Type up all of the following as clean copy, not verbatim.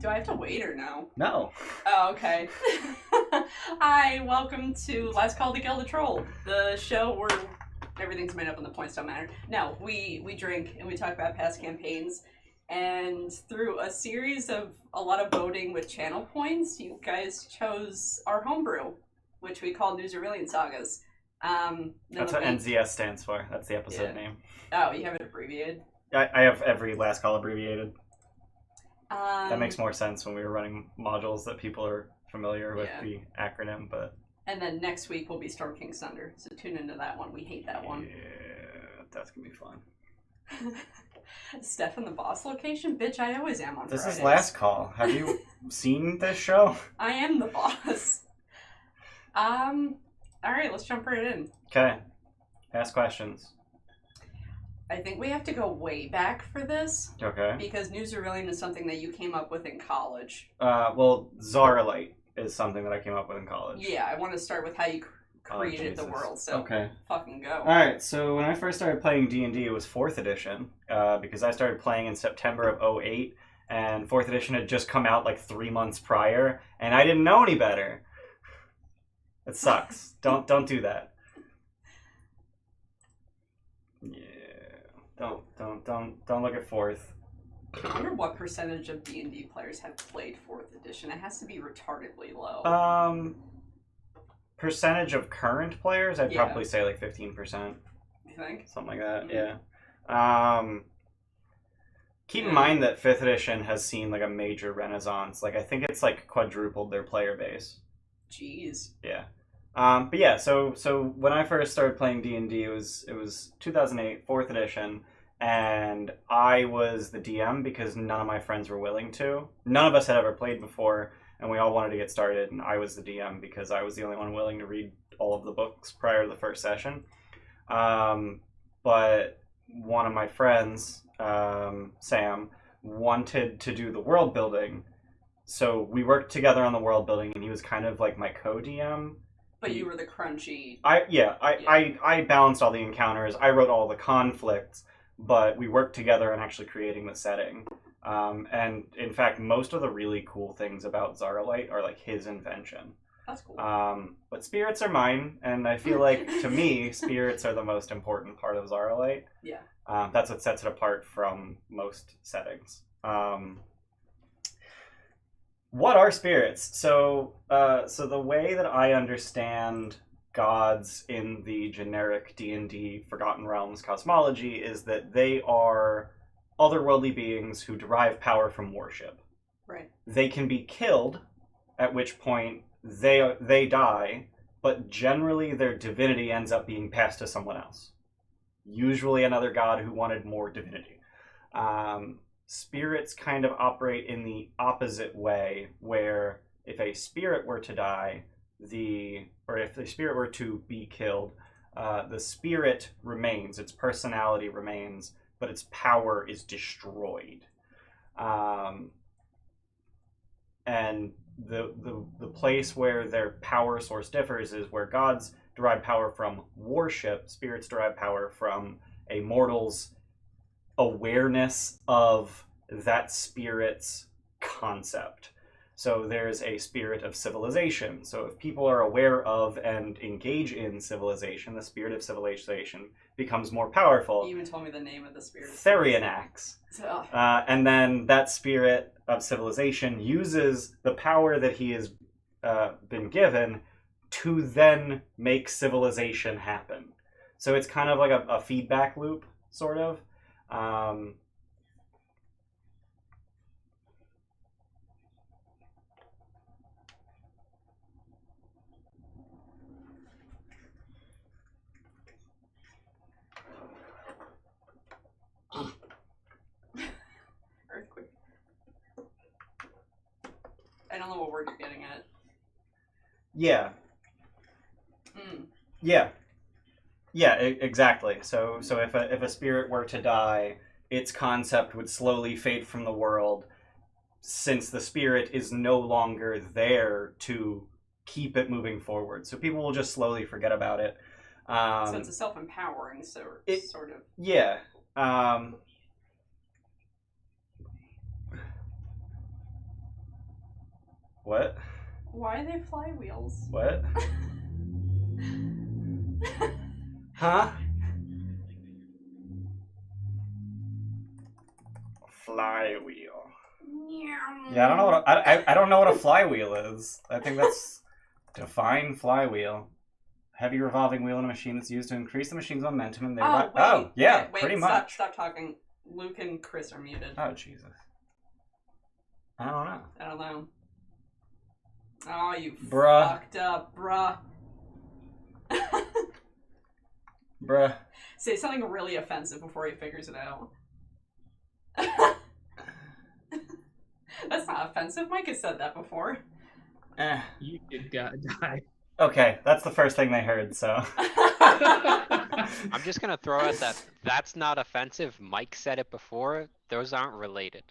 Do I have to wait or no? No. Oh, okay. Hi, welcome to Let's Call the Gilded Troll, the show where everything's made up and the points don't matter. No, we drink and we talk about past campaigns, and through a series of a lot of voting with channel points, you guys chose our homebrew, which we call Zarilian Sagas. That's what NZS stands for. That's the episode name. Oh, you have it abbreviated? I have every last call abbreviated. That makes more sense when we were running modules that people are familiar with the acronym, but... And then next week will be Storm King's Thunder, so tune into that one. We hate that one. Yeah, that's gonna be fun. Steph in the boss location? Bitch, I always am on Fridays. This is last call. Have you seen this show? I am the boss. Alright, let's jump right in. Okay. Ask questions. I think we have to go way back for this. Okay. Because New Zarilian is something that you came up with in college. Well, Zarilian is something that I came up with in college. Yeah, I want to start with how you created the world, so fucking go. Alright, so when I first started playing D&D, it was 4th edition, because I started playing in September of 2008, and 4th edition had just come out like 3 months prior, and I didn't know any better. It sucks. Don't do that. Yeah. Don't look at 4th. I wonder what percentage of D&D players have played 4th edition. It has to be retardedly low. Percentage of current players, I'd probably say like 15%. You think? Something like that, yeah. Keep in mind that 5th edition has seen like a major renaissance. Like I think it's like quadrupled their player base. Jeez. Yeah. But yeah, so when I first started playing D&D, it was 2008, 4th edition, and I was the DM because none of my friends were willing to. None of us had ever played before, and we all wanted to get started, and I was the DM because I was the only one willing to read all of the books prior to the first session. But one of my friends, Sam, wanted to do the world building, so we worked together on the world building, and he was kind of like my co-DM. But you were the crunchy... I balanced all the encounters, I wrote all the conflicts, but we worked together on actually creating the setting. And in fact, most of the really cool things about Zarilian are like his invention. That's cool. But spirits are mine, and I feel like, to me, spirits are the most important part of Zarilian. Yeah. That's what sets it apart from most settings. What are spirits? So the way that I understand gods in the generic D&D Forgotten Realms cosmology is that they are otherworldly beings who derive power from worship. Right. They can be killed, at which point they die, but generally their divinity ends up being passed to someone else. Usually another god who wanted more divinity. Spirits kind of operate in the opposite way, where if a spirit were to die, or if the spirit were to be killed, the spirit remains, its personality remains, but its power is destroyed. And the place where their power source differs is where gods derive power from worship, spirits derive power from a mortal's awareness of that spirit's concept. So there's a spirit of civilization. So if people are aware of and engage in civilization, the spirit of civilization becomes more powerful. You even told me the name of the spirit. Therianax. And then that spirit of civilization uses the power that he has been given to then make civilization happen. So it's kind of like a feedback loop, sort of. Earthquake. I don't know what word you're getting at. Yeah. Yeah, exactly. So if a spirit were to die, its concept would slowly fade from the world, since the spirit is no longer there to keep it moving forward. So people will just slowly forget about it. So it's a self-empowering sort of. Yeah. What? Why are they flywheels? What? Huh? Flywheel. Yeah, I don't know what I don't know what a flywheel is. I think that's define flywheel. Heavy revolving wheel in a machine that's used to increase the machine's momentum and thereby. Oh, wait, pretty much. Stop talking. Luke and Chris are muted. Oh Jesus. I don't know. I don't know. Oh, you Bruh. fucked up, bruh. Bruh. Say something really offensive before he figures it out. That's not offensive. Mike has said that before. You did die. Okay, that's the first thing they heard, so. I'm just gonna throw out that that's not offensive. Mike said it before. Those aren't related.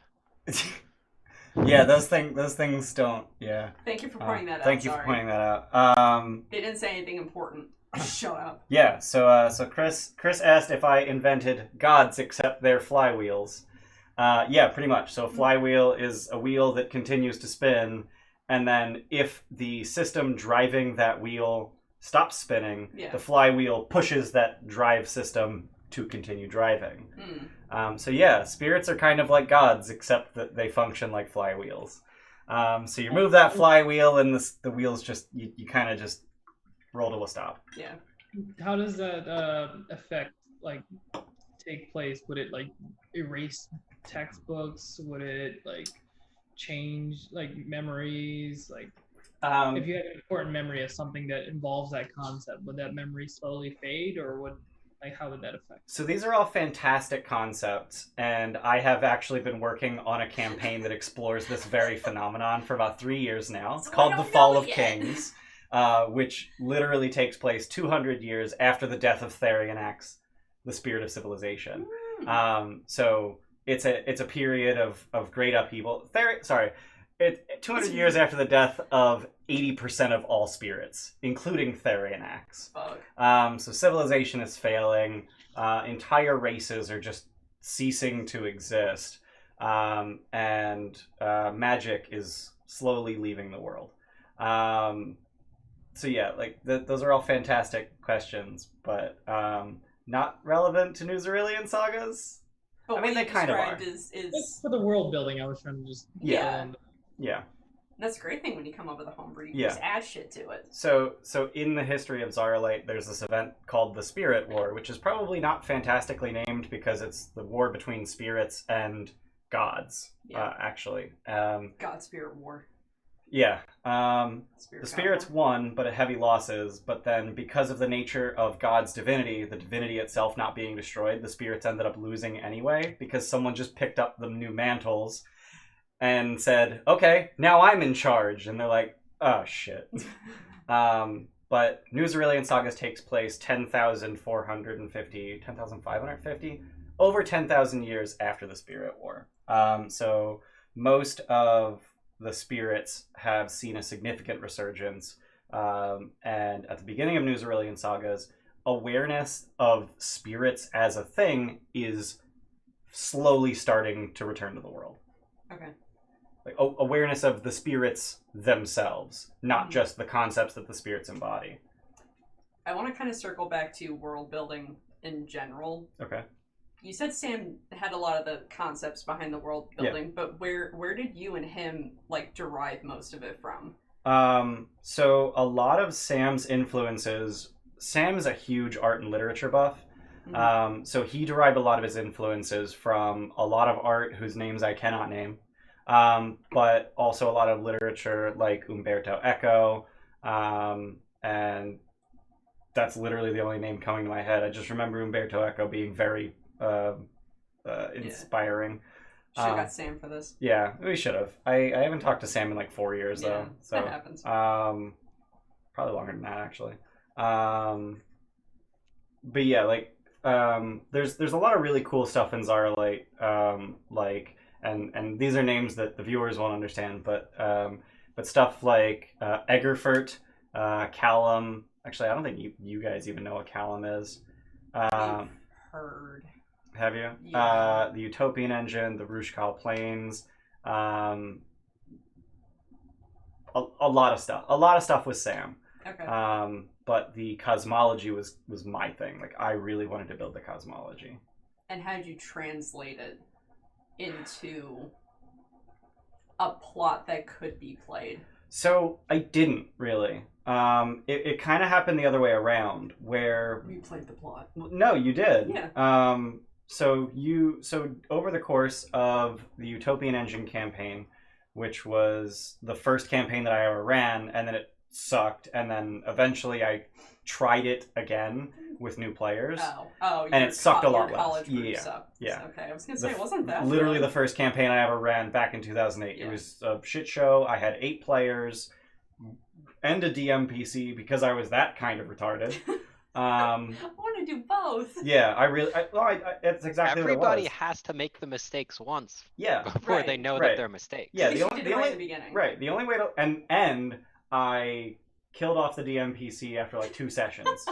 Yeah, those things don't. Yeah. Thank you for pointing that out. Thank you for pointing that out. They didn't say anything important. Shut up. Yeah. So Chris asked if I invented gods except their flywheels. Yeah, pretty much. So a flywheel is a wheel that continues to spin, and then if the system driving that wheel stops spinning, the flywheel pushes that drive system to continue driving. So yeah, spirits are kind of like gods, except that they function like flywheels. So you move that flywheel, and the wheels just you kind of just roll to a stop. Yeah. How does that effect take place? Would it erase textbooks? Would it change memories? If you had an important memory of something that involves that concept, would that memory slowly fade, or how would that affect? So these are all fantastic concepts, and I have actually been working on a campaign that explores this very phenomenon for about 3 years now. It's called The Fall of Kings, which literally takes place 200 years after the death of Therionax, the spirit of civilization. So it's a period of great upheaval. 200 years after the death of 80% of all spirits, including Therionax. So civilization is failing. Entire races are just ceasing to exist. And magic is slowly leaving the world. So yeah, those are all fantastic questions, but not relevant to New Zarilian Sagas. But I mean, they kind of are. It's for the world building. I was trying to just Yeah. That's a great thing when you come up with a homebrew. You just add shit to it. So in the history of Zaralite, there's this event called the Spirit War, which is probably not fantastically named because it's the war between spirits and gods, actually. God Spirit War. Yeah. The spirits won, but at heavy losses. But then because of the nature of God's divinity, the divinity itself not being destroyed, the spirits ended up losing anyway because someone just picked up the new mantles and said, okay, now I'm in charge. And they're like, oh, shit. But New Zarilian Sagas takes place 10,550, over 10,000 years after the Spirit War. So most of the spirits have seen a significant resurgence. And at the beginning of New Zarilian Sagas, awareness of spirits as a thing is slowly starting to return to the world. Okay. Awareness of the spirits themselves, not just the concepts that the spirits embody. I want to kind of circle back to world building in general. Okay. You said Sam had a lot of the concepts behind the world building, but where did you and him derive most of it from? So a lot of Sam's influences. Sam's a huge art and literature buff. So he derived a lot of his influences from a lot of art whose names I cannot name. But also a lot of literature like Umberto Eco, and that's literally the only name coming to my head. I just remember Umberto Eco being very inspiring. Should have got Sam for this. Yeah, we should have. I haven't talked to Sam in 4 years though. So that happens. Probably longer than that actually. But yeah, there's a lot of really cool stuff in Zaralite, and these are names that the viewers won't understand, but stuff like Egerfurt, Callum. Actually, I don't think you guys even know what Callum is. I've heard. Have you? Yeah. The Utopian Engine, the Rushkal Plains, a lot of stuff. A lot of stuff was Sam. Okay. But the cosmology was my thing. Like, I really wanted to build the cosmology. And how did you translate it into a plot that could be played? So I didn't really. It kind of happened the other way around, where We played the plot. no, you did. Yeah. So over the course of the Utopian Engine campaign, which was the first campaign that I ever ran, and then it sucked, and then eventually I tried it again with new players. Oh, and it sucked a lot your less. college group Yeah, sucked. yeah. Okay, I was gonna say, it wasn't that literally fun. the first campaign I ever ran back in 2008. Yeah. It was a shit show. I had 8 players and a DM PC because I was that kind of retarded. I want to do both. Yeah, it's exactly Everybody what it was. has to make the mistakes once Yeah, before they Right. know Right. that they're mistakes. yeah. You did it right at the beginning. Right. The only way to and I killed off the DM PC after like 2 sessions.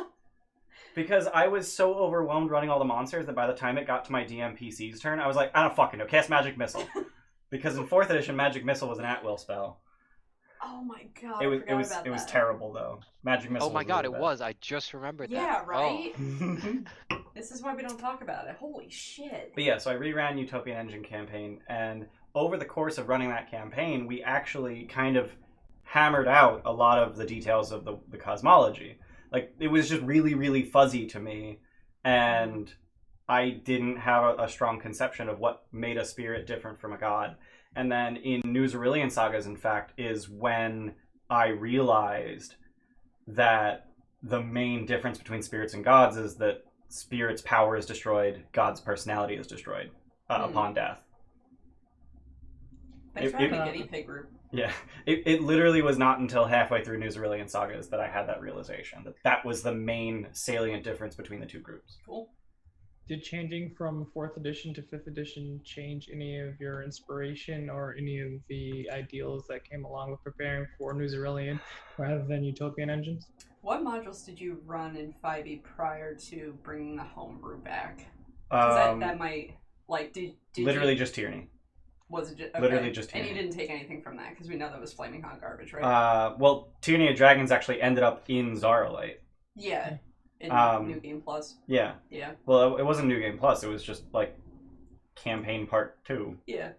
Because I was so overwhelmed running all the monsters that by the time it got to my DM PC's turn, I was like, I don't fucking know, cast Magic Missile. Because in 4th edition, Magic Missile was an at-will spell. Oh my god, It was I forgot about it was that. terrible though. Magic Missile. Oh my god, really it was. I just remembered Yeah, that. right? Oh. This is why we don't talk about it. Holy shit. But yeah, so I reran Utopian Engine campaign, and over the course of running that campaign, we actually kind of hammered out a lot of the details of the cosmology. Like, it was just really, really fuzzy to me, and I didn't have a strong conception of what made a spirit different from a god. And then in New Zarilian Sagas, in fact, is when I realized that the main difference between spirits and gods is that spirit's power is destroyed, god's personality is destroyed upon death. Thanks for having a guinea pig group. Yeah, it literally was not until halfway through New Zarilian Sagas that I had that realization, that was the main salient difference between the two groups. Cool. Did changing from 4th edition to 5th edition change any of your inspiration or any of the ideals that came along with preparing for New Zarilian rather than Utopian Engines? What modules did you run in 5e prior to bringing the homebrew back? Because that might, like, did literally you, just Tyranny. was it just, okay. Literally just And Tyranny. you didn't take anything from that, because we know that was flaming hot garbage, right? Well, Tyranny of Dragons actually ended up in Zaralite. Yeah. In New Game Plus. Yeah. Yeah. Well, it wasn't New Game Plus. It was just like campaign part 2. Yeah.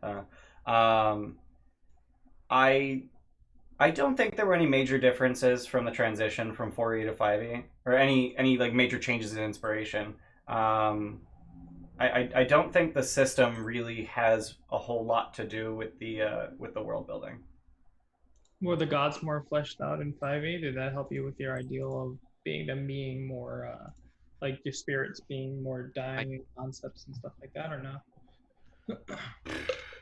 I don't think there were any major differences from the transition from 4e to 5e, or any like major changes in inspiration. I don't think the system really has a whole lot to do with the world building. Were the gods more fleshed out in 5e? Did that help you with your ideal of being more like your spirits being more dying concepts and stuff like that, or no?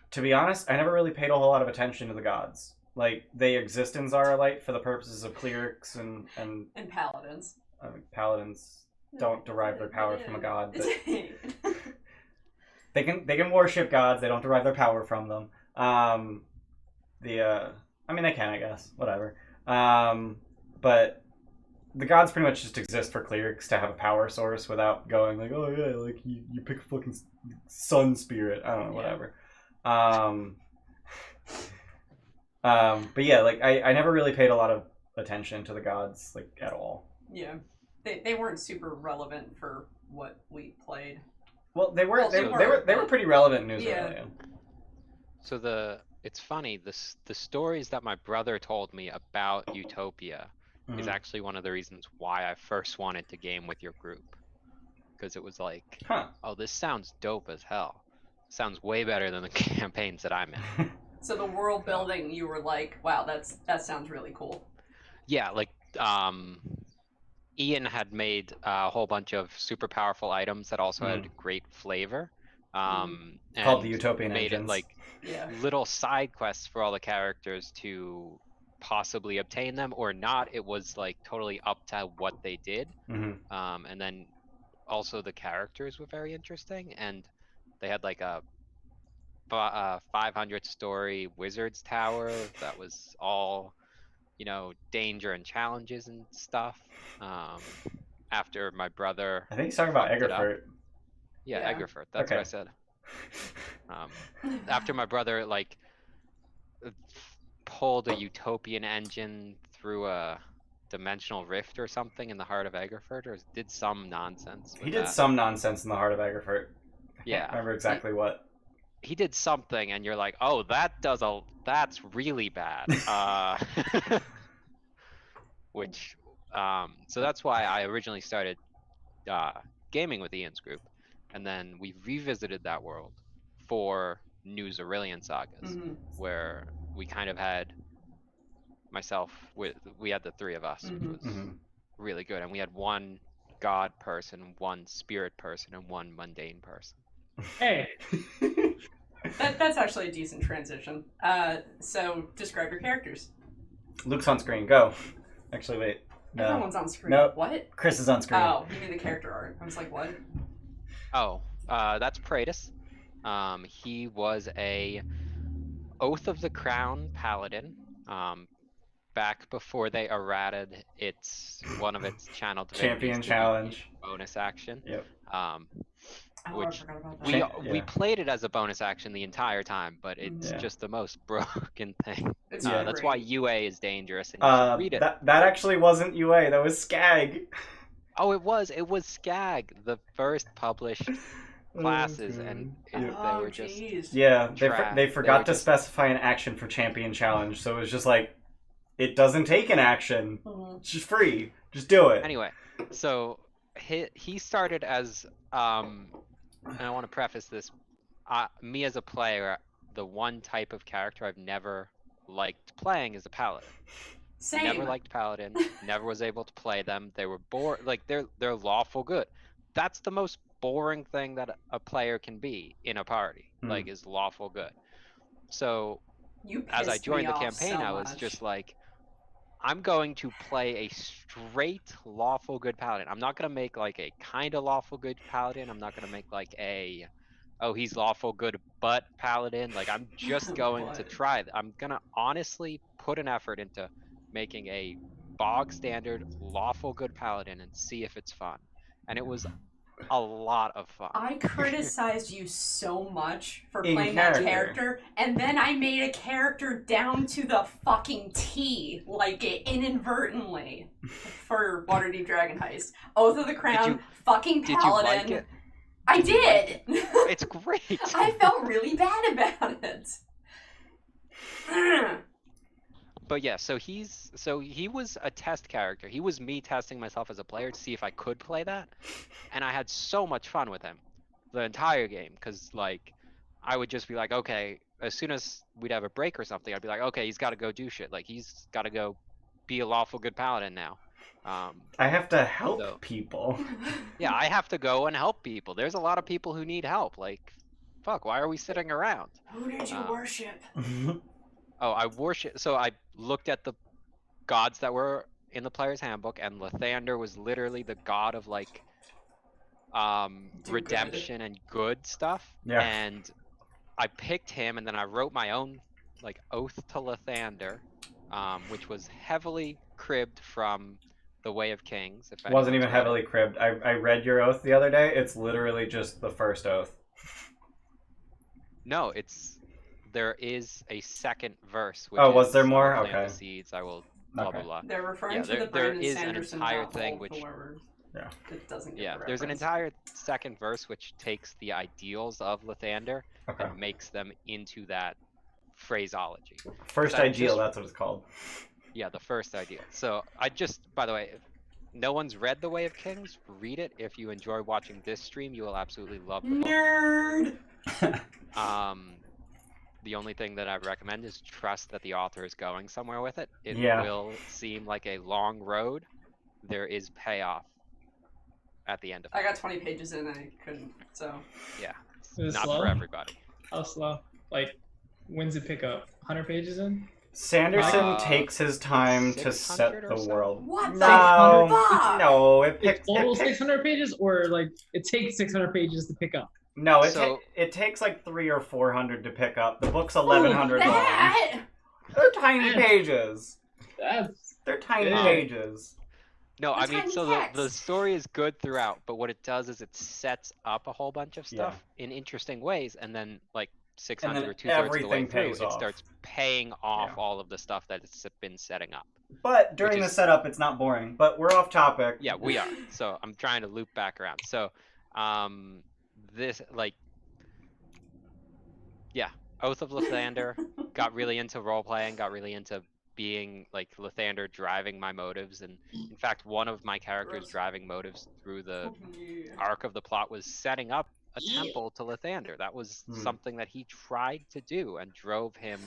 To be honest, I never really paid a whole lot of attention to the gods. Like, they exist in Zaralite for the purposes of clerics and paladins. Paladins don't derive their power from a god. But they can worship gods. They don't derive their power from them. I mean, they can, I guess. Whatever. But the gods pretty much just exist for clerics to have a power source without going like, oh yeah, like you pick a fucking sun spirit. I don't know, whatever. But yeah, like I never really paid a lot of attention to the gods, like, at all. Yeah. They weren't super relevant for what we played. Well, they were. Well, they were pretty relevant in New Zarilian. So it's funny. The stories that my brother told me about Utopia is actually one of the reasons why I first wanted to game with your group, because it was like, oh, this sounds dope as hell. Sounds way better than the campaigns that I'm in. So the world building, you were like, wow, that sounds really cool. Yeah, like Ian had made a whole bunch of super powerful items that also had great flavor. And called the Utopian made Engines. it like little side quests for all the characters to possibly obtain them or not. It was like totally up to what they did. And then also the characters were very interesting, and they had like a 500 story wizard's tower that was all, you know, danger and challenges and stuff. After my brother, I think he's talking about fucked it up. Eggerfurt. Yeah, Eggerfurt. That's what I said. After my brother like pulled a utopian engine through a dimensional rift or something in the heart of Egerford, or did some nonsense with He did that. some nonsense in the heart of Egerford. I Yeah. can't remember exactly what. He did something, and you're like, oh, that's really bad. Which, so that's why I originally started gaming with Ian's group, and then we revisited that world for new Zarilian Sagas, where we kind of had we had the three of us, which was really good, and we had one god person, one spirit person, and one mundane person. Hey, That's actually a decent transition. So describe your characters. Luke's on screen. Go. Actually, wait. No. Everyone's on screen. No. What? Chris is on screen. Oh, you mean the character art? I was like, what? Oh, that's Praetus. He was a Oath of the Crown paladin. Back before they errated one of its channel Champion challenge bonus action. Yep. Which I forgot about that. we played it as a bonus action the entire time, but it's just the most broken thing. It's that's great. why UA is dangerous, and you should read it. That actually wasn't UA. That was Skag. Oh, it was Skag, the first published classes, and they were just they forgot to specify an action for champion challenge, so it was just like, it doesn't take an action. It's just free. Just do it. Anyway, so he started as and I want to preface this, me as a player, the one type of character I've never liked playing is a paladin. Same. Never liked paladin. Never was able to play them. They were like they're lawful good. That's the most boring thing that a player can be in a party, like, is lawful good. So as I joined the campaign, I was just like, I'm going to play a straight lawful good paladin. I'm not going to make like a kind of lawful good paladin. I'm not going to make like he's lawful good but paladin. Like, I'm just going to try. I'm going to honestly put an effort into making a bog standard lawful good paladin and see if it's fun. And it was a lot of fun. I criticized you so much for playing that character, and then I made a character down to the fucking T, like, inadvertently, for Waterdeep Dragon Heist. Oath of the Crown, fucking paladin. Did you like it? I did. It's great. I felt really bad about it. But yeah, so he was a test character. He was me testing myself as a player to see if I could play that, and I had so much fun with him the entire game, because like I would just be like, okay, as soon as we'd have a break or something, I'd be like, okay, he's got to go do shit. Like, he's got to go be a lawful good paladin now. I have to help people. Yeah, I have to go and help people. There's a lot of people who need help. Like, fuck, why are we sitting around? Who did you worship? Oh, I worship. So I looked at the gods that were in the player's handbook, and Lathander was literally the god of like redemption and good stuff. Yeah. And I picked him, and then I wrote my own like oath to Lathander, which was heavily cribbed from the Way of Kings. If it wasn't even heavily cribbed. I read your oath the other day. It's literally just the first oath. No, there is a second verse. Which was there more? Okay. The seeds, I will blah blah blah. They're referring to the Brandon Sanderson an entire thing which it doesn't get the there's an entire second verse which takes the ideals of Lathander and makes them into that phraseology. First ideal, that's what it's called. Yeah, the first ideal. So by the way, if no one's read The Way of Kings, read it. If you enjoy watching this stream, you will absolutely love the book. Nerd. The only thing that I recommend is trust that the author is going somewhere with it. It will seem like a long road. There is payoff at the end of it. I got 20 pages in and I couldn't, so. Yeah, it's not for everybody. How slow? Like, when's it pick up? 100 pages in? Sanderson takes his time to set the world. What no, the fuck? No, it's total 600 pages, or like it takes 600 pages to pick up? No, it takes like 300 or 400 to pick up. The book's 1,100 long. They're tiny pages. They're tiny pages. No, I mean, so the story is good throughout, but what it does is it sets up a whole bunch of stuff in interesting ways, and then like 600 or 2/3 of the way everything through, pays it off. starts paying off Yeah. all of the stuff that it's been setting up. But during Which the is- setup, it's not boring. But we're off topic. Yeah, we are. So I'm trying to loop back around. So, this like, yeah, Oath of Lathander, got really into role playing, got really into being like Lathander driving my motives, and in fact, one of my characters' Gross. driving motives through the Yeah. arc of the plot was setting up a temple to Lathander. That was something that he tried to do and drove him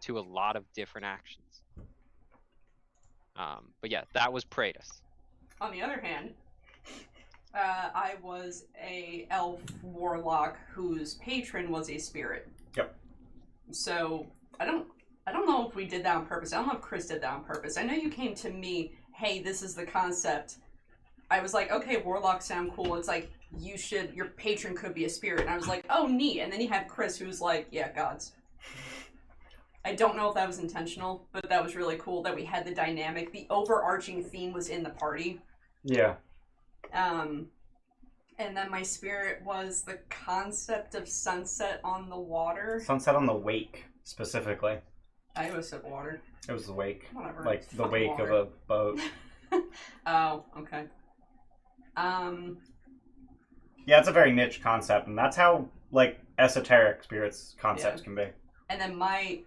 to a lot of different actions. But yeah, that was Praetus. On the other hand, I was a elf warlock whose patron was a spirit. Yep. So I don't know if we did that on purpose. I don't know if Chris did that on purpose. I know you came to me, hey, this is the concept. I was like, okay, warlocks sound cool. It's like, your patron could be a spirit. And I was like, oh, neat. And then you have Chris who's like, yeah, gods. I don't know if that was intentional, but that was really cool that we had the dynamic. The overarching theme was in the party. Yeah. And then my spirit was the concept of sunset on the water. Sunset on the wake, specifically. I always said water. It was the wake. Whatever. Like It's the fucking wake water. of a boat. Oh, okay. Yeah, it's a very niche concept, and that's how, like, esoteric spirits concepts can be. And then my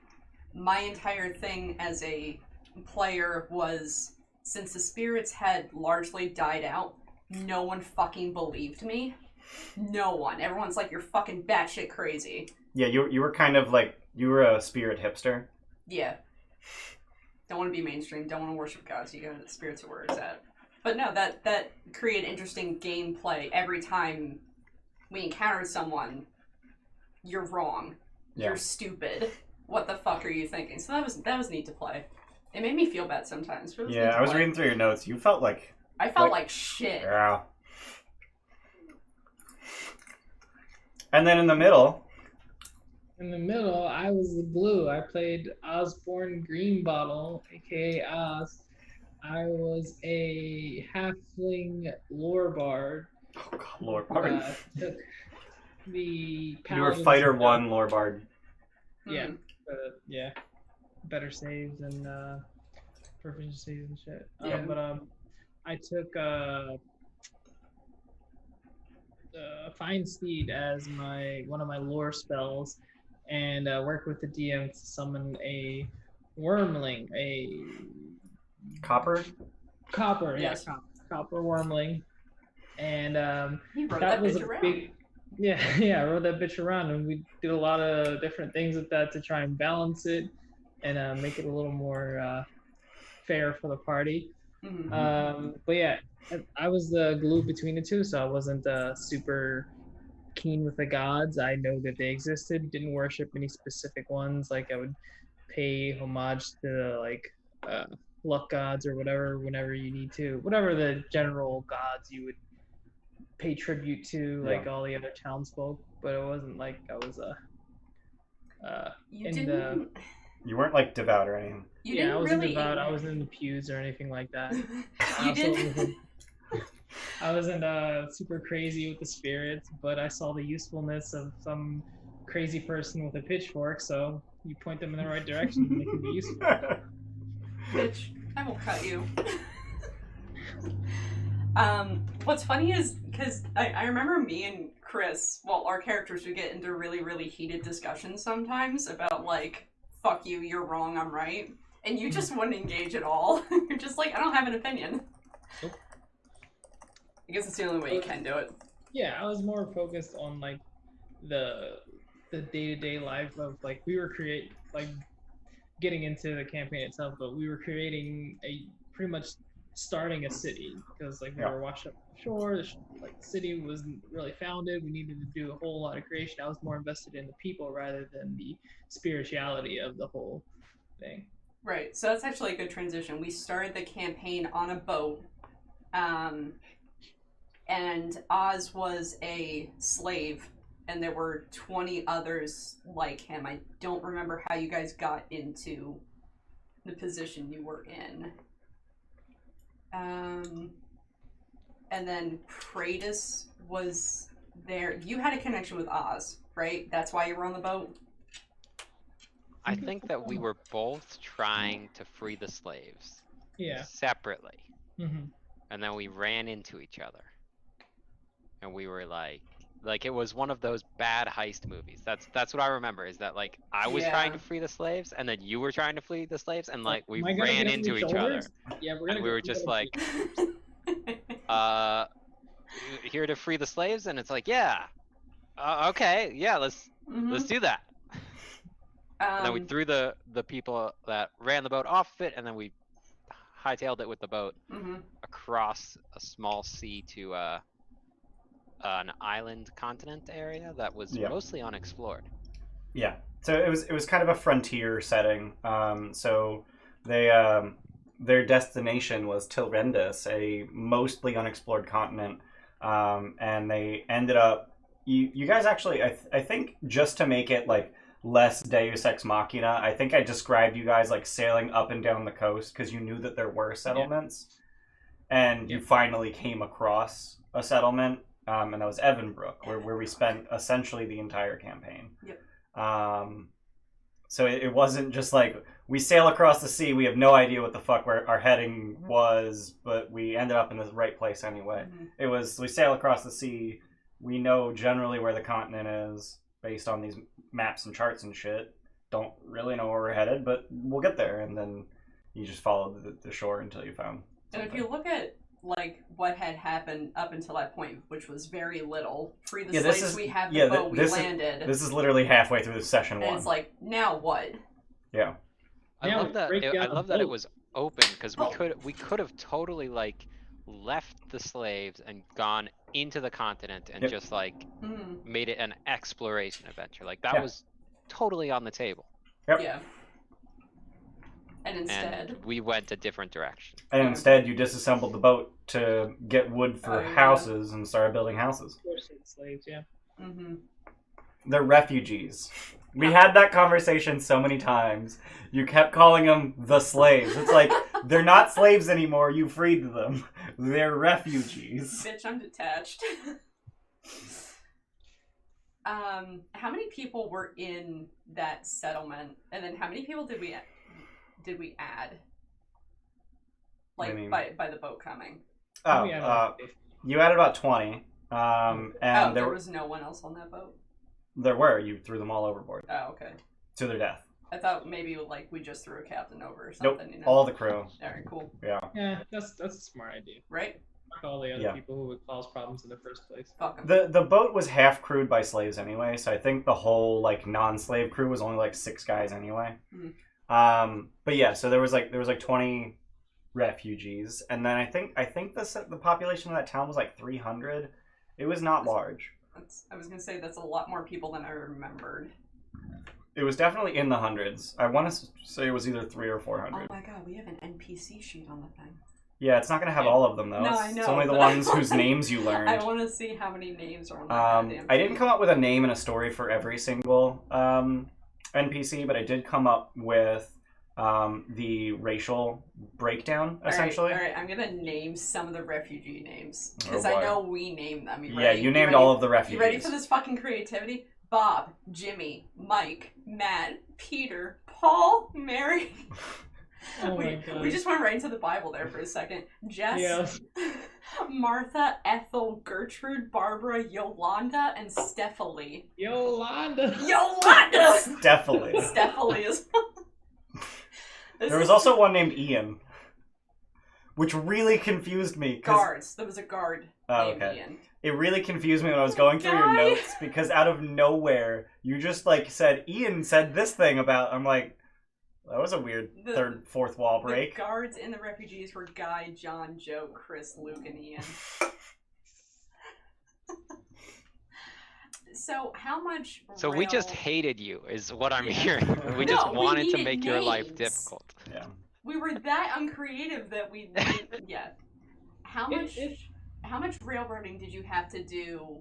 entire thing as a player was, since the spirits had largely died out, no one fucking believed me. No one. Everyone's like, you're fucking batshit crazy. Yeah, you were kind of like, you were a spirit hipster. Yeah. Don't want to be mainstream. Don't want to worship gods. You go to the spirits are where it's at. But no, that created interesting gameplay. Every time we encountered someone, you're wrong. Yeah. You're stupid. What the fuck are you thinking? So that was neat to play. It made me feel bad sometimes. But it was neat Yeah, to I was play. reading through your notes. You felt like... I felt like shit. Yeah. And then in the middle... In the middle, I was the blue. I played Osborne Greenbottle, aka Oz. I was a halfling lore bard. Oh god, Lord Bard. Took the You were paladins Fighter and- 1 Lore Bard. Yeah, yeah, better saves and proficiencies and shit. Yeah. But I took Find Steed as one of my lore spells, and worked with the DM to summon a wormling, a Copper? copper, Yes. yeah, copper wormling, and He rode that that was bitch a around. big. Yeah, I rode that bitch around, and we did a lot of different things with that to try and balance it and make it a little more fair for the party. Mhm. But yeah, I was the glue between the two, so I wasn't super keen with the gods. I know that they existed, didn't worship any specific ones. Like I would pay homage to like luck gods or whatever whenever you need to, whatever the general gods you would pay tribute to, like all the other townsfolk. But it wasn't like I was You in didn't. You weren't like devout or anything. You yeah, didn't I wasn't really. devout. I wasn't in the pews or anything like that. You didn't. I wasn't super crazy with the spirits, but I saw the usefulness of some crazy person with a pitchfork, so you point them in the right direction and they can be useful. Bitch, I will cut you. What's funny is, because I remember me and Chris, well, our characters would get into really, really heated discussions sometimes about, like, fuck you, you're wrong, I'm right. And you just wouldn't engage at all. You're just like, I don't have an opinion. Nope. I guess it's the only way you can do it. Yeah, I was more focused on like the day-to-day life of like we were getting into the campaign itself, but we were creating pretty much starting a city because like we were washed up shore. The city wasn't really founded. We needed to do a whole lot of creation. I was more invested in the people rather than the spirituality of the whole thing. Right, so that's actually a good transition. We started the campaign on a boat, and Oz was a slave, and there were 20 others like him. I don't remember how you guys got into the position you were in. And then Praetus was there. You had a connection with Oz. right? That's why you were on the boat. I think that we were both trying to free the slaves Yeah. separately, hmm and then we ran into each other, and we were like it was one of those bad heist movies. That's what I remember. Is that like I was trying to free the slaves, and then you were trying to free the slaves, and like we Am I gonna ran get into each each other, Yeah, we're gonna and we go were just together. like, here to free the slaves, and it's like, yeah, okay, yeah, let's do that. And then we threw the people that ran the boat off of it, and then we hightailed it with the boat across a small sea to an island continent area that was mostly unexplored. Yeah. So it was kind of a frontier setting. So they their destination was Tilrendis, a mostly unexplored continent, and they ended up. You guys actually, I think, just to make it like less Deus Ex Machina, I think I described you guys like sailing up and down the coast because you knew that there were settlements, and you finally came across a settlement, and that was Evanbrook, where we spent essentially the entire campaign. Yep. So it wasn't just like we sail across the sea, we have no idea what the fuck where our heading was, but we ended up in the right place anyway. It was we sail across the sea, we know generally where the continent is based on these maps and charts and shit. Don't really know where we're headed, but we'll get there, and then you just follow the shore until you found something. And if you look at like what had happened up until that point, which was very little. Free the slaves, we have the boat, we landed. This is literally halfway through session 1. And it's like, now what? Yeah. I love that it was open, because we could have totally like left the slaves and gone into the continent and just like made it an exploration adventure. Like that was totally on the table. Yep. Yeah. And instead, and we went a different direction. And instead, you disassembled the boat to get wood for houses and started building houses. Of course, it's slaves, yeah. They're refugees. We had that conversation so many times. You kept calling them the slaves. It's like, they're not slaves anymore. You freed them. They're refugees. Bitch, I'm detached. How many people were in that settlement? And then how many people did we add? Like, by the boat coming? You added about 20. And there was no one else on that boat? There were. You threw them all overboard. Oh, okay. To their death. I thought maybe like we just threw a captain over or Nope. something. You know? All the crew. Alright, cool. Yeah. Yeah, that's a smart idea. Right? Fuck all the other people who would cause problems in the first place. Fuck 'em. The boat was half crewed by slaves anyway, so I think the whole like non-slave crew was only like 6 guys anyway. But yeah, so there was like 20 refugees, and then I think the population of that town was like 300. It was not large. I was gonna say that's a lot more people than I remembered. It was definitely in the hundreds. I want to say it was either 300 or 400. Oh my god, we have an NPC sheet on the thing. Yeah, it's not gonna have all of them though. No, I know. It's only the ones whose names you learned. I want to see how many names are on that goddamn I didn't come up with a name and a story for every single NPC, but I did come up with the racial breakdown, essentially. All right, I'm going to name some of the refugee names. Because I know we named them. You named all of the refugees. You ready for this fucking creativity? Bob, Jimmy, Mike, Matt, Peter, Paul, Mary. Oh my God. We just went right into the Bible there for a second. Jess, Martha, Ethel, Gertrude, Barbara, Yolanda, and Stephanie. Yolanda! Stephanie. Stephanie is... There was also one named Ian, which really confused me. Guards. There was a guard named Ian. It really confused me when I was going through your notes, because out of nowhere, you just like said, Ian said this thing about... I'm like, that was a weird fourth wall break. The guards and the refugees were Guy, John, Joe, Chris, Luke, and Ian. So how much... So we just hated you, is what I'm hearing. We just wanted to make your life difficult. Yeah. We were that uncreative that we... Yeah. How much railroading did you have to do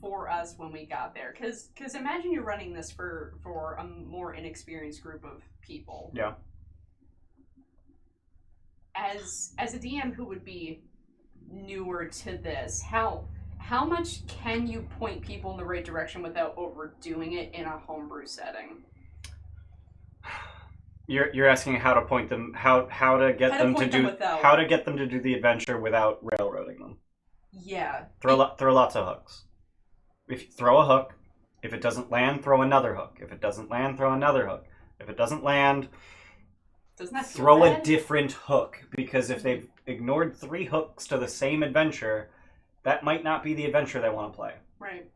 for us when we got there? Because imagine you're running this for a more inexperienced group of people. Yeah. As a DM who would be newer to this, how How much can you point people in the right direction without overdoing it in a homebrew setting? You're asking how to point them, how to get them to do how to get them to do the adventure without railroading them. Yeah. Throw lots of hooks. If you throw a hook, if it doesn't land, throw another hook. If it doesn't land, throw another hook. If it doesn't land, throw a different hook. Because if they've ignored 3 hooks to the same adventure, that might not be the adventure they want to play. Right.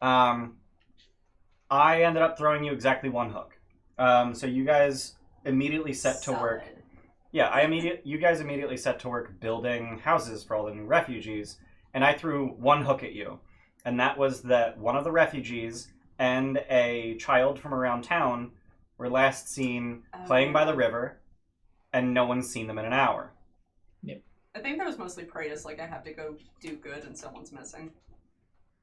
I ended up throwing you exactly 1 hook. So you guys immediately set to work. Yeah, you guys immediately set to work building houses for all the new refugees, and I threw 1 hook at you. And that was that one of the refugees and a child from around town were last seen playing by the river, and no one's seen them in an hour. Yep. I think that was mostly Praetus, like I have to go do good and someone's missing.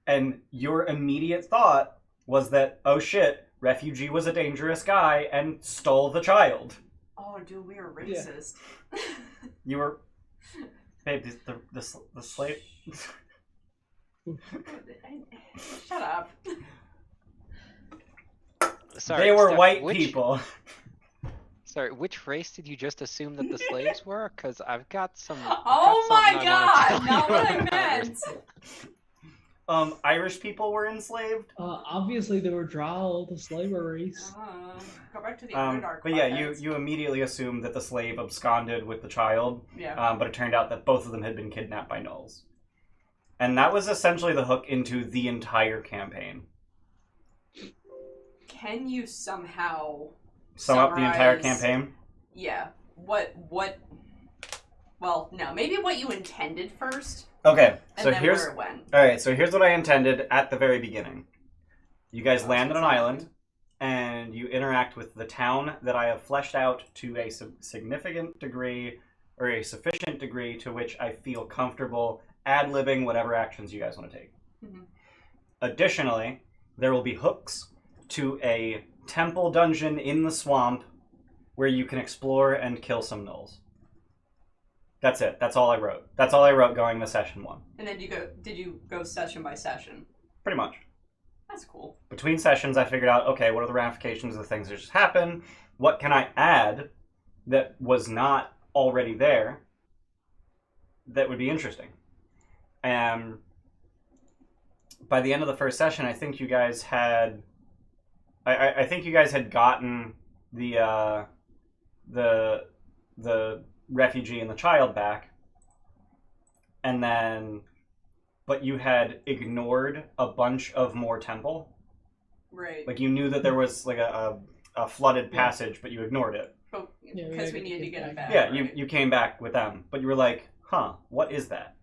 And your immediate thought was that, oh shit, refugee was a dangerous guy and stole the child. Oh, dude, we are racist. Yeah. You were... Babe, the slave... Shut up. Sorry, they were Steph, white people. Sorry, which race did you just assume that the slaves were? Because I've got some... Oh my god! Not what I meant! Irish people were enslaved? Obviously they were Drow, the slaver race. Go back to the Underdark. But yeah, you immediately assumed that the slave absconded with the child. Yeah. But it turned out that both of them had been kidnapped by gnolls. And that was essentially the hook into the entire campaign. Can you somehow sum up the entire campaign? Yeah. What well, no, maybe what you intended first. Okay, and so then here's where it went. Alright, so here's what I intended at the very beginning. You guys land on an island, and you interact with the town that I have fleshed out to a significant degree, or a sufficient degree to which I feel comfortable ad-libbing whatever actions you guys want to take. Mm-hmm. Additionally, there will be hooks to a temple dungeon in the swamp where you can explore and kill some gnolls. That's it. That's all I wrote. That's all I wrote going to session 1. And then did you go session by session? Pretty much. That's cool. Between sessions, I figured out, okay, what are the ramifications of the things that just happened? What can I add that was not already there that would be interesting? And by the end of the first session, I think you guys had... I think you guys had gotten the refugee and the child back, and then, but you had ignored a bunch of more temple. Right. Like you knew that there was like a flooded passage, but you ignored it. Because we needed to get it back. Yeah, right? you came back with them, but you were like, huh, what is that?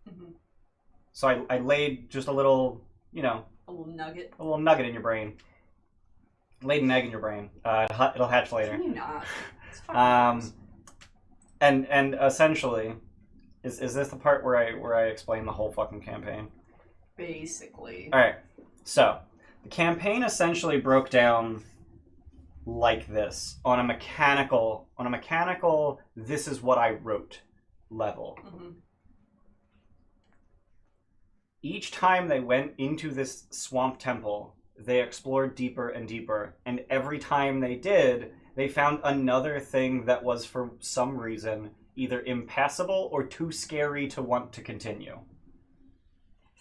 Mm-hmm. So I laid just a little, a little nugget. A little nugget in your brain. Laid an egg in your brain. It'll hatch later. Can you not? It's fucking and essentially, is this the part where I explain the whole fucking campaign? Basically. All right. So the campaign essentially broke down like this on a mechanical. This is what I wrote level. Mm-hmm. Each time they went into this swamp temple, they explored deeper and deeper, and every time they did, they found another thing that was, for some reason, either impassable or too scary to want to continue.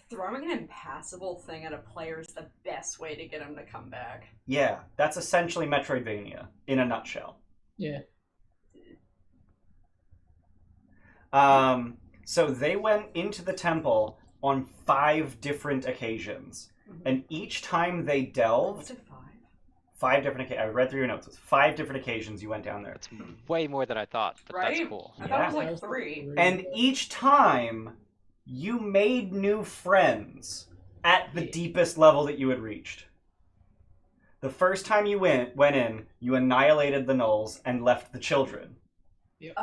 Throwing an impassable thing at a player is the best way to get him to come back. Yeah, that's essentially Metroidvania, in a nutshell. Yeah. So they went into the temple on 5 different occasions. Mm-hmm. And each time they delved... Was it 5? 5 different occasions. I read through your notes. It's 5 different occasions you went down there. That's way more than I thought, but right? That's cool. I thought it was like 3. And each time, you made new friends at the deepest level that you had reached. The first time you went in, you annihilated the gnolls and left the children. Yep.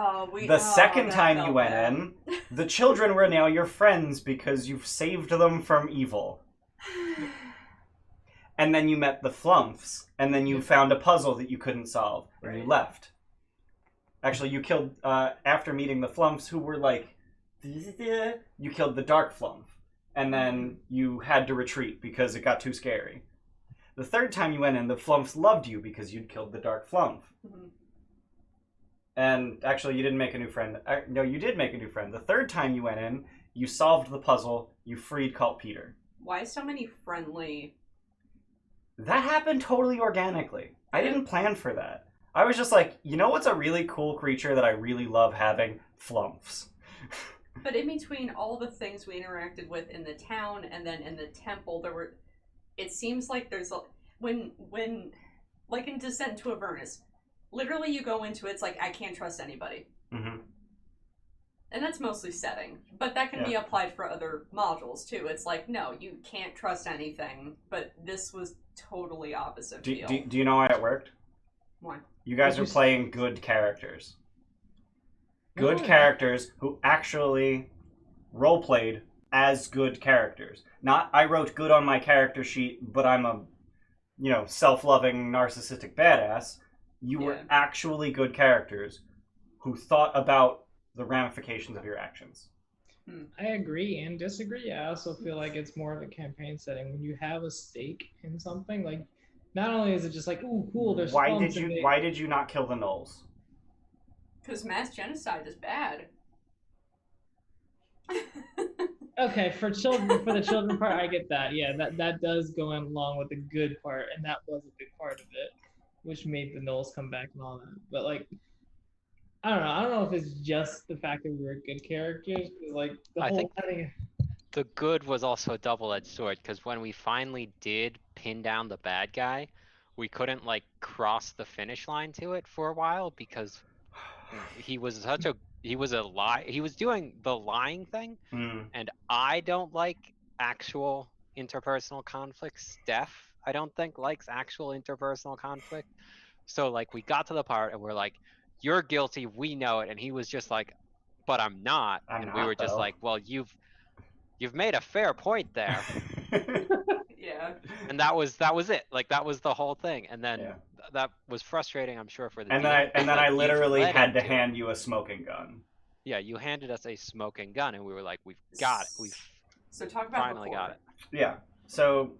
The second time you went in, the children were now your friends because you've saved them from evil. And then you met the flumps, and then you found a puzzle that you couldn't solve, and you left. Actually, you killed, after meeting the flumps, who were like, you killed the dark flump. and then you had to retreat because it got too scary. The third time you went in, the Flumphs loved you because you'd killed the Dark Flumph. Mm-hmm. And actually, you didn't make a new friend. No, you did make a new friend. The third time you went in, you solved the puzzle, you freed Cult Peter. Why so many friendly... That happened totally organically. I didn't plan for that. I was just like, you know what's a really cool creature that I really love having? Flumphs. But in between all the things we interacted with in the town and then in the temple, there were... It seems like there's a... When like in Descent into Avernus, literally you go into it, it's like, I can't trust anybody. Mm-hmm. And that's mostly setting. But that can be applied for other modules, too. It's like, no, you can't trust anything. But this was totally opposite feel. Do you know why it worked? Why? You guys were playing good characters. Good characters who actually role-played as good characters. Not, I wrote good on my character sheet, but I'm a, self-loving, narcissistic badass. You were actually good characters who thought about the ramifications of your actions. I agree and disagree. I also feel like it's more of a campaign setting. When you have a stake in something, like, not only is it just like, ooh, cool, there's Why did you not kill the gnolls? Because mass genocide is bad. Okay, for the children part, I get that. Yeah, that does go along with the good part, and that was a big part of it, which made the gnolls come back and all that. But like, I don't know if it's just the fact that we were good characters, like the whole thing. The good was also a double-edged sword, because when we finally did pin down the bad guy, we couldn't like cross the finish line to it for a while because he was doing the lying thing, and I don't like actual interpersonal conflict. Steph, I don't think, likes actual interpersonal conflict. So like we got to the part and we're like, you're guilty, we know it, and he was just like, but I'm not. We were just like, well, you've made a fair point there. Yeah. And that was it. Like that was the whole thing. And then that was frustrating, I'm sure, for the and DM. then I literally had to hand you a smoking gun. Yeah, you handed us a smoking gun, and we were like, we've got it. So talk about finally got it. Yeah. So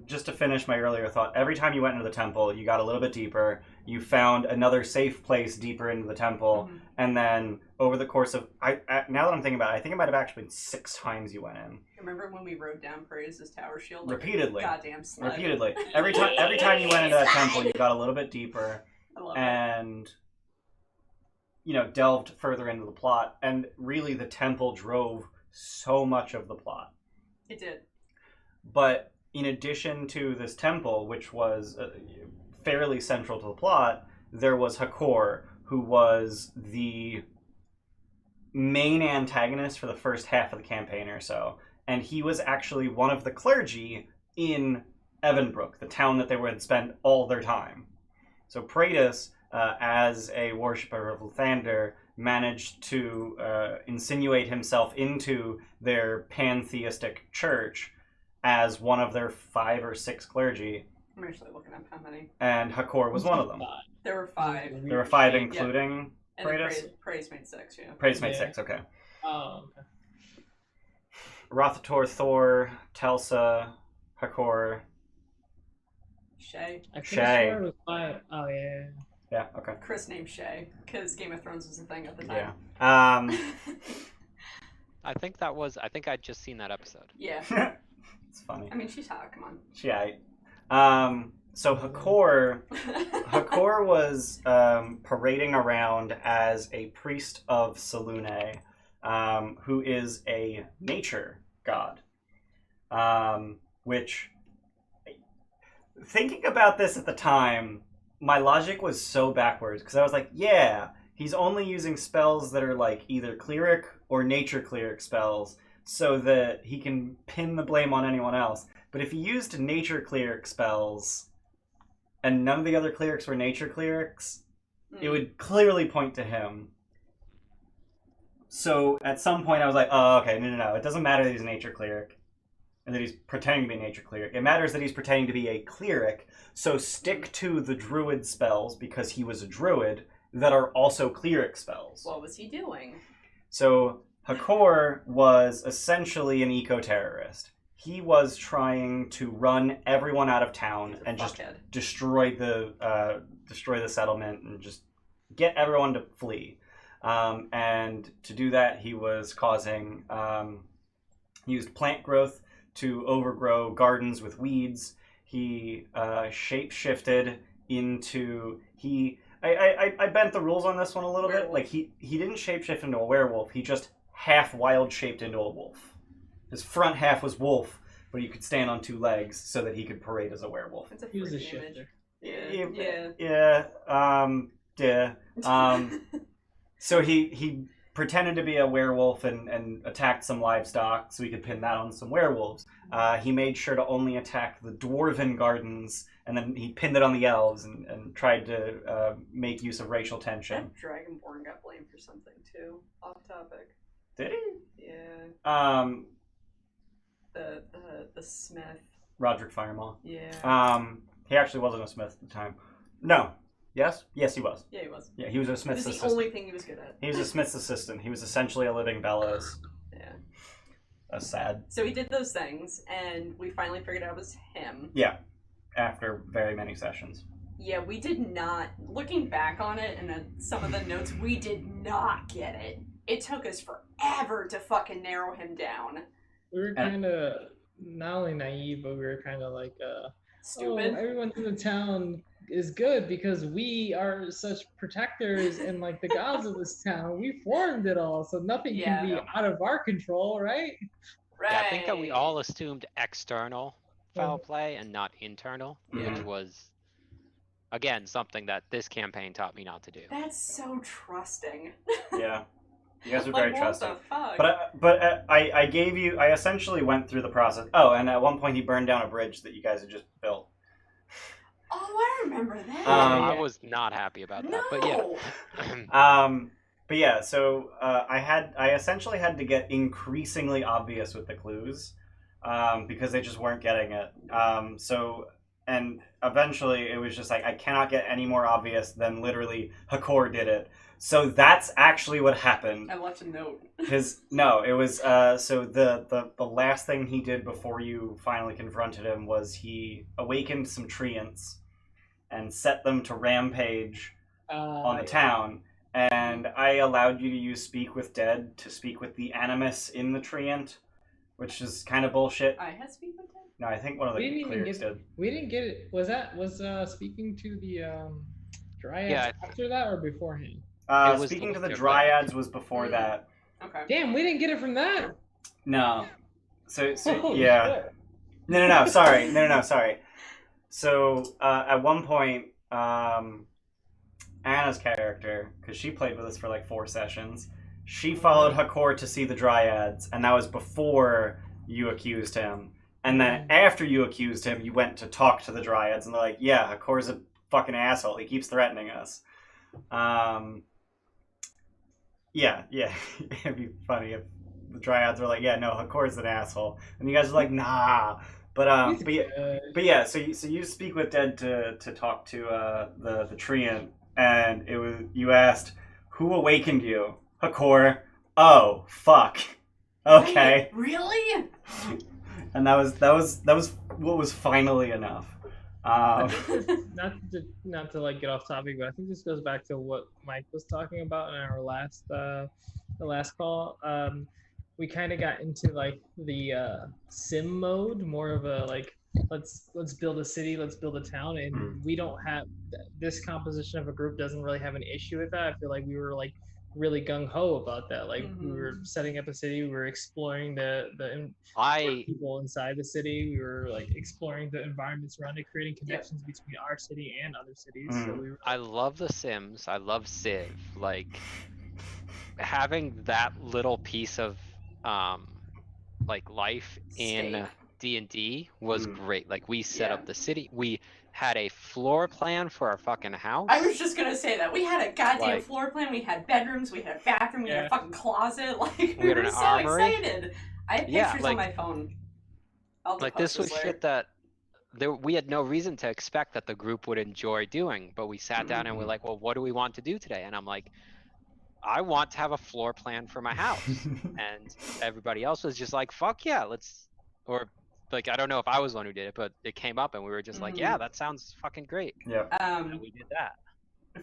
just to finish my earlier thought, every time you went into the temple, you got a little bit deeper. You found another safe place deeper into the temple, and then over the course of now that I'm thinking about it, I think it might have actually been 6 times you went in. Remember when we rode down Praise's tower shield? Like repeatedly. Goddamn sled. Repeatedly. Every time you went into that temple, you got a little bit deeper, and delved further into the plot. And really, the temple drove so much of the plot. It did. But in addition to this temple, which was fairly central to the plot, there was Hakor, who was the main antagonist for the first half of the campaign or so. And he was actually one of the clergy in Evanbrook, the town that they would spend all their time. So Praetus, as a worshipper of Lathander, managed to insinuate himself into their pantheistic church as one of their 5 or 6 clergy. I'm actually looking up how many. And Hakor was one of them. There were 5. There were 5 including Praetus? Praise made 6, yeah. Praise made 6, okay. Oh, okay. Rothator, Thor, Telsa, Hakor. Shay. Shay. Sure it was 5. Oh, yeah. Yeah, okay. Chris named Shay, because Game of Thrones was a thing at the time. Yeah. I think I'd just seen that episode. Yeah. It's funny. I mean, she's hot, come on. So Hakor was parading around as a priest of Selune, who is a nature god. Which, thinking about this at the time, my logic was so backwards, because I was like, yeah, he's only using spells that are like either cleric or nature cleric spells, so that he can pin the blame on anyone else. But if he used nature cleric spells, and none of the other clerics were nature clerics, it would clearly point to him. So at some point I was like, oh, okay, no. It doesn't matter that he's a nature cleric, and that he's pretending to be a nature cleric. It matters that he's pretending to be a cleric, so stick to the druid spells, because he was a druid, that are also cleric spells. What was he doing? So Hakor was essentially an eco-terrorist. He was trying to run everyone out of town and just destroy the settlement and just get everyone to flee. And to do that, he was causing he used plant growth to overgrow gardens with weeds. He shape-shifted into I bent the rules on this one a little bit. Like he didn't shapeshift into a werewolf. He just half wild shaped into a wolf. His front half was wolf, but he could stand on two legs so that he could parade as a werewolf. It's a He was a freaky image. shifter. Yeah. So he pretended to be a werewolf and attacked some livestock so he could pin that on some werewolves. He made sure to only attack the dwarven gardens, and then he pinned it on the elves and tried to make use of racial tension. That Dragonborn got blamed for something too. Off topic. Did he? Yeah. The Smith. Roderick Firemaw. Yeah. He actually wasn't a smith at the time. No. Yes? Yes, he was. Yeah, he was. Yeah, he was a It smith's was the assistant. only thing he was good at. He was a smith's assistant. He was essentially a living bellows. Yeah. That's sad. So he did those things, and we finally figured out it was him. Yeah. After very many sessions. Yeah, we did not, looking back on it and some of the notes, we did not get it. It took us forever to fucking narrow him down. We were kind of not only naive, but we were kind of like, Stupid. Oh, everyone in the town is good because we are such protectors and like the gods of this town. We formed it all, so nothing can be out of our control, right? Right. Yeah, I think that we all assumed external foul play and not internal, which was, again, something that this campaign taught me not to do. That's so trusting. Yeah. You guys are very trusting. What the fuck? But I essentially went through the process. Oh, and at one point he burned down a bridge that you guys had just built. Oh, I remember that. I was not happy about that, but yeah. So I essentially had to get increasingly obvious with the clues, because they just weren't getting it. And eventually it was just like, I cannot get any more obvious than literally Hakor did it. So that's actually what happened. I left a note. It was so the last thing he did before you finally confronted him was he awakened some treants and set them to rampage on the town. And I allowed you to use Speak with Dead to speak with the animus in the treant, which is kind of bullshit. I had Speak with Dead? No, I think one of the clerics did. We didn't get it. Was speaking to the dryads after that or beforehand? Speaking to the dryads was before that. Okay. Damn, we didn't get it from that. No. So Oh, yeah. shit. No. Sorry. So at one point, Anna's character, because she played with us for like 4 sessions, she followed Hakor to see the dryads, and that was before you accused him. And then after you accused him, you went to talk to the dryads, and they're like, "Yeah, Hakor's a fucking asshole. He keeps threatening us." Yeah. It'd be funny if the dryads were like, "Yeah, no, Hakor's an asshole," and you guys are like, "Nah." But yeah. So you speak with Dead to talk to the treant, and it was you asked, "Who awakened you?" Hakor. Oh fuck. Okay. Wait, really? And that was what was finally enough. Not to like get off topic, but I think this goes back to what Mike was talking about in our last the last call. We kind of got into like the sim mode, more of a like let's build a city, let's build a town, and we don't have this composition of a group doesn't really have an issue with that. I feel like we were like really gung-ho about that. Like we were setting up a city, we were exploring the people inside the city, we were like exploring the environments around it, creating connections between our city and other cities. So we were I love The Sims, I love Civ. Like having that little piece of like life in D&D was great. Like we set up the city, we had a floor plan for our fucking house. I was just gonna say that. We had a goddamn floor plan, we had bedrooms, we had a bathroom, we had a fucking closet, like we were so armory. Excited. I have pictures on my phone. Like this was shit that we had no reason to expect that the group would enjoy doing, but we sat down and we're like, well, what do we want to do today? And I'm like, I want to have a floor plan for my house. And everybody else was just like, fuck yeah, let's, or like, I don't know if I was the one who did it, but it came up and we were just like, yeah, that sounds fucking great. Yeah. And we did that.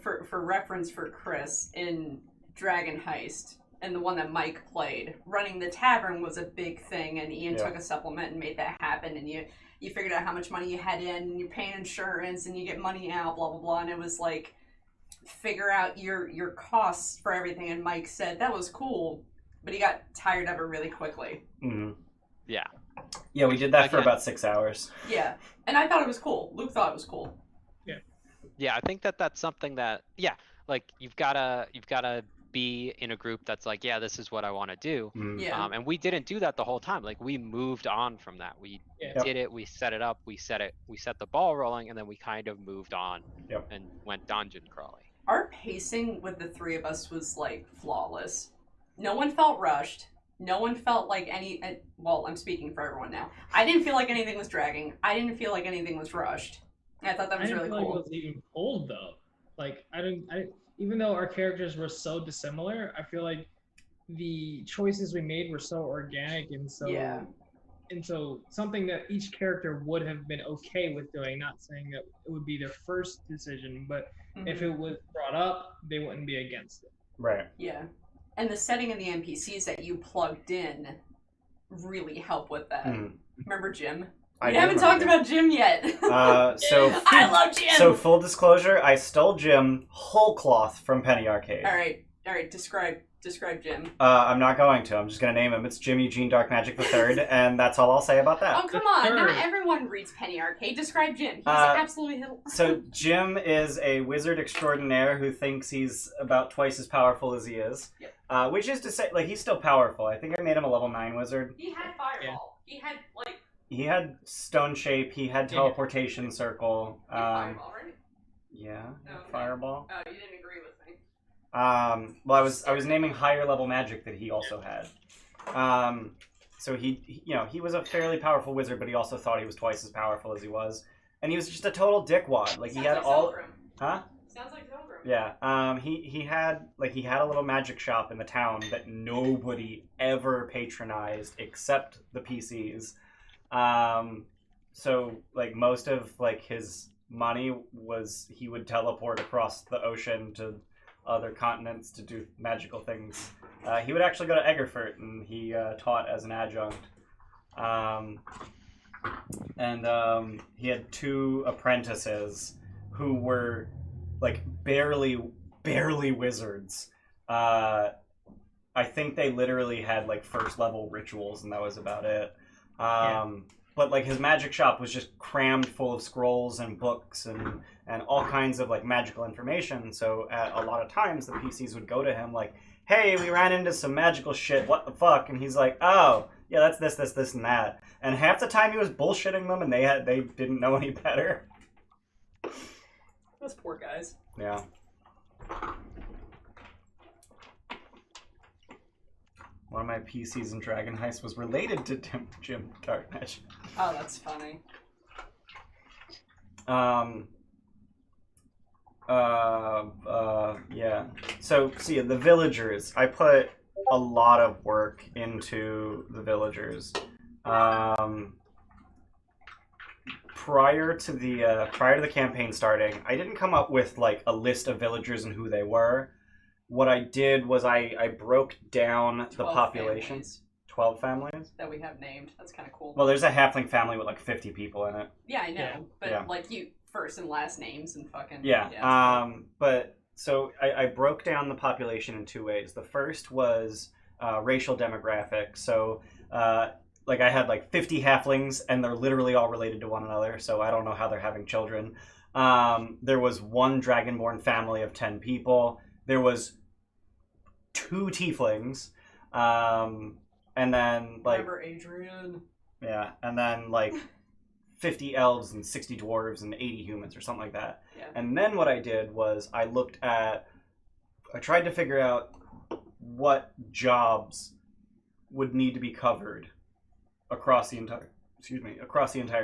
For reference for Chris, in Dragon Heist, and the one that Mike played, running the tavern was a big thing, and Ian took a supplement and made that happen, and you figured out how much money you had in, and you're paying insurance, and you get money out, blah, blah, blah, and it was like, figure out your costs for everything, and Mike said that was cool, but he got tired of it really quickly. Mm-hmm. Yeah. Yeah, we did that for about 6 hours. Yeah, and I thought it was cool. Luke thought it was cool. Yeah, I think that's something that, like you've gotta be in a group that's like, yeah, this is what I want to do. Yeah. And we didn't do that the whole time. Like we moved on from that. We did it. We set it up. We set the ball rolling, and then we kind of moved on and went dungeon crawling. Our pacing with the three of us was like flawless. No one felt rushed. No one felt like well, I'm speaking for everyone now. I didn't feel like anything was dragging. I didn't feel like anything was rushed. I thought that was really cool. Like it was even pulled though. Like I didn't. Even though our characters were so dissimilar, I feel like the choices we made were so organic and so something that each character would have been okay with doing. Not saying that it would be their first decision, but if it was brought up, they wouldn't be against it. Right. Yeah, and the setting and the NPCs that you plugged in really help with that. Remember Jim? We haven't talked about Jim yet. I love Jim. So full disclosure, I stole Jim whole cloth from Penny Arcade. All right. Describe Jim. I'm not going to. I'm just going to name him. It's Jim Eugene Dark Magic III, and that's all I'll say about that. Oh, come on. Not everyone reads Penny Arcade. Describe Jim. He's absolutely hilarious. So Jim is a wizard extraordinaire who thinks he's about twice as powerful as he is. Yep. Which is to say, like, he's still powerful. I think I made him a level 9 wizard. He had Fireball. Yeah. He had, like... He had Stone Shape. He had Teleportation Circle. Fireball, right? Yeah. Okay. Fireball. Oh, you didn't agree with me. Well, I was naming higher level magic that he also had. So he was a fairly powerful wizard, but he also thought he was twice as powerful as he was, and he was just a total dickwad. Like he had all, huh? Sounds like Zogrim. Yeah. He had a little magic shop in the town that nobody ever patronized except the PCs. So like most of like his money was he would teleport across the ocean to other continents to do magical things. He would actually go to Eggerfurt and he taught as an adjunct. And he had 2 apprentices who were like barely wizards. I think they literally had like first level rituals and that was about it. But like his magic shop was just crammed full of scrolls and books and all kinds of like magical information. So at a lot of times the PCs would go to him like, hey, we ran into some magical shit, what the fuck? And he's like, oh, yeah, that's this, and that. And half the time he was bullshitting them and they didn't know any better. Those poor guys. Yeah. One of my PCs in Dragon Heist was related to Jim Dark Magic. Oh, that's funny. Yeah. So, see, the villagers. I put a lot of work into the villagers. Prior to the campaign starting, I didn't come up with like a list of villagers and who they were. What I did was I broke down the population. Families 12 families? that we have named. That's kind of cool. Well, there's a halfling family with like 50 people in it. Yeah, I know. Yeah. But like you first and last names and fucking... Yeah. But so I broke down the population in 2 ways. The first was racial demographic. So like I had like 50 halflings and they're literally all related to one another. So I don't know how they're having children. There was 1 dragonborn family of 10 people. There was 2 tieflings, and then like Remember Adrian? yeah, and then like 50 elves and 60 dwarves and 80 humans or something like that. Yeah. And then what I did was I tried to figure out what jobs would need to be covered across the entire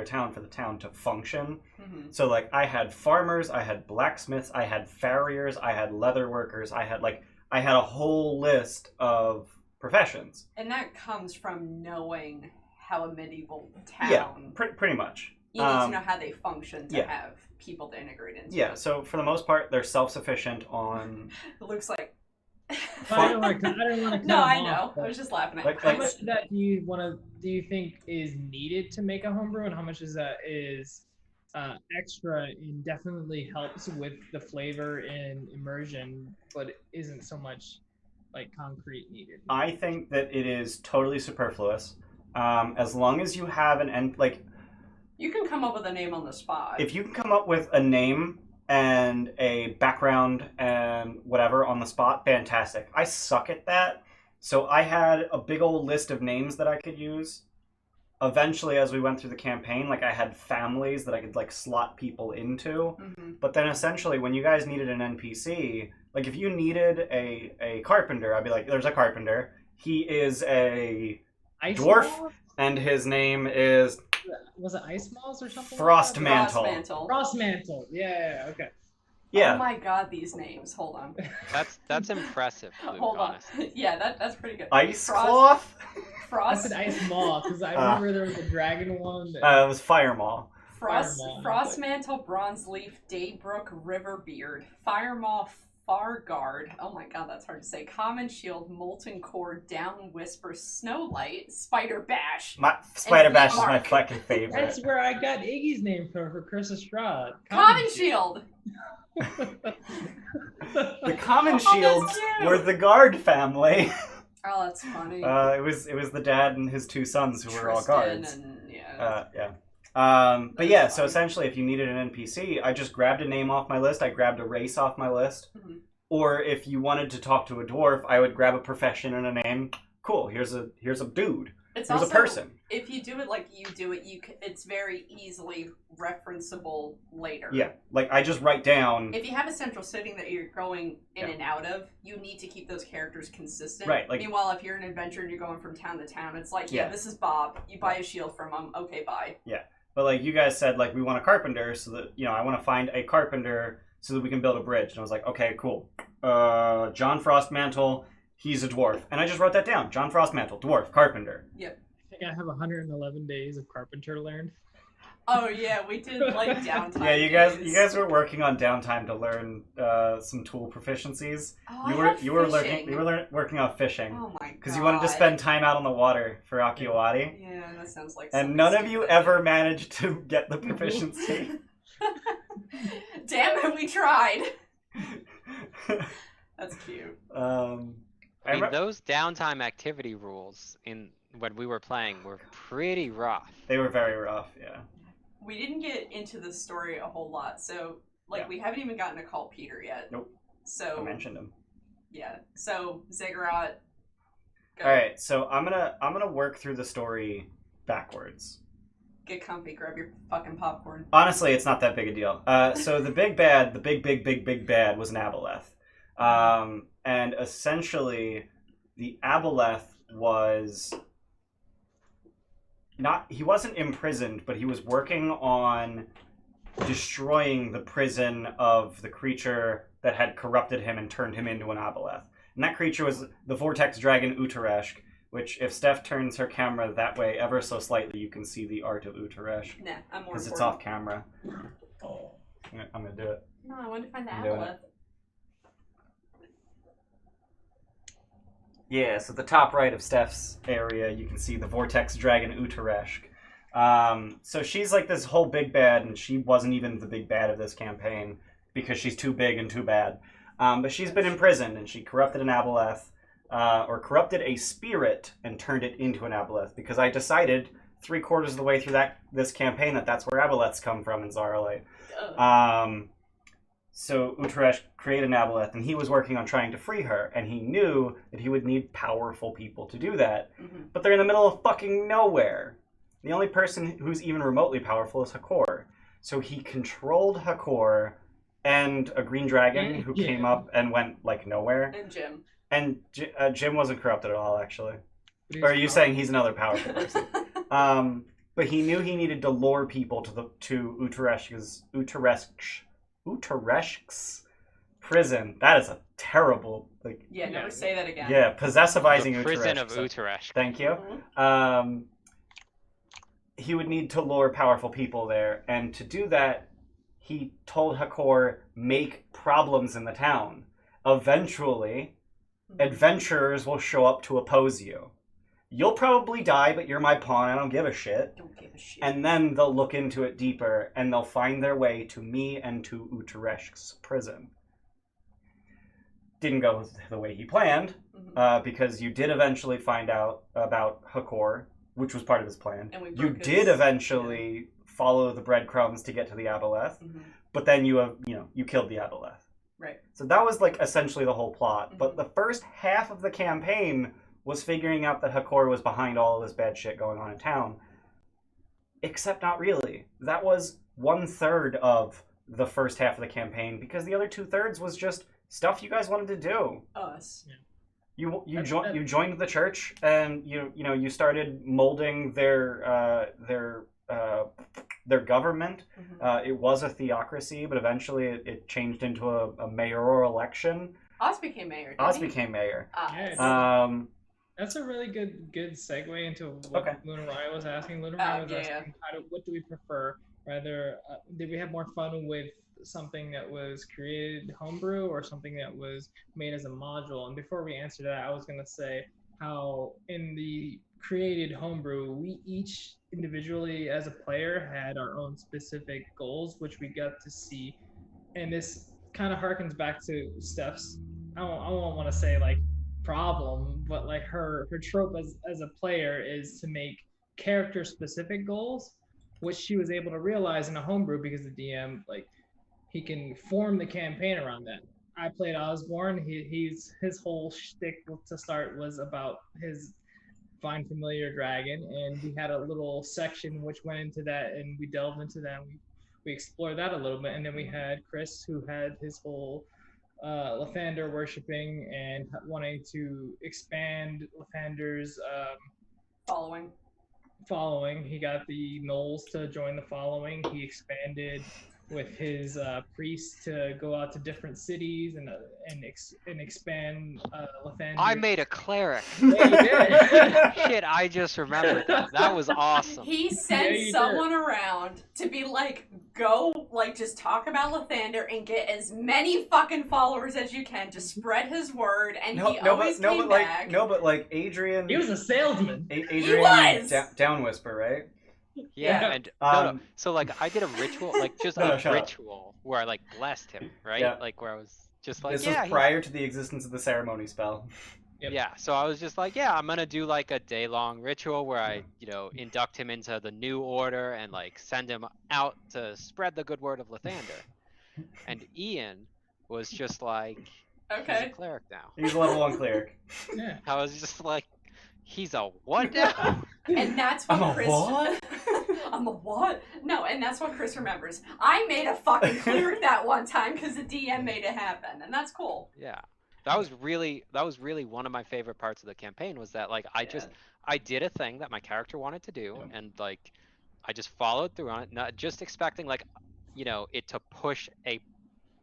town for the town to function. Mm-hmm. So like I had farmers, I had blacksmiths, I had farriers, I had leather workers, I I had a whole list of professions. And that comes from knowing how a medieval town... Yeah, pretty much. You need to know how they function to yeah. have people to integrate into Yeah, it. so for the most part, they're self-sufficient on... Luke's like... I don't want to. No, I know. I was just laughing at How much of that do you think is needed to make a homebrew, and how much is that extra and definitely helps with the flavor and immersion, but isn't so much like concrete needed? I think that it is totally superfluous. As long as you have an end, like... You can come up with a name on the spot. If you can come up with a name and a background and whatever on the spot, fantastic. I suck at that. So I had a big old list of names that I could use. Eventually, as we went through the campaign, like I had families that I could like slot people into. Mm-hmm. But then essentially when you guys needed an NPC, like if you needed a carpenter, I'd be like, there's a carpenter. He is a dwarf, and his name is... Was it Ice Malls or something? Frostmantle. Frostmantle. Yeah, okay. Yeah. Oh my god, these names. Hold on. That's impressive, Luke, Hold on. honestly. Yeah, that's pretty good. Ice Cloth? I Frost. said Ice Mall because I remember there was a dragon one. It was Fire Maw. Frostmantle, Bronzeleaf, Daybrook, Riverbeard, Firemaw, Farguard. Oh my god, that's hard to say. Common Shield, Molten Core, Down Whisper, Snowlight, Spider Bash. Spider Bash is Mark. my fucking favorite. That's where I got Iggy's name for Chris Estrada. Common Shield. The Common Oh, Shields that's cute. were the Guard family. Oh, that's funny. It was the dad and his two sons who were all guards. And, Yeah. But That's yeah, so fun. essentially, if you needed an NPC, I just grabbed a name off my list. I grabbed a race off my list. Mhm. Or if you wanted to talk to a dwarf, I would grab a profession and a name. Cool. Here's a dude. It's Here's also, a person. If you do it like you do it, it's very easily referenceable later. Yeah. Like I just write down. If you have a central setting that you're going in and out of, you need to keep those characters consistent. Right, like- Meanwhile, if you're an adventurer and you're going from town to town, it's like, Yeah. this is Bob. You buy a shield from him. Okay, bye. But like you guys said, like we want a carpenter, so that I want to find a carpenter so that we can build a bridge. And I was like, okay, cool. John Frostmantle, he's a dwarf, and I just wrote that down. John Frostmantle, dwarf, carpenter. I think I have 111 days of carpenter learned. Oh yeah, we did like downtime. Yeah, you days. guys were working on downtime to learn some tool proficiencies. Oh, You I were had you were fishing. working on fishing Oh my god. because you wanted to spend time out on the water for Akiwati. Yeah, that sounds like. And something none of you stupid. ever managed to get the proficiency. Damn it, we tried. That's cute. I mean, those downtime activity rules when we were playing were pretty rough. They were very rough, yeah. We didn't get into the story a whole lot, so Yeah. we haven't even gotten to call Peter yet. Nope. So I mentioned him. yeah. So Ziggurat. Go. All right, so I'm gonna work through the story backwards. Get comfy. Grab your fucking popcorn. Honestly, it's not that big a deal. So the big bad, the big bad was an Aboleth. And essentially, the Aboleth was he wasn't imprisoned, but he was working on destroying the prison of the creature that had corrupted him and turned him into an Aboleth. And that creature was the Vortex Dragon Utareshk, which if Steph turns her camera that way ever so slightly, you can see the art of Utareshk. Nah, I'm more Because it's important. off camera. I'm gonna do it. No, I want to find the I'm doing Aboleth. Yeah, so the top right of Steph's area, you can see the Vortex Dragon Utareshk. So she's like this whole big bad, and she wasn't even the big bad of this campaign because she's too big and too bad. But she's been imprisoned, and she corrupted an Aboleth, or corrupted a spirit and turned it into an Aboleth, because I decided 3/4 of the way through this campaign that's where Aboleths come from in Zarilian. So Utareshk created an Aboleth, and he was working on trying to free her, and he knew that he would need powerful people to do that. Mhm. But they're in the middle of fucking nowhere. The only person who's even remotely powerful is Hakor. So he controlled Hakor and a green dragon who Yeah. came up and went like nowhere. And Jim. And Jim wasn't corrupted at all, actually. But Or are you saying he's another powerful person? But he knew he needed to lure people to Utareshk's prison. That is a terrible, like, Yeah, never say that again. yeah, possessivizing The prison of Utrecht. Utrecht. Thank you. Mhm. He would need to lure powerful people there, and to do that, he told Hakor, make problems in the town. Eventually, adventurers will show up to oppose you. You'll probably die, but you're my pawn, I don't give a shit. Don't give a shit. And then they'll look into it deeper, and they'll find their way to me and to Utrecht's prison. Didn't go the way he planned, because you did eventually find out about Hakor, which was part of his plan. And we You broke did his- eventually follow the breadcrumbs to get to the Aboleth, but then you killed the Aboleth. Right. So that was like essentially the whole plot. Mhm. But the first half of the campaign was figuring out that Hakor was behind all this bad shit going on in town. Except not really. That was 1/3 of the first half of the campaign, because the other 2/3 was just stuff you guys wanted to do. Us. You That's- joined the church, and you started molding their government. It was a theocracy, but eventually it changed into a mayoral election. Oz became mayor. didn't Oz he? became mayor. Yeah, that's a really good segue into what Okay. Luna Raya was asking. Luna Raya was yeah. asking, what do we prefer? Rather, did we have more fun with something that was created homebrew or something that was made as a module? And before we answer that, I was going to say how in the created homebrew, we each individually as a player had our own specific goals, which we got to see. And this kind of harkens back to Steph's, I don't want to say like problem, but like her trope as a player is to make character specific goals, which she was able to realize in a homebrew because the DM, like, he can form the campaign around that. I played Osborne. His whole shtick to start was about his find familiar dragon, and we had a little section which went into that, and we delved into that. And we explored that a little bit, and then we had Chris, who had his whole Lathander worshipping and wanting to expand Lathander's following. He got the Knolls to join the following. He expanded with his priests to go out to different cities and expand Lathander. I made a cleric. Yeah, you did. Shit, I just remembered that. That was awesome. He sent you someone around to be like, go, like, just talk about Lathander and get as many fucking followers as you can to spread his word, and he always came back. But Adrian. He was a salesman. Adrian was! Down Whisper, right? Yeah, and no. So like, I did a ritual, like just No, a shut up. ritual where I like blessed him, right? Yeah. Like where I was just like, This yeah, was prior to the existence of the ceremony spell. Yep. yeah. So I was just like, yeah, I'm gonna do like a day-long ritual where I, induct him into the new order and like send him out to spread the good word of Lathander. And Ian was just like, he's a Okay. cleric now. He's a level 1 cleric. Yeah. I was just like, he's a what now? And that's what I'm a Chris. what? I'm a what? No, and that's what Chris remembers. I made a fucking cleric that one time because the DM made it happen, and that's cool. Yeah. That was really one of my favorite parts of the campaign, was that like I did a thing that my character wanted to do, and like I just followed through on it, not just expecting like it to push a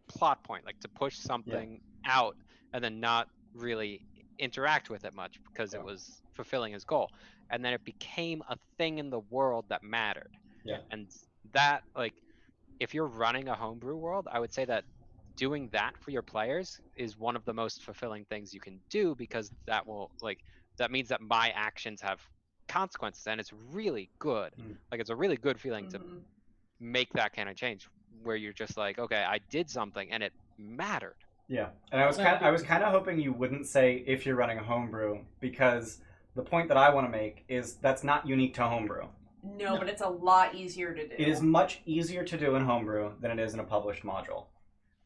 plot point, like to push something out and then not really interact with it much because it was fulfilling his goal. And then it became a thing in the world that mattered. Yeah. And that, like, if you're running a homebrew world, I would say that doing that for your players is one of the most fulfilling things you can do, because that means that my actions have consequences, and it's really good. Like, it's a really good feeling to make that kind of change where you're just like, okay, I did something and it mattered. Yeah, and I was kind of hoping you wouldn't say if you're running a homebrew, because the point that I want to make is that's not unique to homebrew. No, but it's a lot easier to do. It is much easier to do in homebrew than it is in a published module.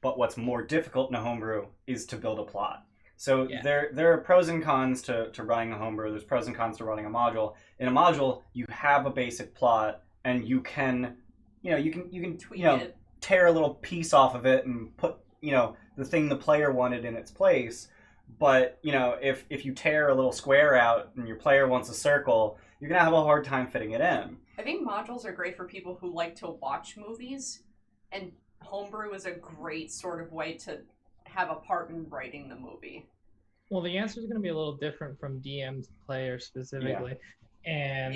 But what's more difficult in a homebrew is to build a plot. So there are pros and cons to running a homebrew. There's pros and cons to running a module. In a module, you have a basic plot, and you can tweak it. tear a little piece off of it and put the thing the player wanted in its place. But if you tear a little square out and your player wants a circle, you're gonna have a hard time fitting it in. I think modules are great for people who like to watch movies, and homebrew is a great sort of way to have a part in writing the movie? Well, the answer is going to be a little different from DM to player specifically, and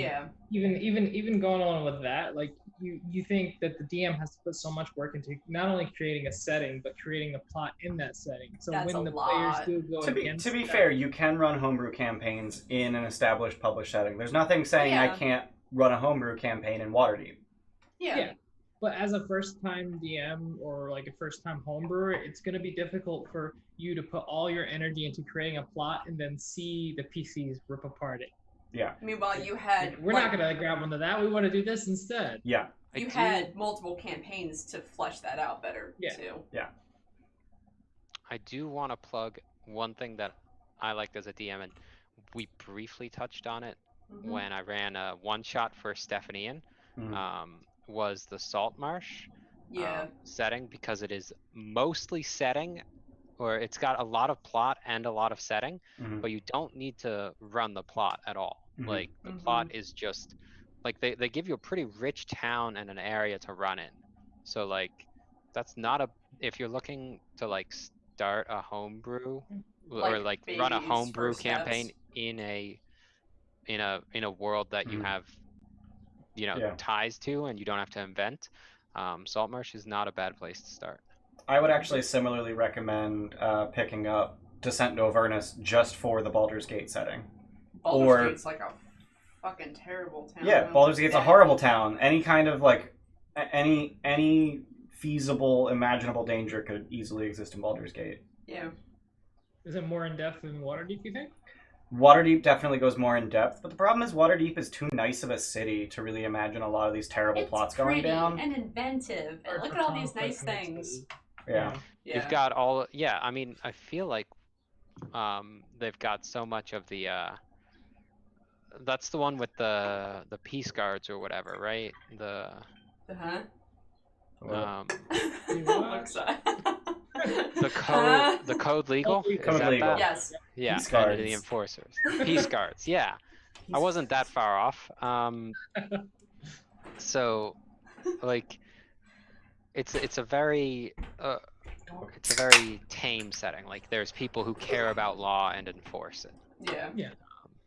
even going on with that, like you think that the DM has to put so much work into not only creating a setting but creating a plot in that setting. So That's when a the lot. players do go To against be that, fair, you can run homebrew campaigns in an established published setting. There's nothing saying I can't run a homebrew campaign in Waterdeep. Yeah. But as a first-time DM or like a first-time homebrewer, it's going to be difficult for you to put all your energy into creating a plot and then see the PCs rip apart it. Yeah. Meanwhile, you had... We're not going to grab onto that. We want to do this instead. Yeah. You had multiple campaigns to flesh that out better, too. Yeah. I do want to plug one thing that I liked as a DM, and we briefly touched on it when I ran a one-shot for Stephanie, was the Salt Marsh setting, because it is mostly setting, or it's got a lot of plot and a lot of setting, but you don't need to run the plot at all. Like, the plot is just, like, they give you a pretty rich town and an area to run in. So, like, that's not a, if you're looking to, like, start a homebrew, or, like, run a homebrew campaign in a world that you have, you know, ties to, and you don't have to invent, Saltmarsh is not a bad place to start. I would actually similarly recommend picking up Descent into Avernus just for the Baldur's Gate setting. Baldur's Gate's like a fucking terrible town. Yeah, Baldur's Gate's a horrible town. Any kind of, like, any feasible, imaginable danger could easily exist in Baldur's Gate. Yeah. Is it more in-depth than Waterdeep, you think? Waterdeep definitely goes more in depth, but the problem is Waterdeep is too nice of a city to really imagine a lot of these terrible plots going down. And inventive, and look at all these nice things. Yeah. You've got all, I mean, I feel like they've got so much of the, that's the one with the peace guards or whatever, right? The the code legal? Is Code that legal. that? Yes. Yeah, Peace and guards. the enforcers. Peace guards, yeah. I wasn't that far off. So, like, it's a very tame setting. Like, there's people who care about law and enforce it. Yeah. Yeah.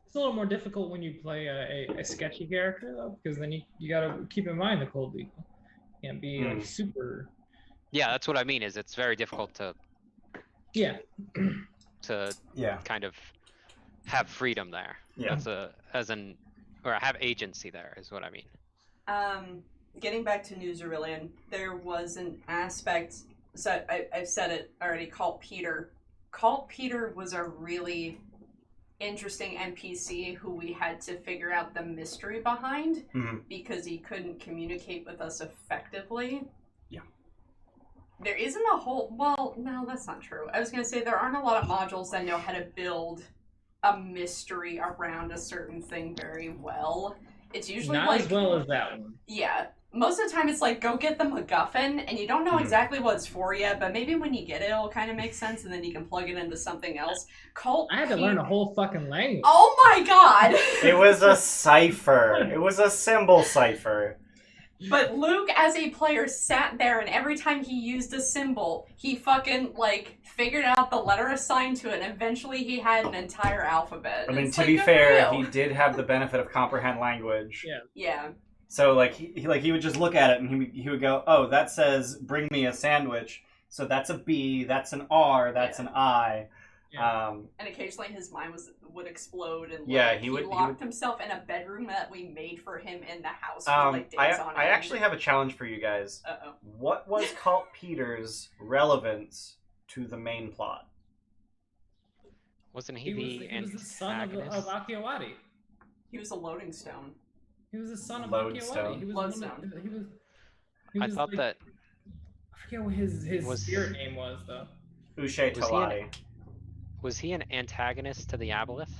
It's a little more difficult when you play a sketchy character, though, because then you gotta keep in mind the cold legal. Can't be like super. Yeah, that's what I mean. Is it's very difficult to kind of have freedom there. Yeah. Or have agency there is what I mean. Getting back to New Zarilian, there was an aspect. So I've said it already. Cult Peter. Cult Peter was a really interesting NPC who we had to figure out the mystery behind because he couldn't communicate with us effectively. Yeah. There isn't a whole... Well, no, that's not true. I was going to say there aren't a lot of modules that know how to build a mystery around a certain thing very well. It's usually not like... as well as that one. Yeah. Most of the time it's like, go get the MacGuffin, and you don't know exactly what it's for yet, but maybe when you get it, it'll kind of make sense, and then you can plug it into something else. I had to learn a whole fucking language. Oh my god! It was a cipher. It was a symbol cipher. But Luke, as a player, sat there, and every time he used a symbol, he fucking, like, figured out the letter assigned to it, and eventually he had an entire alphabet. I mean, it's to like, be good fair, for you. he did have the benefit of comprehend language. Yeah. Yeah. So, like, he would just look at it, and he would go, oh, that says, bring me a sandwich. So that's a B, that's an R, that's an I. Yeah. And occasionally his mind would explode, and he locked himself in a bedroom that we made for him in the house for like days on end. I actually have a challenge for you guys. Uh-oh. What was Cult Peter's relevance to the main plot? Wasn't he He was the son of Akiawati. He was a loading stone. He was the son of Lodestone. Akiawati. He was Lodestone. I thought like, that... I forget what his spirit name was, though. Ushe Talati. Was he an antagonist to the Aboleth?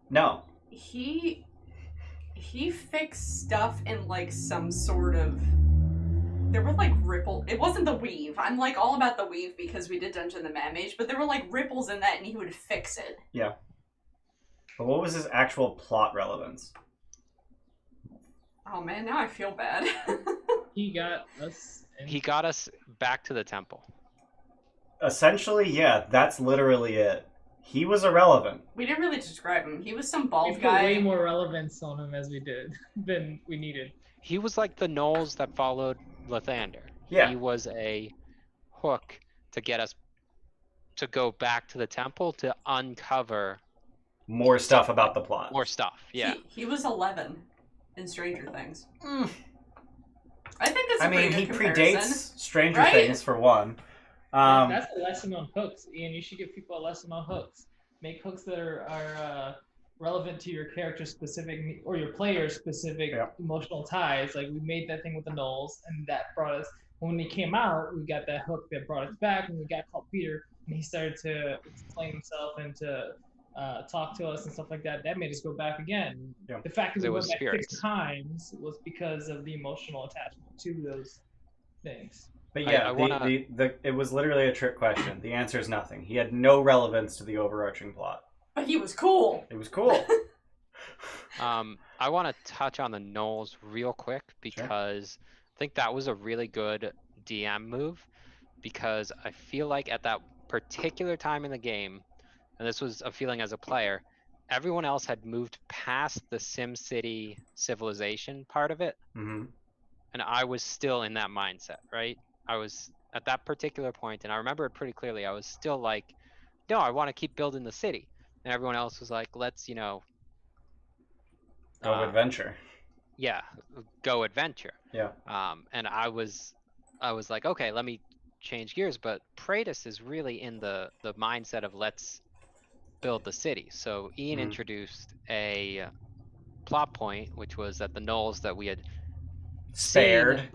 No. He fixed stuff in like some sort of... There were like it wasn't the weave. I'm like all about the weave because we did Dungeon the Mad Mage, but there were like ripples in that and he would fix it. Yeah. But what was his actual plot relevance? Oh man, now I feel bad. He got us... He got us back to the temple. Essentially, yeah, that's literally it. He was irrelevant. We didn't really describe him. He was some We bald put guy. way more relevance on him as we did than we needed. He was like the gnolls that followed Lathander. Yeah. He was a hook to get us to go back to the temple to uncover More stuff about the plot. more stuff. Yeah. He was 11 in Stranger Things. I think that's a I mean, pretty he good comparison. predates Stranger Right? Things for one. That's a lesson on hooks, Ian. You should give people a lesson on hooks. Make hooks that are relevant to your character specific or your player specific emotional ties. Like we made that thing with the gnolls, and that brought us. When he came out, we got that hook that brought us back, and we got called Peter, and he started to explain himself and to talk to us and stuff like that. That made us go back again. Yeah. The fact that we It went was back spirits. 6 times was because of the emotional attachment to those things. But yeah, I wanna- it was literally a trick question. The answer is nothing. He had no relevance to the overarching plot. But he was cool. It was cool. I want to touch on the gnolls real quick because I think that was a really good DM move because I feel like at that particular time in the game, and this was a feeling as a player, everyone else had moved past the SimCity civilization part of it, hmm and I was still in that mindset, right? I was at that particular point, and I remember it pretty clearly. I was still like, no, I want to keep building the city. And everyone else was like, let's, Go adventure. yeah, go adventure. Yeah. And I was like, okay, let me change gears. But Praetus is really in the mindset of let's build the city. So Ian introduced a plot point, which was that the gnolls that we had Spared.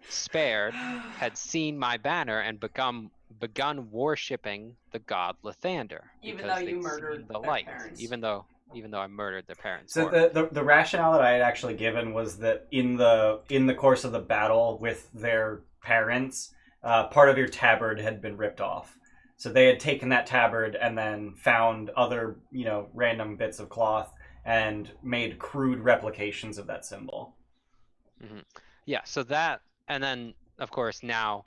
spared had seen my banner and begun worshipping the god Lathander. Even because though you they'd murdered seen the their light. parents. Even though I murdered their parents. So for it. the rationale that I had actually given was that in the course of the battle with their parents, part of your tabard had been ripped off. So they had taken that tabard and then found other, random bits of cloth and made crude replications of that symbol. Mm-hmm. Yeah, so that, and then of course now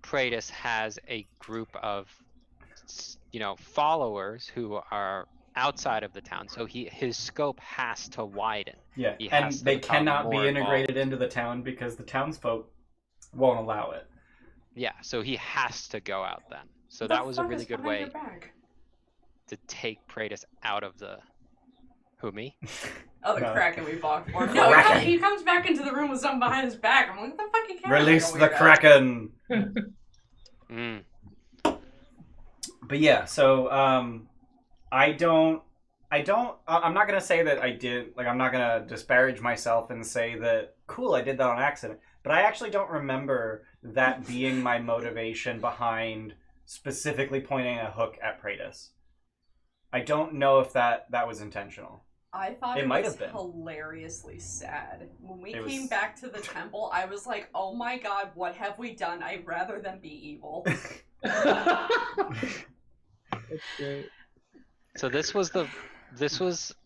Praetus has a group of followers who are outside of the town, so his scope has to widen. Yeah, He and has to they become cannot be more integrated involved. into the town because the townsfolk won't allow it. Yeah, so he has to go out then. So What the that was a fuck really is good behind way your back? to take Praetus out of the. Who, me? Oh, the No. Kraken we fought for. The No, Kraken. he comes back into the room with something behind his back. I'm like, what the fuck you carrying? Release Like a the weirdo? Kraken. Mm. But yeah, so I'm not gonna say that I did, like, I'm not gonna disparage myself and say that, cool, I did that on accident, but I actually don't remember that being my motivation behind specifically pointing a hook at Praetus. I don't know if that was intentional. I thought It it might was have been. hilariously sad. When we It came was- back to the temple, I was like, oh my god, what have we done? I'd rather them be evil. That's great. So this was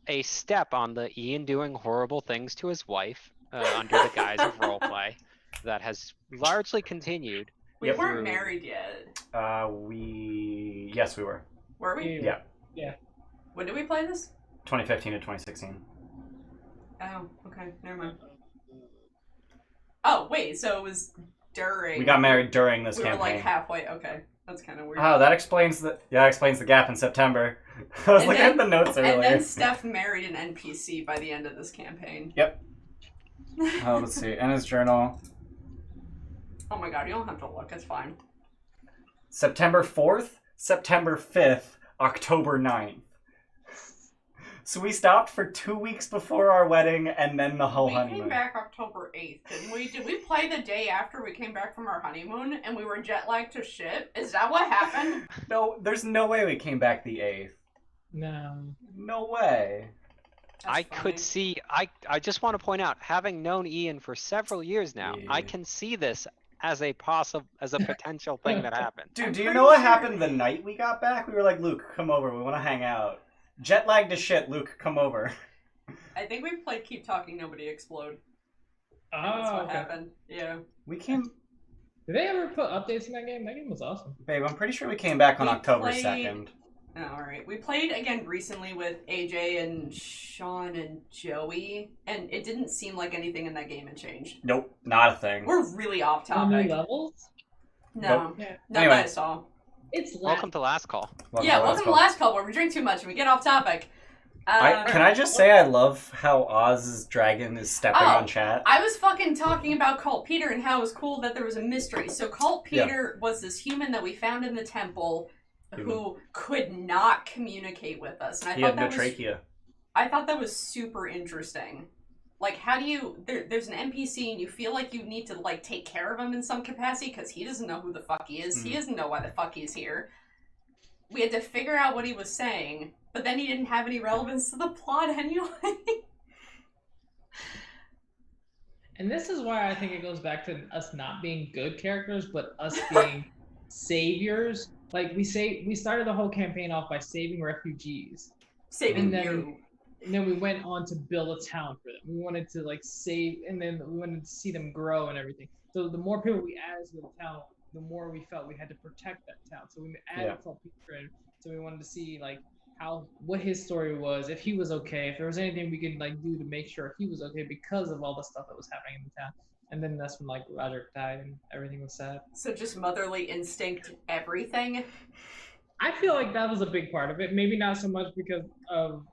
a step on the Ian doing horrible things to his wife under the guise of roleplay that has largely continued. We Yep. weren't married yet. Yes, we were. Were we? Yeah. When did we play this? 2015 to 2016. Oh, okay, never mind. Oh, wait, so it was during... We got married during this We were campaign. like halfway, okay. That's kind of weird. Oh, that explains the gap in September. I was And looking then- at the notes earlier. And then Steph married an NPC by the end of this campaign. Yep. Let's see. In his journal. Oh my god, you don't have to look, it's fine. September 4th, September 5th, October 9th. So we stopped for 2 weeks before our wedding and then the whole We honeymoon. came back October 8th, didn't we? Did we play the day after we came back from our honeymoon and we were jet lagged to shit? Is that what happened? No, there's no way we came back the 8th. No. No way. That's I funny. could see. I just want to point out, having known Ian for several years now, I Yeah. can see this as a potential thing that happened. Dude, I'm do you pretty know what sure- happened the night we got back? We were like, Luke, come over. We want to hang out. Jet lagged to shit. Luke, come over. I think we played Keep Talking Nobody Explode. Oh, That's what okay. happened. Yeah. We came... Did they ever put updates in that game? That game was awesome. Babe, I'm pretty sure we came back on We October played- 2nd. Oh, all right. We played again recently with AJ and Sean and Joey, and it didn't seem like anything in that game had changed. Nope, not a thing. We're really off New topic. levels? No, Nope. Yeah. not Anyway. that I saw. It's Welcome to last call. Welcome to last call where we drink too much and we get off topic. Can I just say I love how Oz's dragon is stepping on chat? I was fucking talking about Cult Peter and how it was cool that there was a mystery. So Cult Peter was this human that we found in the temple who could not communicate with us. And He had no trachea. I thought that was super interesting. Like, how do you... there's an NPC and you feel like you need to, like, take care of him in some capacity because he doesn't know who the fuck he is. He doesn't know why the fuck he's here. We had to figure out what he was saying, but then he didn't have any relevance to the plot anyway. And this is why I think it goes back to us not being good characters, but us being saviors. Like, we started the whole campaign off by saving refugees. Saving And you. And then we went on to build a town for them. We wanted to, like, save, and then we wanted to see them grow and everything. So the more people we added to the town, the more we felt we had to protect that town. So we added Cult Peter in. So we wanted to see, like, what his story was, if he was okay, if there was anything we could, like, do to make sure he was okay because of all the stuff that was happening in the town. And then that's when, like, Roderick died and everything was sad. So just motherly instinct everything? I feel like that was a big part of it. Maybe not so much because of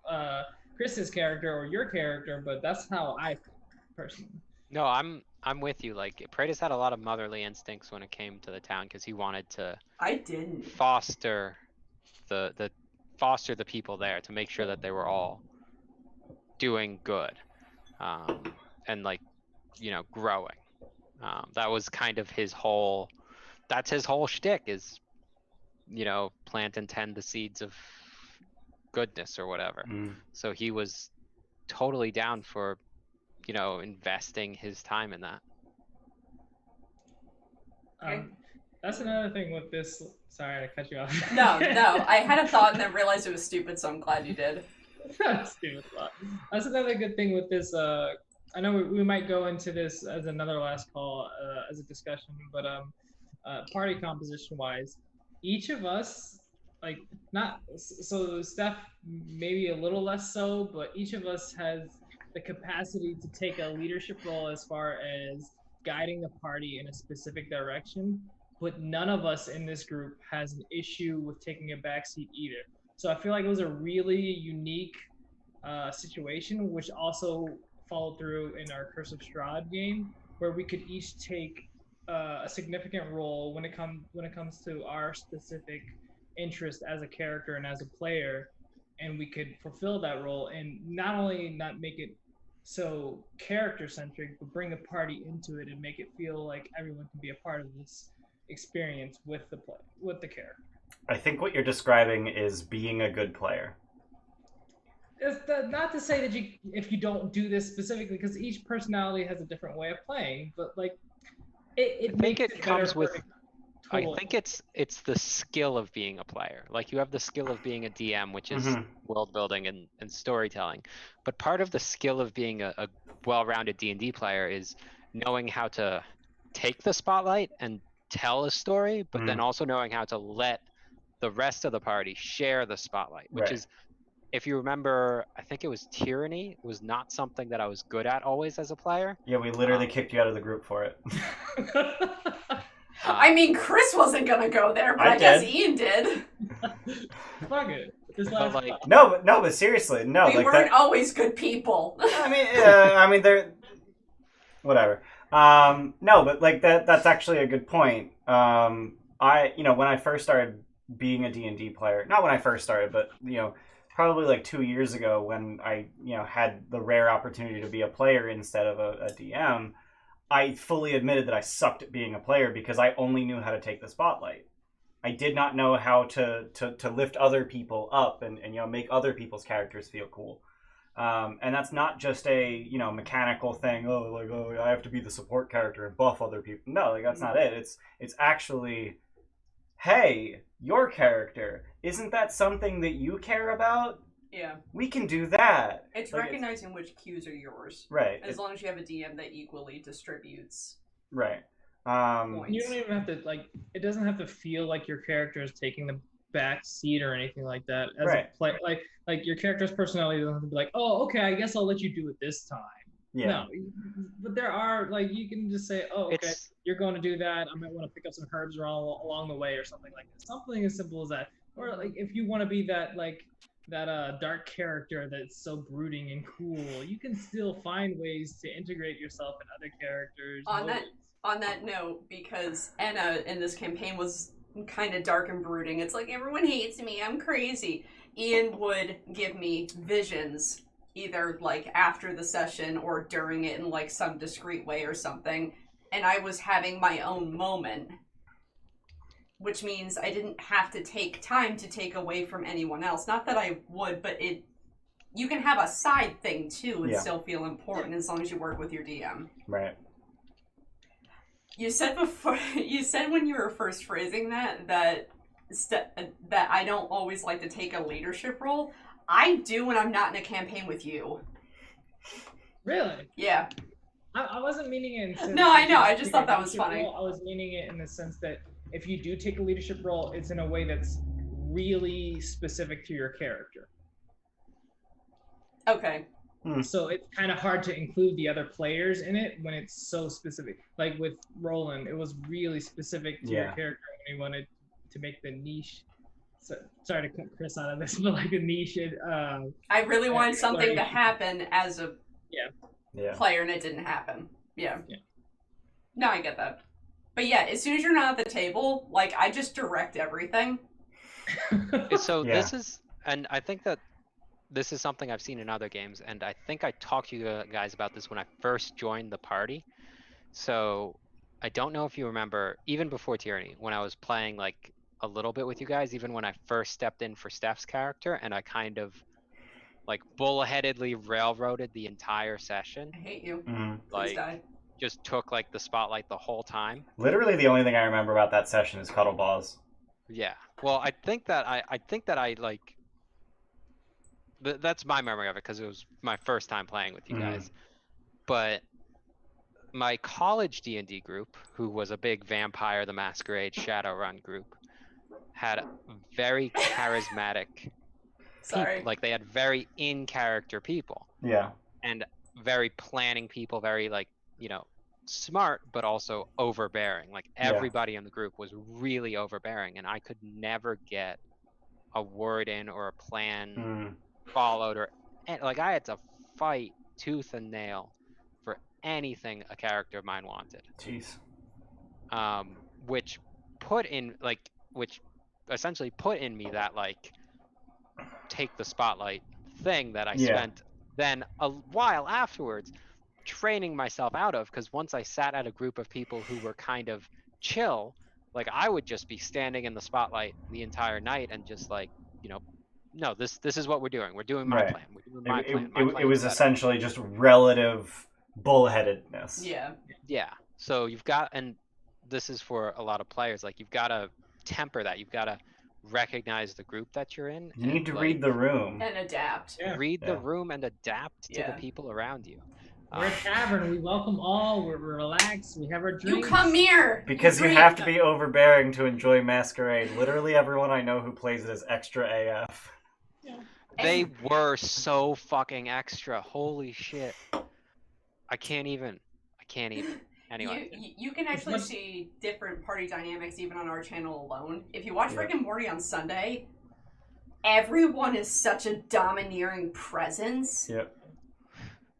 Chris's character or your character, but that's how I feel, personally. No, I'm with you. Like, Praetus had a lot of motherly instincts when it came to the town because he wanted to I didn't. foster the people there to make sure that they were all doing good, and, like, you know, growing. That was kind of his whole shtick is, you know, plant and tend the seeds of goodness or whatever. So he was totally down for, you know, investing his time in that. That's another thing with this. Sorry to cut you off. No, I had a thought and then realized it was stupid, so I'm glad you did. Stupid thought. That's another good thing with this. I know we might go into this as another last call as a discussion, but party composition wise, each of us, like, not so Steph maybe a little less so, but each of us has the capacity to take a leadership role as far as guiding the party in a specific direction, but none of us in this group has an issue with taking a backseat either. So I feel like it was a really unique situation, which also followed through in our Curse of Strahd game, where we could each take a significant role when it comes to our specific interest as a character and as a player, and we could fulfill that role and not only not make it so character centric, but bring the party into it and make it feel like everyone can be a part of this experience with the character. I think what you're describing is being a good player. Not to say that if you don't do this specifically, because each personality has a different way of playing, but, like, I think it comes with. I think it's the skill of being a player. Like, you have the skill of being a DM, which is world building and storytelling. But part of the skill of being a well-rounded D&D player is knowing how to take the spotlight and tell a story, but then also knowing how to let the rest of the party share the spotlight, which is, if you remember, I think it was Tyranny, was not something that I was good at always as a player. Yeah, we literally kicked you out of the group for it. I mean, Chris wasn't gonna go there, but I guess Ian did. Fuck it. No, but seriously, no. We weren't always good people. I mean, they're whatever. No, but, like, that's actually a good point. When I first started being a D&D player, not when I first started, but, probably like 2 years ago when I, had the rare opportunity to be a player instead of a DM, I fully admitted that I sucked at being a player because I only knew how to take the spotlight. I did not know how to lift other people up and make other people's characters feel cool. And that's not just a, mechanical thing. I have to be the support character and buff other people. No, like, that's not it. It's actually, hey, your character, isn't that something that you care about? Yeah. We can do that. It's like, recognizing which cues are yours. Right. As long as you have a DM that equally distributes. Right. You don't even have to it doesn't have to feel like your character is taking the back seat or anything like that. As Right. a play, like your character's personality doesn't have to be like, oh, okay, I guess I'll let you do it this time. Yeah. No, but there are you can just say, oh, okay, you're going to do that. I might want to pick up some herbs along the way or something like that. Something as simple as that. Or if you want to be that dark character that's so brooding and cool, you can still find ways to integrate yourself in other characters. On that note, because Anna in this campaign was kind of dark and brooding. It's like, everyone hates me, I'm crazy. Ian would give me visions, either after the session or during it in some discreet way or something, and I was having my own moment, which means I didn't have to take time to take away from anyone else. Not that I would, but you can have a side thing too and still feel important as long as you work with your DM. Right. You said when you were first phrasing that I don't always like to take a leadership role. I do when I'm not in a campaign with you. Really? Yeah. I wasn't meaning it in No, I know. I just thought that was funny. I was meaning it in the sense that if you do take a leadership role, it's in a way that's really specific to your character. Okay. So it's kind of hard to include the other players in it when it's so specific. Like with Roland, it was really specific to your character when he wanted to make the niche. So, sorry to cut Chris out of this, but a niche. I really wanted something to happen as a yeah. player, and it didn't happen. Yeah. No, I get that. But yeah, as soon as you're not at the table, I just direct everything. So this is, and I think that this is something I've seen in other games, and I think I talked to you guys about this when I first joined the party. So I don't know if you remember, even before Tyranny, when I was playing a little bit with you guys, even when I first stepped in for Steph's character, and I kind of bullheadedly railroaded the entire session. I hate you. Mm-hmm. Just took the spotlight the whole time. Literally the only thing I remember about that session is cuddle balls. Yeah. Well, I think that that's my memory of it because it was my first time playing with you guys. But my college D&D group, who was a big Vampire the Masquerade Shadowrun group, had very charismatic people. They had very in-character people. Yeah. And very planning people, very smart, but also overbearing. Everybody in the group was really overbearing, and I could never get a word in or a plan followed, or I had to fight tooth and nail for anything a character of mine wanted. Jeez. Which essentially put in me that take the spotlight thing that I spent then a while afterwards training myself out of, because once I sat at a group of people who were kind of chill, I would just be standing in the spotlight the entire night and just no, this is what we're doing. We're doing my plan. We're doing my plan. It was essentially just relative bullheadedness. Yeah. Yeah. So you've got, and this is for a lot of players, you've got to temper that. You've got to recognize the group that you're in. You need to read the room. And adapt. Read the room and adapt to the people around you. We're a tavern. We welcome all. We're relaxed. We have our drinks. You come here! Because you have to be overbearing to enjoy Masquerade. Literally everyone I know who plays it is extra AF. They were so fucking extra. Holy shit. I can't even. Anyway. You can actually see different party dynamics even on our channel alone. If you watch Rick and Morty on Sunday, everyone is such a domineering presence. Yep.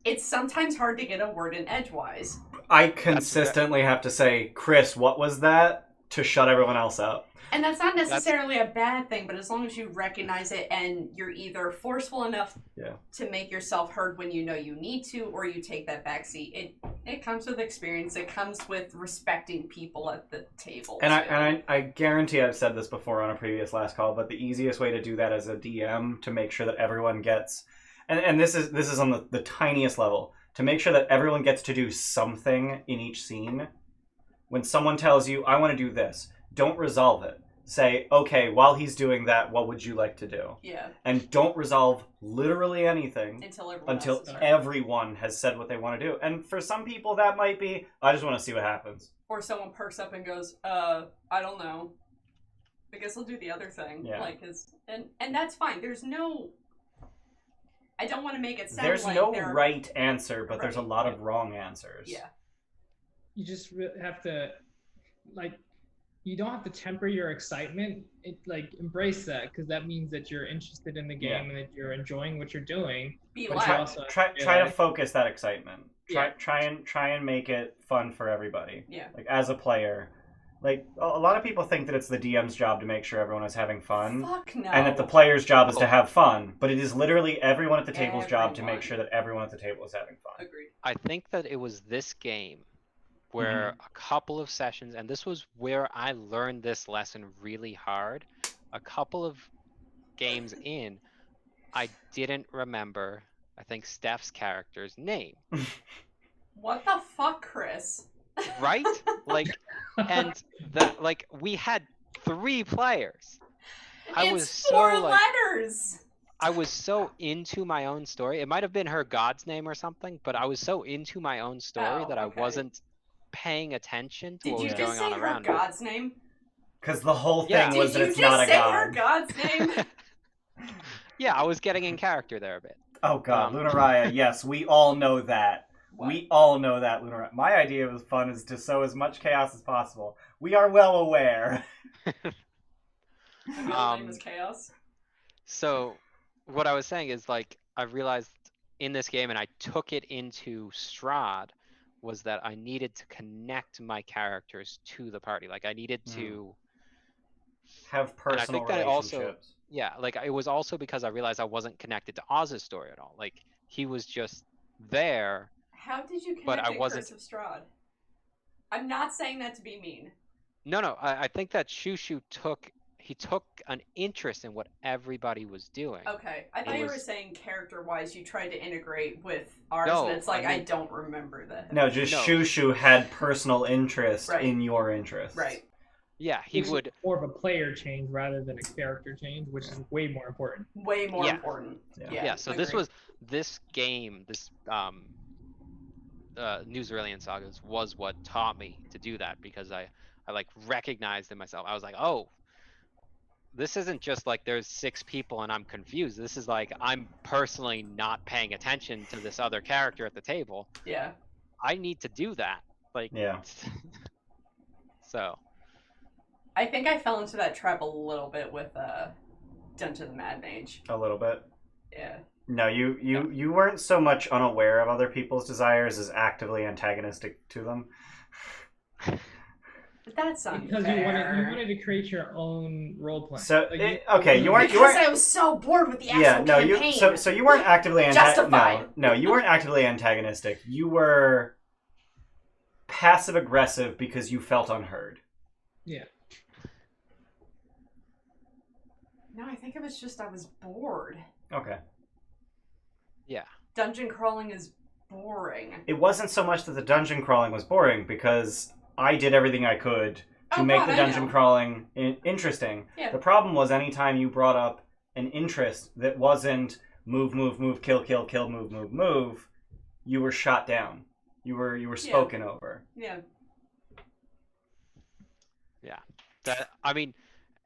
It's sometimes hard to get a word in edgewise. I consistently have to say, Chris, what was that? To shut everyone else up. And that's not necessarily a bad thing, but as long as you recognize it and you're either forceful enough to make yourself heard when you know you need to, or you take that backseat. It comes with experience. It comes with respecting people at the table. And I guarantee I've said this before on a previous last call, but the easiest way to do that as a DM to make sure that everyone gets, and this is on the tiniest level, to make sure that everyone gets to do something in each scene. When someone tells you, I want to do this, don't resolve it. say, okay, while he's doing that, what would you like to do? Yeah. And don't resolve literally anything Until everyone has said what they want to do. And for some people, that might be, I just want to see what happens. Or someone perks up and goes, I don't know. I guess I'll do the other thing. Yeah. Like, and that's fine. There's no... I don't want to make it sound there's like no right answer, but Right. there's a lot of wrong answers. Yeah. You just have to, like, you don't have to temper your excitement. Embrace that, because that means that you're interested in the game and that you're enjoying what you're doing. Be But loud. you also Try to focus that excitement. Yeah. Try and make it fun for everybody. Yeah. Like as a player, like a lot of people think that it's the DM's job to make sure everyone is having fun, Fuck no. and that the player's job is to have fun. But it is literally everyone at the table's job to make Everyone. sure that everyone at the table is having fun. Agreed. I think that it was this game where a couple of sessions, and this was where I learned this lesson really hard. A couple of games in, I didn't remember, I think, Steph's character's name. What the fuck, Chris? Right? And we had 3 players. It's 4 letters! I was so into my own story. It might have been her god's name or something, but I was so into my own story that I wasn't paying attention to what was going on around me. Did you just say her god's name? Because the whole thing Yeah. was Did that you it's just not a say her god. god's name? Yeah, I was getting in character there a bit. Oh god, Lunaraya, yes, we all know that. What? We all know that, Lunaraya. My idea of fun is to sow as much chaos as possible. We are well aware. The middle name is Chaos. So what I was saying is, like, I realized in this game, and I took it into Strahd, was that I needed to connect my characters to the party. Like, I needed to have personal and I think that relationships. Yeah, like, it was also because I realized I wasn't connected to Oz's story at all. Like, he was just there. How did you But connect I in wasn't- Curse of Strahd? I'm not saying that to be mean. No, I think that Shushu took an interest in what everybody was doing. Okay, I thought you were saying character-wise you tried to integrate with ours, No, and it's like, I mean- I don't remember that. No, just Shushu had personal interest Right. in your interests. Right. Yeah, he Which is would. more of a player change rather than a character change, which is way more important. Way more Yeah. important. Yeah. Yeah, Yeah, so this game, this New Zarilian Sagas was what taught me to do that, because I like recognized in myself. I was like, oh, this isn't just like there's 6 people and I'm confused. This is like I'm personally not paying attention to this other character at the table. Yeah. I need to do that. Like, Yeah. So. I think I fell into that trap a little bit with Dungeon of the Mad Mage. A little bit. Yeah. No, you weren't so much unaware of other people's desires as actively antagonistic to them. But that's unfair. Because you wanted to create your own role play. So Like, you weren't. Because I was so bored with the actual campaign. So you weren't actively Justified. No, you weren't actively antagonistic. You were passive aggressive because you felt unheard. Yeah. No, I think it was just I was bored. Okay. Yeah. Dungeon crawling is boring. It wasn't so much that the dungeon crawling was boring, because I did everything I could to make the dungeon crawling interesting. Yeah. The problem was anytime you brought up an interest that wasn't move, kill, move, you were shot down. You were spoken over. Yeah. Yeah.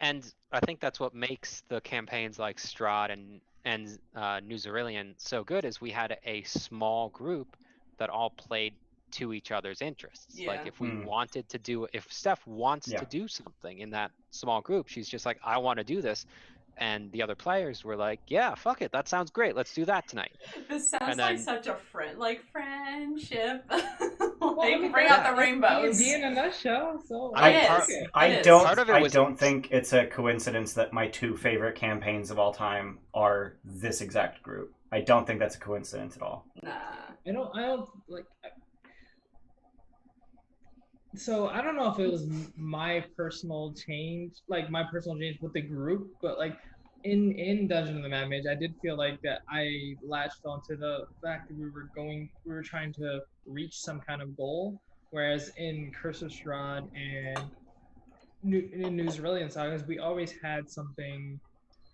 And I think that's what makes the campaigns like Strahd and New Zarilian so good, is we had a small group that all played to each other's interests. Yeah. Like, if we wanted to do, if Steph wants to do something in that small group, she's just like, I want to do this. And the other players were like, yeah, fuck it, that sounds great, let's do that tonight. This sounds like such a friendship. Well, bring out the rainbows. D&D in a nutshell. So I Part don't think it's a coincidence that my 2 favorite campaigns of all time are this exact group. I don't think that's a coincidence at all. Nah. I don't like. So I don't know if it was my personal change with the group, but like in Dungeon of the Mad Mage, I did feel like that I latched onto the fact that we were trying to reach some kind of goal, whereas in Curse of Strahd and in New Zarilian Sagas, we always had something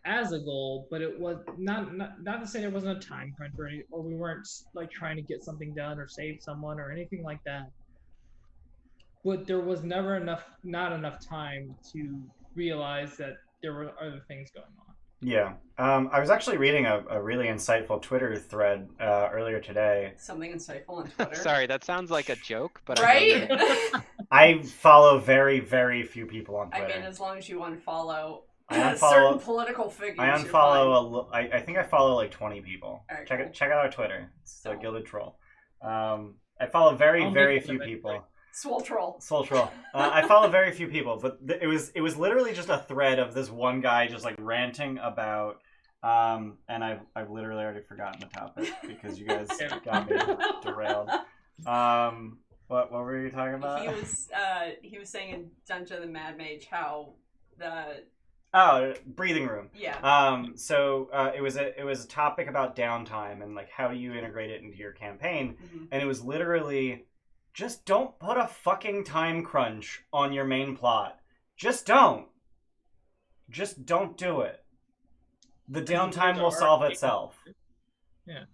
as a goal, but it was not to say there wasn't a time crunch or we weren't like trying to get something done or save someone or anything like that. But there was never not enough time to realize that there were other things going on. Yeah. I was actually reading a really insightful Twitter thread earlier today. Something insightful on Twitter. Sorry, that sounds like a joke, but Right? I follow very, very few people on I Twitter. mean, as long as you unfollow I certain political figures, I you're fine. unfollow I think I follow like 20 people. Alright, check cool. it. Check out our Twitter. It's the Cool. Gilded Troll. I follow very, I'll very make few them people. Swole troll. Soul Troll. I follow very few people, but it was literally just a thread of this one guy just like ranting about. And I've literally already forgotten the topic because you guys got me derailed. What were you talking about? He was saying in Dungeon of the Mad Mage how the breathing room. Yeah. So it was a topic about downtime and like how do you integrate it into your campaign, and it was literally just don't put a fucking time crunch on your main plot. Just don't do it. The downtime will solve itself. Yeah.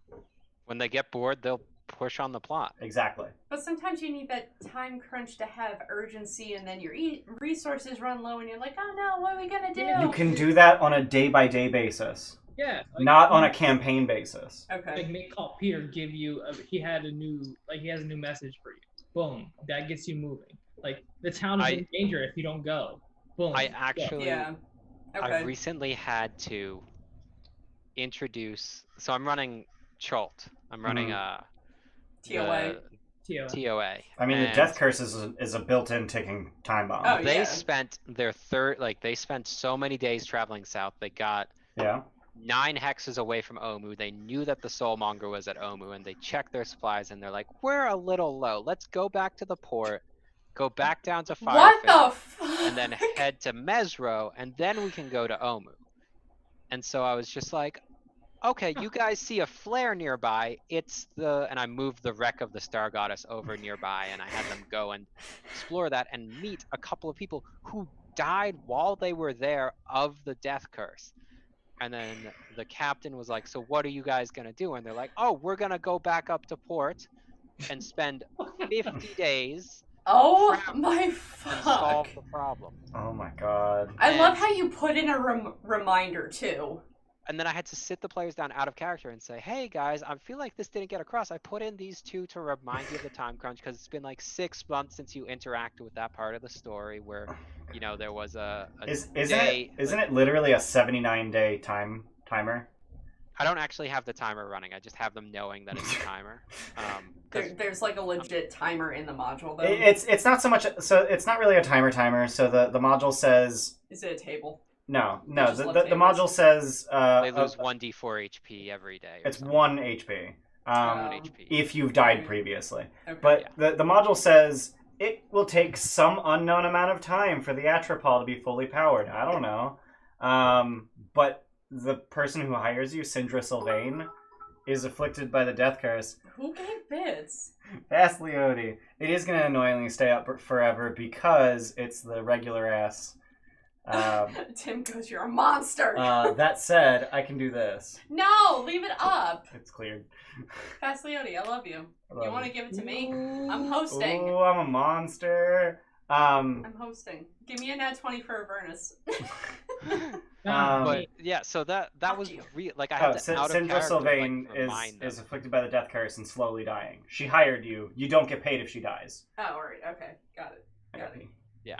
when they get bored, they'll push on the plot. Exactly. But sometimes you need that time crunch to have urgency, and then your resources run low, and you're like, oh no, what are we gonna do? You can do that on a day-by-day basis. Yeah. Not on a campaign basis. Okay. Like make call Peter give you he has a new message for you. Boom. That gets you moving. Like the town is in danger if you don't go. Boom. I actually Yeah. Okay. I recently had to introduce, so I'm running Chult. I'm running TOA. TOA. I mean, the and death curse is a built-in ticking time bomb. Oh, they yeah. spent their they spent so many days traveling south. They got Yeah. 9 hexes away from Omu. They knew that the Soulmonger was at Omu, and they checked their supplies, and they're like, we're a little low. Let's go back to the port, go back down to Firefin, What the fuck? and then head to Mesro, and then we can go to Omu. And so I was just like, okay, you guys see a flare nearby. And I moved the wreck of the Star Goddess over nearby, and I had them go and explore that and meet a couple of people who died while they were there of the death curse. And then the captain was like, so what are you guys going to do? And they're like, oh, we're going to go back up to port and spend 50 days Oh my and fuck. solve the problem. Oh my god. I love how you put in a reminder too. And then I had to sit the players down out of character and say, hey guys, I feel like this didn't get across. I put in these 2 to remind you of the time crunch because it's been like 6 months since you interacted with that part of the story where, you know, there was a day. Isn't it literally a 79-day timer? I don't actually have the timer running. I just have them knowing that it's a timer. There's like a legit timer in the module though. It's not so much. So it's not really a timer. So the module says. Is it a table? No. Just The left module says. They lose 1d4 HP every day. It's something. 1 HP. 1 HP. If you've died previously. Okay. But the module says it will take some unknown amount of time for the Atropol to be fully powered. I don't know. But the person who hires you, Sindra Sylvain, is afflicted by the death curse. Who gave bits? Ask Leody. It is going to annoyingly stay up forever because it's the regular ass. Tim goes, you're a monster. That said, I can do this. No, leave it up. It's cleared. Pass Leody, I love you. I love You want to you. give it to me? I'm hosting. Ooh, I'm a monster. I'm hosting. Give me a nat 20 for Avernus. But yeah, so that was like I had to out of Sindra character, Sylvain like, remind them. is afflicted by the death curse and slowly dying. She hired you. You don't get paid if she dies. Oh, alright, okay. Got it. Yeah.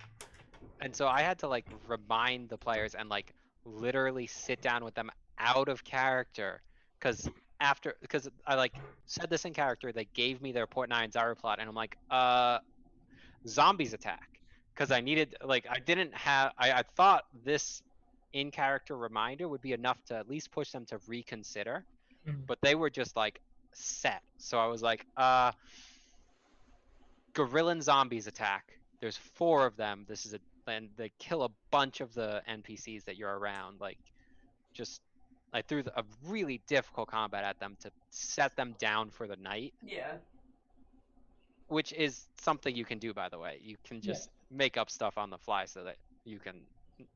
And so I had to like remind the players and like literally sit down with them out of character because I like said this in character, they gave me their Port 9 Zara plot and I'm like, zombies attack. Because I needed, like, I thought this in character reminder would be enough to at least push them to reconsider, but they were just like set. So I was like, Gorillan zombies attack. There's 4 of them. And they kill a bunch of the NPCs that you're around. Like, just I threw a really difficult combat at them to set them down for the night. Yeah. Which is something you can do, by the way. You can just make up stuff on the fly so that you can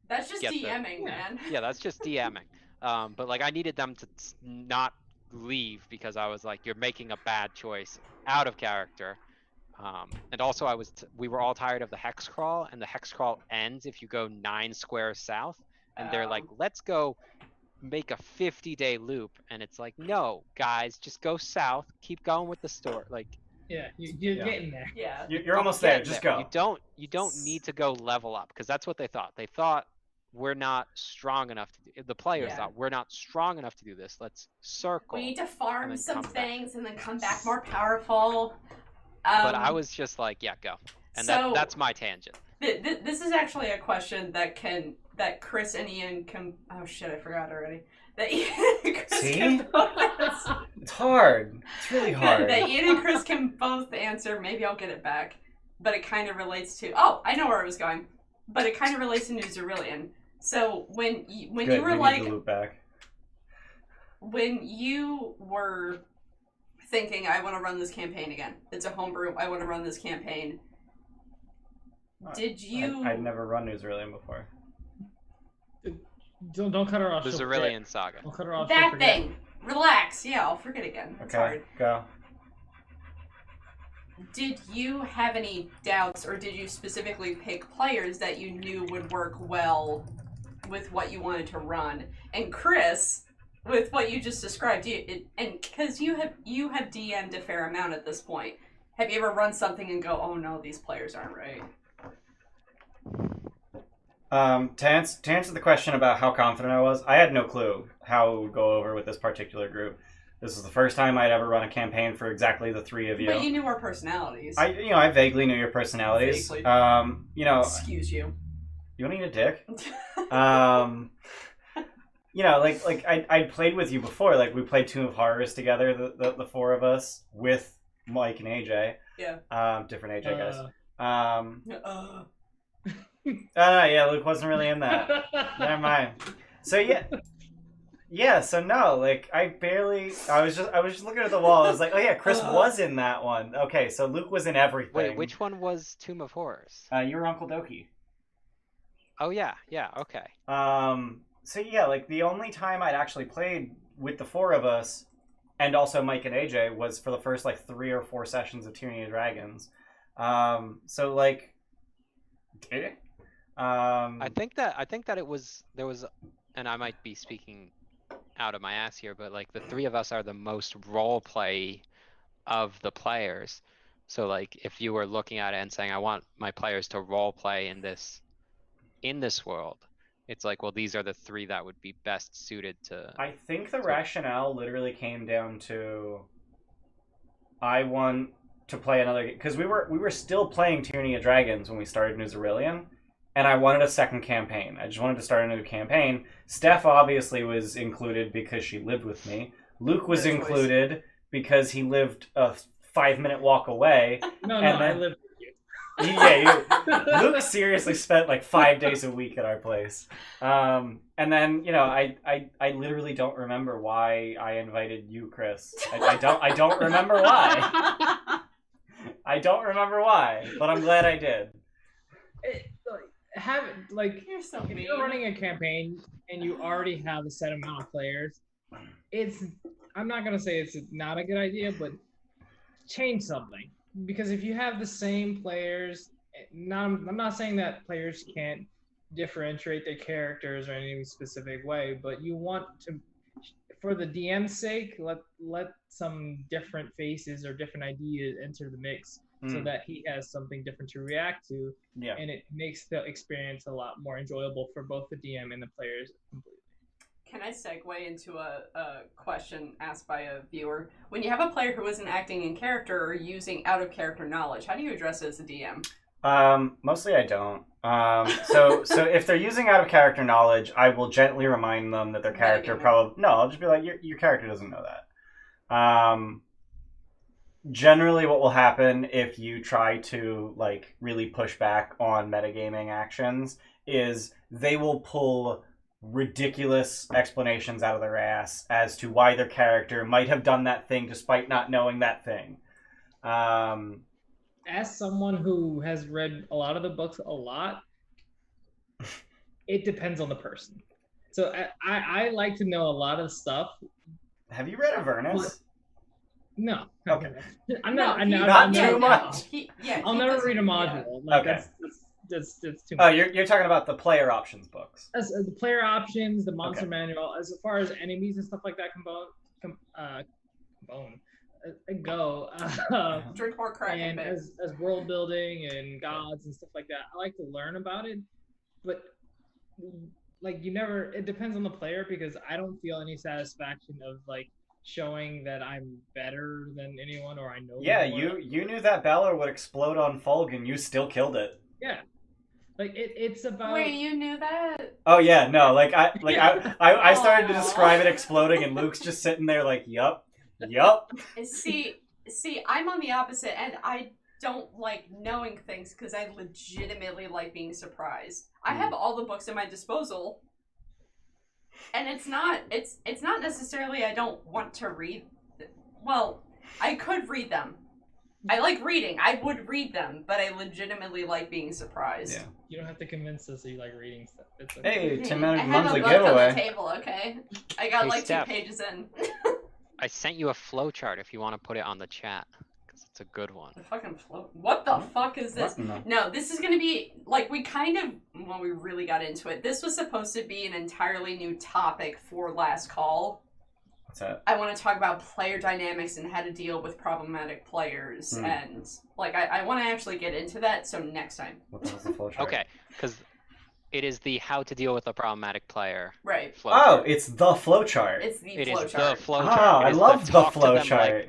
That's just get the- DMing, man. yeah, that's just DMing. But like I needed them to not leave because I was like, you're making a bad choice out of character. And also we were all tired of the hex crawl, and the hex crawl ends if you go 9 squares south, and they're like, let's go make a 50-day loop, and it's like, no, guys, just go south, keep going with the store. Like, Yeah, you're getting there. Yeah. You're almost there. Just go. You don't need to go level up, because that's what they thought. They thought we're not strong enough to do. The players thought we're not strong enough to do this. Let's circle. We need to farm then some come back. things and then come back more powerful. But I was just like, yeah, go. And so that's my tangent. This is actually a question that Chris and Ian can. Oh shit, I forgot already. That Ian and Chris See? can both It's hard. It's really hard. that Ian and Chris can both answer. Maybe I'll get it back. But it kind of relates to. Oh, I know where I was going. But it kind of relates to New Zarilian. So when you Good, were we need like to loop back. when you were thinking, I want to run this campaign again. It's a homebrew. I want to run this campaign. Did you? I'd never run New Zarilian before. Don't cut her off. The she'll Zarilian forget. Saga. Don't cut her off. That she'll forget. thing. Relax. Yeah, I'll forget again. It's Okay, hard. go. Did you have any doubts, or did you specifically pick players that you knew would work well with what you wanted to run? And Chris, with what you just described, and because you have DM'd a fair amount at this point, have you ever run something and go, oh no, these players aren't right? To answer the question about how confident I was, I had no clue how it would go over with this particular group. This was the first time I'd ever run a campaign for exactly the three of you. But you knew our personalities. I vaguely knew your personalities. Vaguely. Excuse you. You want to eat a dick? Like I'd played with you before. Like we played Tomb of Horrors together, the four of us with Mike and AJ. Yeah. Different AJ guys. Yeah, Luke wasn't really in that. Never mind. So so no, like I was just looking at the wall. I was like, oh yeah, Chris was in that one. Okay, so Luke was in everything. Wait, which one was Tomb of Horrors? You were Uncle Doki. Oh yeah, okay. So yeah, like the only time I'd actually played with the four of us, and also Mike and AJ, was for the first like 3 or 4 sessions of Tyranny of Dragons. So like, did it? I think that there was, and I might be speaking out of my ass here, but like the 3 of us are the most role play of the players. So like if you were looking at it and saying, I want my players to role play in this world, it's like, well, these are the 3 that would be best suited to. I think the rationale literally came down to, I want to play another game, because we were still playing Tyranny of Dragons when we started New Zarilian. And I wanted a second campaign. I just wanted to start a new campaign. Steph obviously was included because she lived with me. Luke was included because he lived a 5-minute walk away. I lived with you. Yeah, Luke seriously spent like 5 days a week at our place. And then, I literally don't remember why I invited you, Chris. I don't remember why. I don't remember why, but I'm glad I did. You're so if mean. you're running a campaign and you already have a set amount of players, I'm not gonna say it's not a good idea, but change something. Because if you have the same players, I'm not saying that players can't differentiate their characters or in any specific way, but you want to, for the DM's sake, let some different faces or different ideas enter the mix. So that he has something different to react to, and it makes the experience a lot more enjoyable for both the DM and the players completely. Can I segue into a question asked by a viewer? When you have a player who isn't acting in character or using out-of-character knowledge, how do you address it as a DM? Mostly I don't. So if they're using out-of-character knowledge, I will gently remind them that their character I'll just be like, your character doesn't know that. Generally what will happen if you try to like really push back on metagaming actions is they will pull ridiculous explanations out of their ass as to why their character might have done that thing despite not knowing that thing. As someone who has read a lot of the books a lot, it depends on the person. So I like to know a lot of stuff. Have you read Avernus? No. Okay. I'm No, not. he- Not yeah, too no, much. I'll he never doesn't- read a yeah. module. Like Okay. that's too Oh, much. you're talking about the player options books. As the player options, the monster Okay. manual, as far as enemies and stuff like that go. Drink more Kraken, And babe. as world building and gods and stuff like that, I like to learn about it, but like it depends on the player, because I don't feel any satisfaction of like showing that I'm better than anyone or I know Yeah, more. you knew that Balor would explode on Fulg and you still killed it. Yeah, like it's about Wait, you knew that? Oh yeah, no, I started to Aw. describe it exploding and Luke's just sitting there like, yup. See, I'm on the opposite end. I don't like knowing things because I legitimately like being surprised. I have all the books at my disposal, and it's not necessarily I don't want to read. Well, I could read them. I like reading. I would read them, but I legitimately like being surprised. Yeah. you don't have to convince us that you like reading stuff. It's okay. Hey, 10 I minute have monthly a book on the giveaway. table. Okay, I got Hey, like Steph. 2 pages in. I sent you a flowchart if you want to put it on the chat, because it's a good one. The fucking float. What the fuck is this? What? No. No, this is gonna be like we really got into it. This was supposed to be an entirely new topic for Last Call. What's that? I want to talk about player dynamics and how to deal with problematic players, and like I want to actually get into that. So next time, What the hell's the flowchart? Okay, because it is the how to deal with a problematic player right? flowchart. Oh, it's the flowchart. It's the It is flowchart. the flowchart. Oh, It I is love the talk to them flowchart.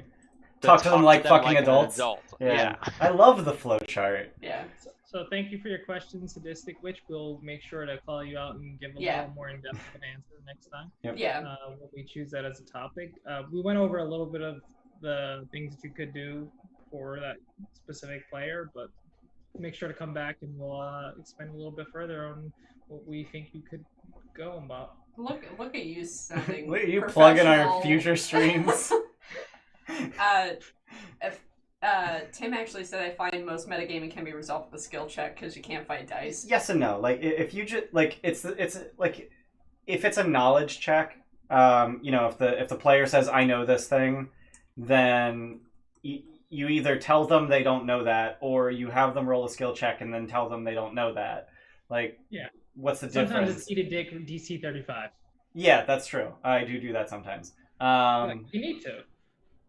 the Talk to them like fucking an adults. adult. Yeah. I love the flowchart. Yeah. So thank you for your question, Sadistic Witch. We'll make sure to call you out and give a Yeah. little more in-depth of an answer next time. Yeah. When we choose that as a topic. We went over a little bit of the things that you could do for that specific player, but make sure to come back and we'll expand a little bit further on what we think you could go about. Look at you sounding. Look at you plugging our professional. future streams. Tim actually said I find most metagaming can be resolved with a skill check because you can't fight dice. Yes and no. Like if you just like it's like if it's a knowledge check, if the player says I know this thing, then you either tell them they don't know that, or you have them roll a skill check and then tell them they don't know that. Like, yeah, what's the sometimes difference? it's eat a dick DC 35. Yeah, that's true. I do that sometimes. You need to.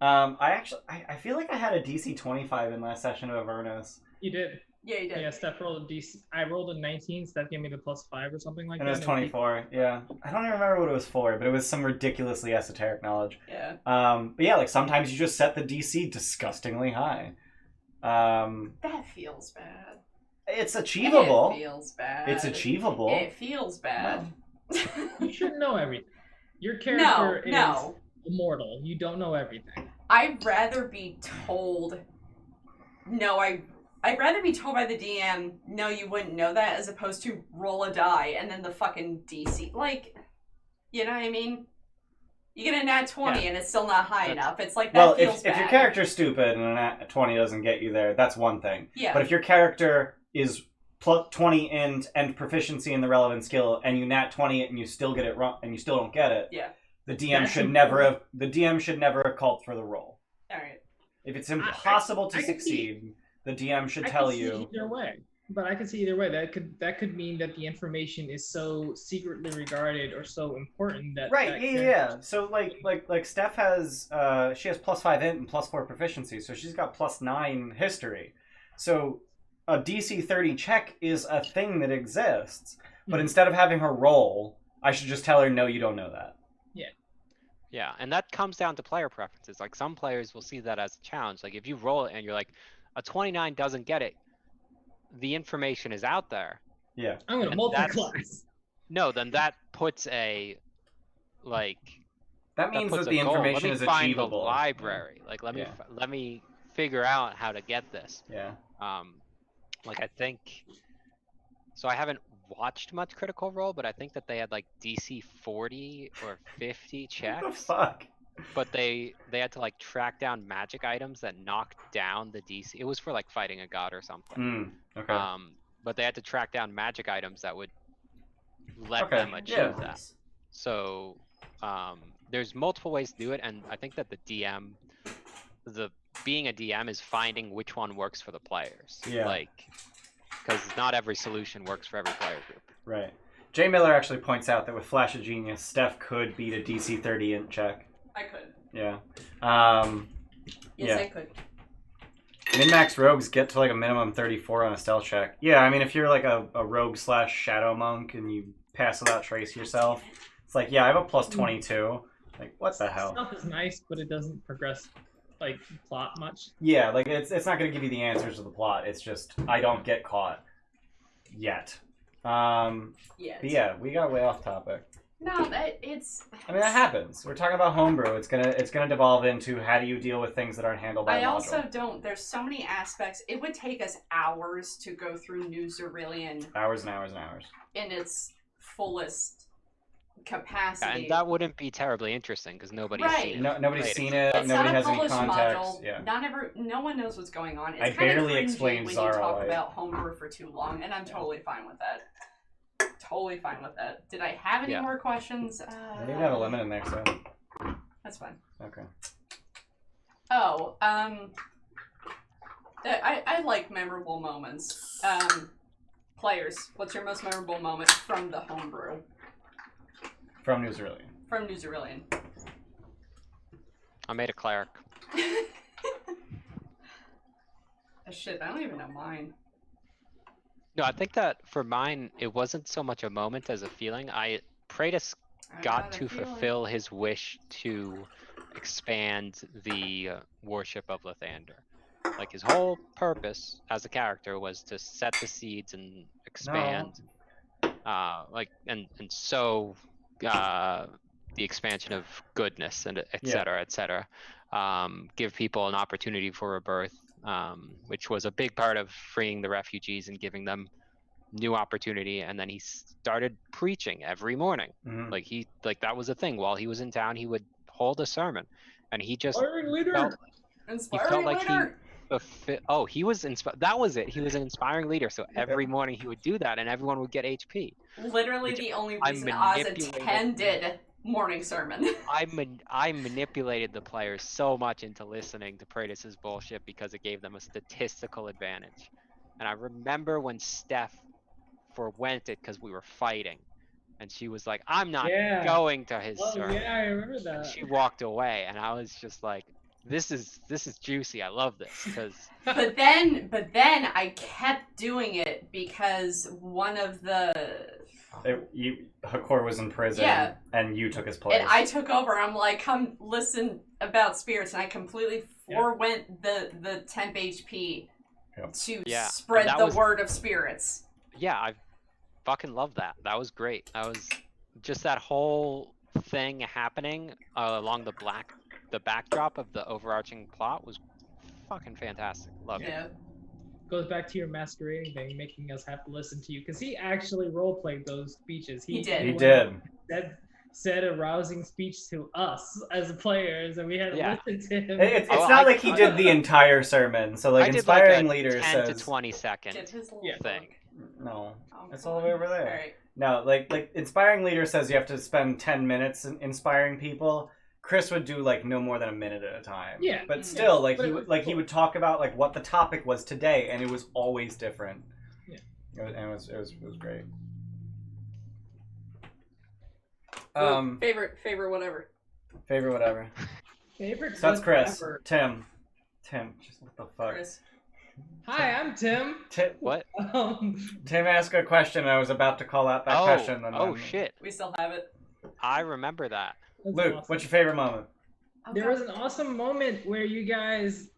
I feel like I had a DC 25 in last session of Avernus. You did. Yeah, you did. Yeah, Steph rolled a DC. I rolled a 19. Steph gave me the +5 or something like And that. it was 24, yeah. I don't even remember what it was for, but it was some ridiculously esoteric knowledge. Yeah. But yeah, like sometimes you just set the DC disgustingly high. That feels bad. It's achievable. It feels bad. It's achievable. It feels bad. You shouldn't know everything. Your character No. is immortal. You don't know everything. I'd rather be told. No, I'd rather be told by the DM. No, you wouldn't know that, as opposed to roll a die and then the fucking DC. Like, you know what I mean? You get a nat 20 and it's still not high enough. It's like that Well, feels bad. if your character's stupid and a nat 20 doesn't get you there, that's one thing. Yeah. But if your character is plus 20 int and proficiency in the relevant skill, and you nat 20 it and you still get it wrong and you still don't get it, Yeah. the DM should never have called for the roll. All right. If it's impossible I to can see- succeed, the DM should I tell can see you. either way. But I can see either way. That could mean that the information is so secretly regarded or so important that Right, that yeah. So like Steph has she has +5 int and +4 proficiency, so she's got +9 history. So a DC 30 check is a thing that exists. But instead of having her roll, I should just tell her, no, you don't know that. Yeah, and that comes down to player preferences. Like some players will see that as a challenge. Like if you roll it and you're like, a 29 doesn't get it, the information is out there. Yeah. I'm gonna And multi-class. No, then that puts a like. That means puts that a the goal. information Let is me find achievable. the library. Like let me figure out how to get this. Yeah. Like I think. So I haven't watched much Critical Role, but I think that they had like DC 40 or 50 checks. What the fuck? But they had to like track down magic items that knocked down the DC. It was for like fighting a god or something. Okay. But they had to track down magic items that would let Okay, them achieve yeah. that. So there's multiple ways to do it, and I think that the DM, being a DM is finding which one works for the players. Yeah. Like, because not every solution works for every player group. Right. Jay Miller actually points out that with Flash of Genius, Steph could beat a DC 30 int check. I could. Yeah. Yes, I could. Min-max rogues get to like a minimum 34 on a stealth check. Yeah, I mean, if you're like a rogue / shadow monk and you pass without trace yourself, it's like, yeah, I have a plus 22. Like, what the hell? Stuff is nice, but it doesn't progress like plot much. Yeah, like it's not going to give you the answers to the plot. It's just I don't get caught yet. But yeah, we got way off topic. No, it's. I mean, that happens. We're talking about homebrew. It's gonna devolve into how do you deal with things that aren't handled by a module. I also don't. There's so many aspects. It would take us hours to go through New Zarilian. Hours and hours and hours. In its fullest capacity. Yeah, and that wouldn't be terribly interesting because nobody's seen it. No, nobody's seen it. It's Nobody not a has any published context. module. Yeah. No one knows what's going on. It's I kind barely of explained when Zara you talk Light. about homebrew for too long, and I'm totally fine with that. Totally fine with that. Did I have any more questions? I didn't have a lemon in there, so. That's fine. Okay. Oh, I like memorable moments. Players, what's your most memorable moment from the homebrew? From New Zarilian. From New Zarilian. I made a cleric. Shit, I don't even know mine. No, I think that for mine, it wasn't so much a moment as a feeling. Praetus got to fulfill his wish to expand the worship of Lathander. Like, his whole purpose as a character was to set the seeds and expand, and sow the expansion of goodness and et cetera, et cetera. Give people an opportunity for rebirth, which was a big part of freeing the refugees and giving them new opportunity. And then he started preaching every morning. Mm-hmm. Like that was a thing. While he was in town, he would hold a sermon, and he just Inspiring leader. He was that was it. He was an inspiring leader. So every morning he would do that, and everyone would get HP. Literally the only reason Oz attended morning sermon. I manipulated the players so much into listening to Praetus's bullshit because it gave them a statistical advantage. And I remember when Steph forwent it because we were fighting, and she was like, "I'm not going to his sermon." Yeah, I remember that. And she walked away, and I was just like, "This is juicy. I love this." Because. But then I kept doing it because one of the. Hakor was in prison, and you took his place. And I took over. I'm like, come listen about spirits, and I completely forwent the temp HP to spread the word of spirits. Yeah, I fucking love that. That was great. That was just that whole thing happening along the backdrop of the overarching plot was fucking fantastic. Love it. Goes back to your masquerading thing, making us have to listen to you, because he actually role-played those speeches. He did. He did. Said a rousing speech to us as players, and we had to listen to him. It's not like he did the entire sermon. So like, inspiring leader 10 says to 20 second thing. No, it's all the way over there. Right. No, like inspiring leader says you have to spend 10 minutes inspiring people. Chris would do like no more than a minute at a time. Yeah. But still, he would talk about like what the topic was today, and it was always different. Yeah. It was great. Favorite whatever. Favorite whatever. Favorite. So that's Chris. Whatever. Tim. Just what the fuck. Chris. Hi, I'm Tim. What? Tim asked a question, and I was about to call out that question. And shit. We still have it. I remember that. Luke, what's your favorite moment? There was an awesome moment where you guys.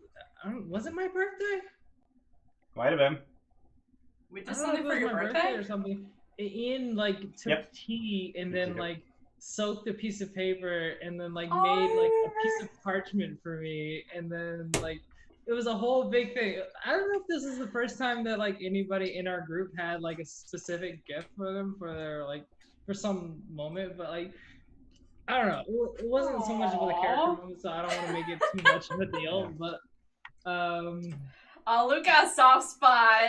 Was it my birthday? Might have been. We did something for your birthday or something. Ian took tea and then soaked a piece of paper and then made a piece of parchment for me, and then it was a whole big thing. I don't know if this is the first time that anybody in our group had a specific gift for them for their for some moment, but I don't know. It wasn't so much of a character moment, so I don't want to make it too much of a deal. But Oh, Luke got a soft spot.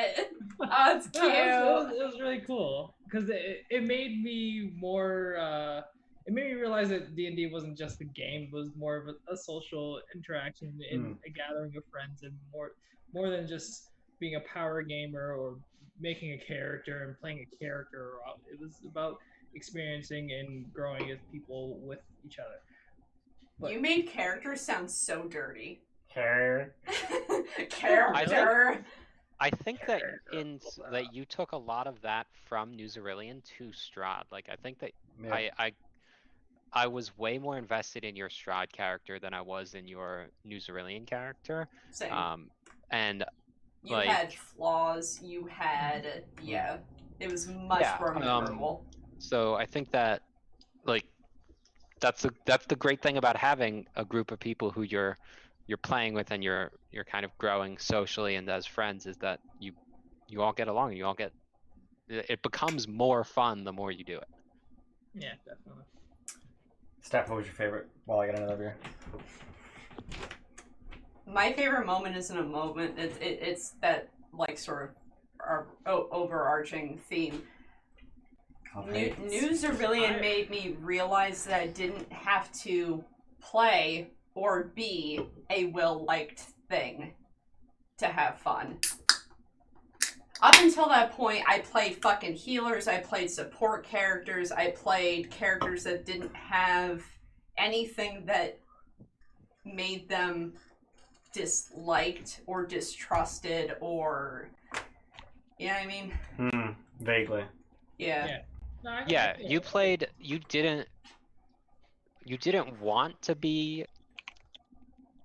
Oh, it's cute. It was really cool because it made me more. It made me realize that D&D wasn't just a game; it was more of a social interaction in a gathering of friends, and more than just being a power gamer or making a character and playing a character. It was about experiencing and growing as people with each other. But, you made characters sound so dirty. Character. Character. I think that that you took a lot of that from New Zarilian to Strahd. Like I think that Yeah. I was way more invested in your Strahd character than I was in your New Zarilian character. Same. And you like, had flaws. You had it was much more memorable. So I think that like that's the great thing about having a group of people who you're playing with and you're kind of growing socially and as friends is that you all get along. It becomes more fun the more you do it. Yeah, definitely. Steph, what was your favorite? While I get another beer. My favorite moment isn't a moment. It's that like sort of overarching theme. New Zarilian made me realize that I didn't have to play or be a well-liked thing to have fun. Up until that point, I played fucking healers, I played support characters, I played characters that didn't have anything that made them disliked or distrusted or... You know what I mean? Vaguely. Yeah. Yeah, you didn't want to be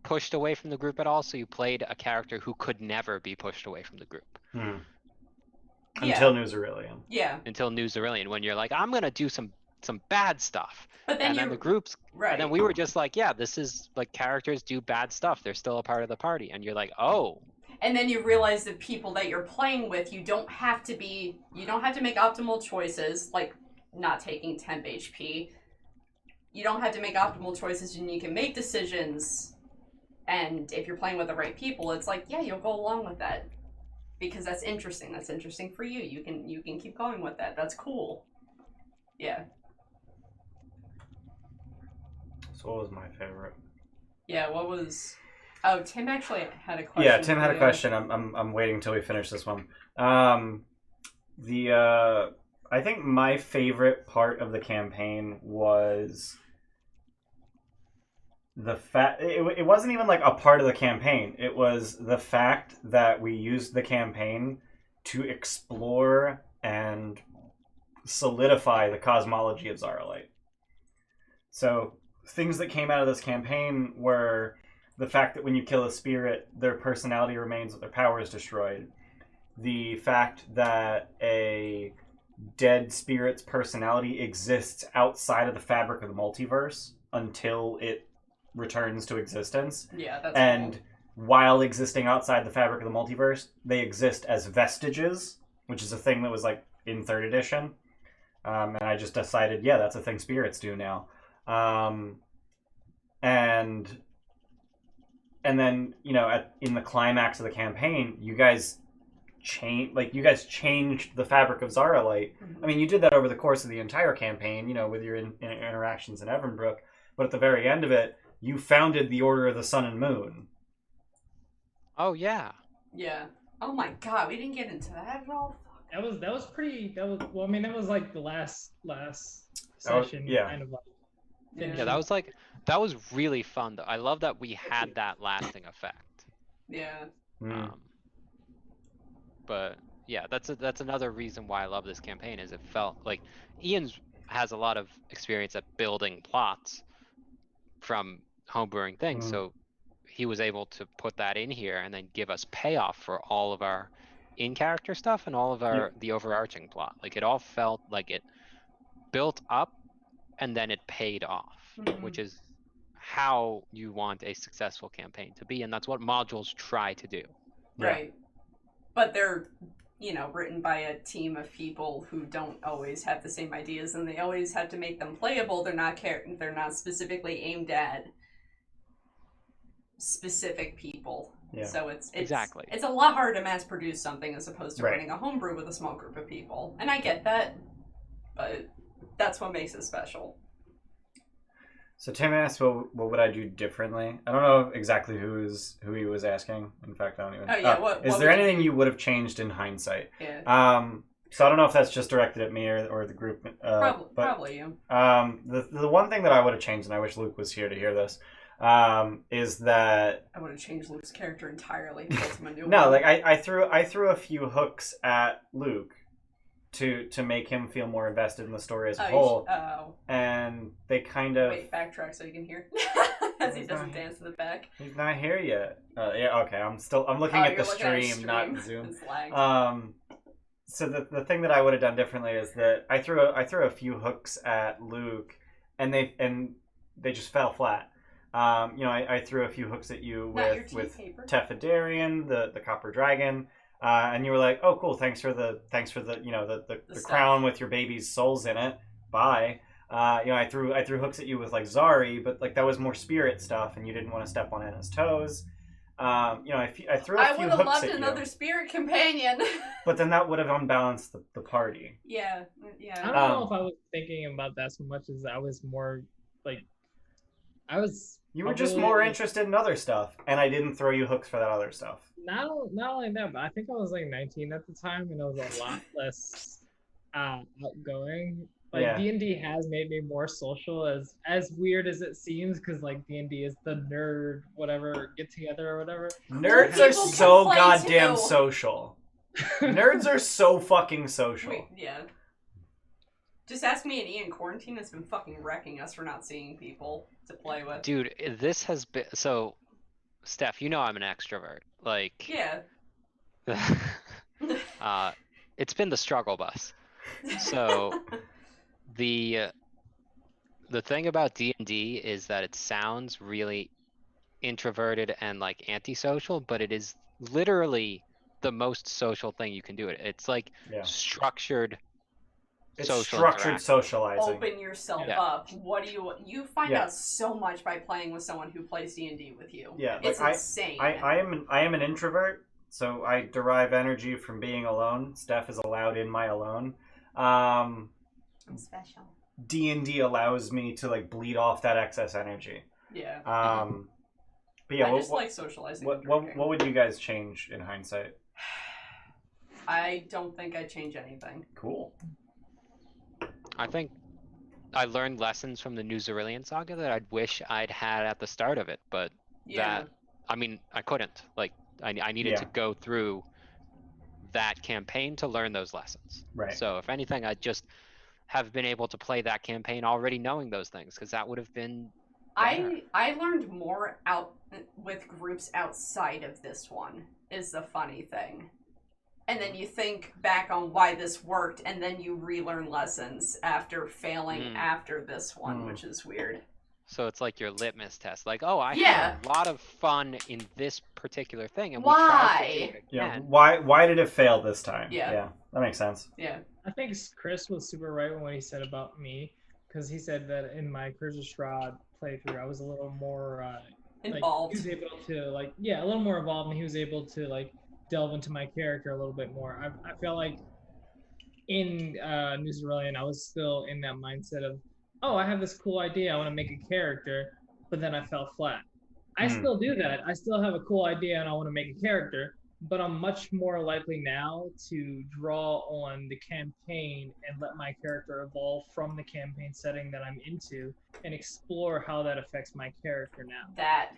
pushed away from the group at all, so you played a character who could never be pushed away from the group. Until New Zarilian. Yeah. Until New Zarilian, when you're like, I'm gonna do some bad stuff. But then then the groups, right. And then we were just like, yeah, this is like characters do bad stuff. They're still a part of the party, and you're like, oh. And then you realize the people that you're playing with, you don't have to make optimal choices, like not taking temp HP. You don't have to make optimal choices, and you can make decisions. And if you're playing with the right people, it's like, yeah, you'll go along with that. Because that's interesting. That's interesting for you. You can keep going with that. That's cool. Yeah. So what was my favorite? Yeah, what was... Oh, Tim actually had a question. Yeah, Tim had a question. I'm waiting until we finish this one. I think my favorite part of the campaign was the fact it wasn't even like a part of the campaign. It was the fact that we used the campaign to explore and solidify the cosmology of Zarilight. So things that came out of this campaign were the fact that when you kill a spirit, their personality remains but their power is destroyed. The fact that a dead spirit's personality exists outside of the fabric of the multiverse until it returns to existence. Yeah, that's And while existing outside the fabric of the multiverse, they exist as vestiges, which is a thing that was like in 3rd edition. And I just decided, yeah, that's a thing spirits do now. And then, you know, in the climax of the campaign, you guys changed the fabric of Zarilight. Mm-hmm. I mean, you did that over the course of the entire campaign, you know, with your interactions in Evanbrook. But at the very end of it, you founded the Order of the Sun and Moon. Oh yeah. Yeah. Oh my God, we didn't get into that at all. That was pretty. That was like the last session. Kind of like. Yeah, that was really fun though. I love that we had that lasting effect. Yeah. But yeah, that's another reason why I love this campaign is it felt like Ian's has a lot of experience at building plots from homebrewing things, so he was able to put that in here and then give us payoff for all of our in-character stuff and all of the overarching plot. Like it all felt like it built up and then it paid off, which is how you want a successful campaign to be, and that's what modules try to do. Right. But they're, you know, written by a team of people who don't always have the same ideas, and they always have to make them playable. They're not specifically aimed at specific people. Yeah. So it's Exactly. It's a lot harder to mass produce something as opposed to Right. running a homebrew with a small group of people. And I get that, but that's what makes it special. So Tim asked, what would I do differently? I don't know exactly who he was asking. In fact, I don't even. Oh yeah. Is what there would anything you would have changed in hindsight? Yeah. So I don't know if that's just directed at me or the group. Probably you. The one thing that I would have changed, and I wish Luke was here to hear this, is that I would have changed Luke's character entirely and built him a new no, one. like I threw a few hooks at Luke to make him feel more invested in the story as a whole, and they kind of wait, backtrack so you can hear as he doesn't dance to the back. He's not here yet. Yeah, okay. I'm looking at the stream, not Zoom. It's lagged. So the thing that I would have done differently is that I threw a few hooks at Luke, and they just fell flat. I threw a few hooks at you with Tefadarian, the Copper Dragon, and you were like, "Oh, cool! Thanks for the the crown with your baby's souls in it. Bye." I threw hooks at you with like Zari, but like that was more spirit stuff, and you didn't want to step on Anna's toes. I threw a few hooks at you. I would have loved another spirit companion. But then that would have unbalanced the party. Yeah. I don't know if I was thinking about that so much as I was more like, You were just more interested in other stuff, and I didn't throw you hooks for that other stuff. Not only that, but I think I was like 19 at the time, and I was a lot less outgoing. Like D&D has made me more social, as weird as it seems, because like D&D is the nerd whatever get together or whatever. Nerds are so goddamn social. Nerds are so fucking social. Wait, yeah. Just ask me and Ian. Quarantine has been fucking wrecking us for not seeing people to play with. Dude, this has been so. Steph, you know I'm an extrovert. Like. Yeah. It's been the struggle bus. So. The thing about D&D is that it sounds really introverted and like antisocial, but it is literally the most social thing you can do. It's like structured. It's structured socializing. Open yourself up. What do you find out so much by playing with someone who plays D&D with you? Yeah, it's insane. I am an introvert, so I derive energy from being alone. Steph is allowed in my alone. I'm special. D&D allows me to like bleed off that excess energy. Yeah. But yeah, I just like socializing. What would you guys change in hindsight? I don't think I'd change anything. Cool. I think I learned lessons from the new Zarilian Saga that I'd wish I'd had at the start of it, but I couldn't. Like, I needed to go through that campaign to learn those lessons. Right. So if anything, I'd just have been able to play that campaign already knowing those things, because that would have been better. I learned more out with groups outside of this one is the funny thing. And then you think back on why this worked, and then you relearn lessons after failing after this one, which is weird. So it's like your litmus test. Like, oh, I had a lot of fun in this particular thing, and why? We tried to do it again. Why did it fail this time? Yeah, that makes sense. Yeah. I think Chris was super right when he said about me, because he said that in my Curse of Strahd playthrough, I was a little more involved. He was able to a little more involved, and he was able to delve into my character a little bit more. I felt like in New Zarilian, I was still in that mindset of, oh, I have this cool idea, I want to make a character, but then I fell flat. I still do that. I still have a cool idea and I want to make a character, but I'm much more likely now to draw on the campaign and let my character evolve from the campaign setting that I'm into and explore how that affects my character now. That